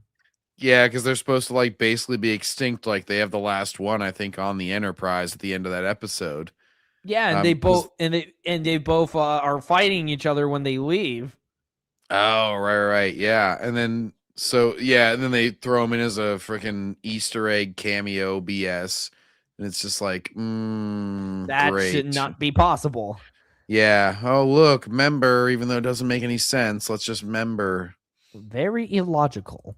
Yeah, because they're supposed to like basically be extinct. Like they have the last one, I think, on the Enterprise at the end of that episode. Yeah, and they both are fighting each other when they leave. Oh, right, yeah, and then they throw him in as a freaking Easter egg cameo BS, and it's just like, that great. should not be possible. Yeah. Oh, look, member. Even though it doesn't make any sense, let's just member. Very illogical.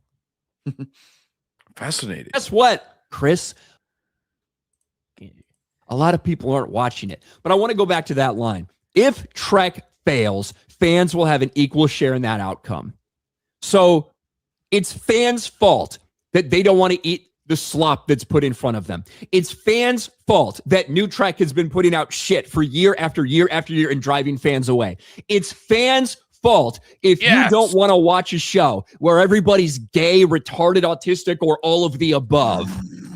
Fascinating. Guess what, Chris? A lot of people aren't watching it, but I want to go back to that line. If Trek fails, fans will have an equal share in that outcome. So it's fans' fault that they don't want to eat the slop that's put in front of them. It's fans' fault that New Trek has been putting out shit for year after year after year and driving fans away. It's fans' fault if you don't want to watch a show where everybody's gay, retarded, autistic, or all of the above.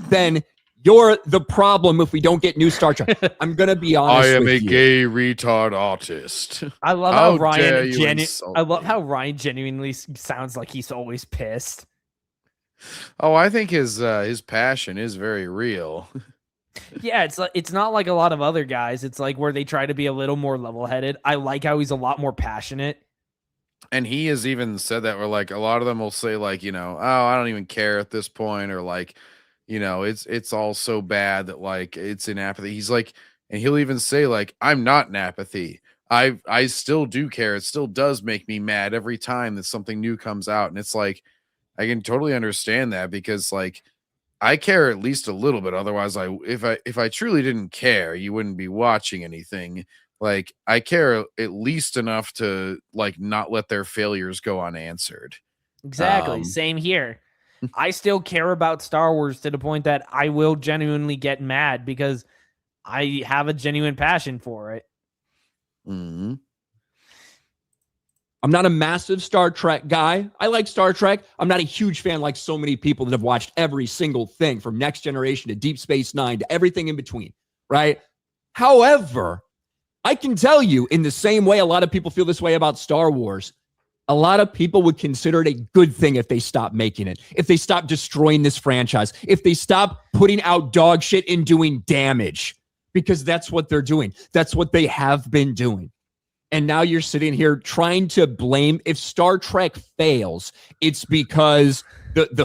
Then you're the problem if we don't get new Star Trek. I'm going to be honest with you. I am a gay retard autist. I love how Ryan genuinely sounds like he's always pissed. Oh, I think his passion is very real. Yeah, it's not like a lot of other guys. It's like where they try to be a little more level-headed. I like how he's a lot more passionate. And he has even said that, where like a lot of them will say like, oh, I don't even care at this point, or like, it's all so bad that like it's in apathy. He's like, and he'll even say like, I'm not in apathy. I still do care. It still does make me mad every time that something new comes out. And it's like, I can totally understand that, because like I care at least a little bit. Otherwise, if I truly didn't care, you wouldn't be watching anything. Like I care at least enough to like not let their failures go unanswered. Exactly. Same here. I still care about Star Wars to the point that I will genuinely get mad because I have a genuine passion for it. Mm-hmm. I'm not a massive Star Trek guy. I like Star Trek. I'm not a huge fan like so many people that have watched every single thing from Next Generation to Deep Space Nine to everything in between, right? However, I can tell you, in the same way a lot of people feel this way about Star Wars, a lot of people would consider it a good thing if they stop making it, if they stop destroying this franchise, if they stop putting out dog shit and doing damage, because that's what they're doing. That's what they have been doing. And now you're sitting here trying to blame, if Star Trek fails, it's because the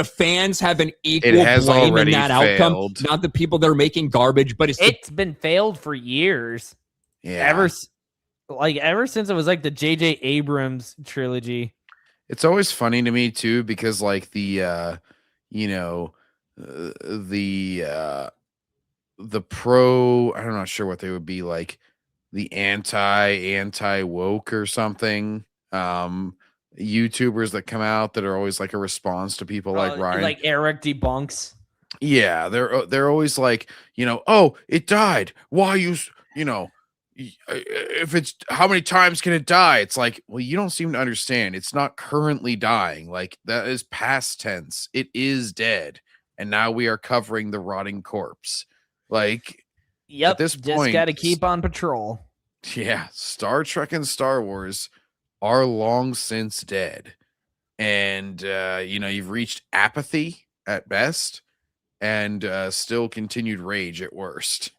fans have an equal blame in that outcome. Not the people that are making garbage, but it's been failed for years. Yeah. Ever since it was like the J.J. Abrams trilogy. It's always funny to me too, because like the pro, I'm not sure what they would be, like the anti woke or something. YouTubers that come out that are always like a response to people like Ryan, like Eric debunks. Yeah, they're always like, oh, it died. Why if it's how many times can it die? It's like, well, you don't seem to understand. It's not currently dying. Like that is past tense. It is dead. And now we are covering the rotting corpse. Like, yep, at this just point, got to keep on patrol. Yeah, Star Trek and Star Wars are long since dead. And you've reached apathy at best and still continued rage at worst.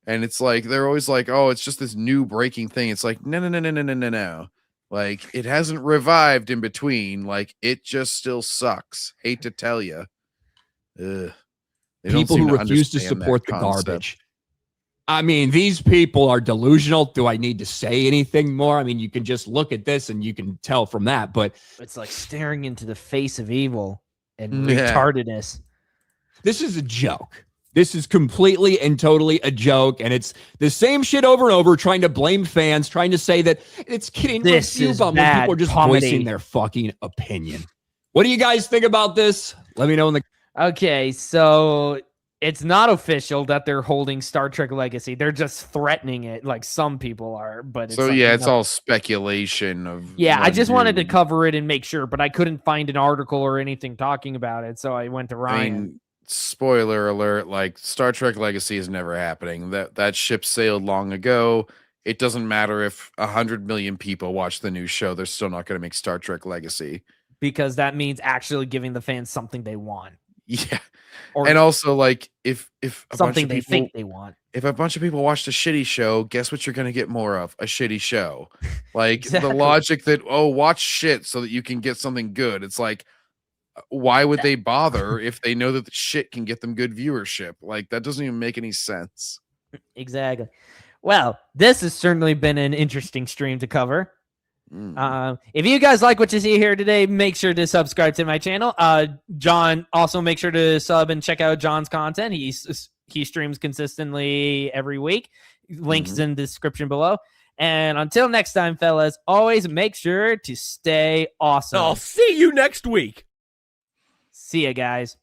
And it's like they're always like, oh, it's just this new breaking thing. It's like, no. Like, it hasn't revived in between. Like, it just still sucks. Hate to tell you. People who refuse to support the garbage. I mean, these people are delusional. Do I need to say anything more? I mean, you can just look at this and you can tell from that, but it's like staring into the face of evil and retardedness. This is a joke. This is completely and totally a joke, and it's the same shit over and over, trying to blame fans, trying to say that it's kidding. This is when bad people are just comedy. voicing their fucking opinion. What do you guys think about this? Let me know in the. Okay, so it's not official that they're holding Star Trek Legacy. They're just threatening it, like some people are. But it's so like, it's all speculation of. Yeah, I just wanted to cover it and make sure, but I couldn't find an article or anything talking about it, so I went to Ryan. Spoiler alert, like Star Trek Legacy is never happening. That ship sailed long ago. It doesn't matter if 100 million people watch the new show, they're still not going to make Star Trek Legacy. Because that means actually giving the fans something they want. Yeah. Or and also, like, if a something bunch of they people, think they want. If a bunch of people watch the shitty show, guess what you're going to get more of? A shitty show. Like, Exactly. the logic that, oh, watch shit so that you can get something good. It's like, why would they bother if they know that the shit can get them good viewership? Like, that doesn't even make any sense. Exactly. Well, this has certainly been an interesting stream to cover. If you guys like what you see here today, make sure to subscribe to my channel. John, also make sure to sub and check out John's content. He streams consistently every week. Links in the description below. And until next time, fellas, always make sure to stay awesome. I'll see you next week. See ya, guys.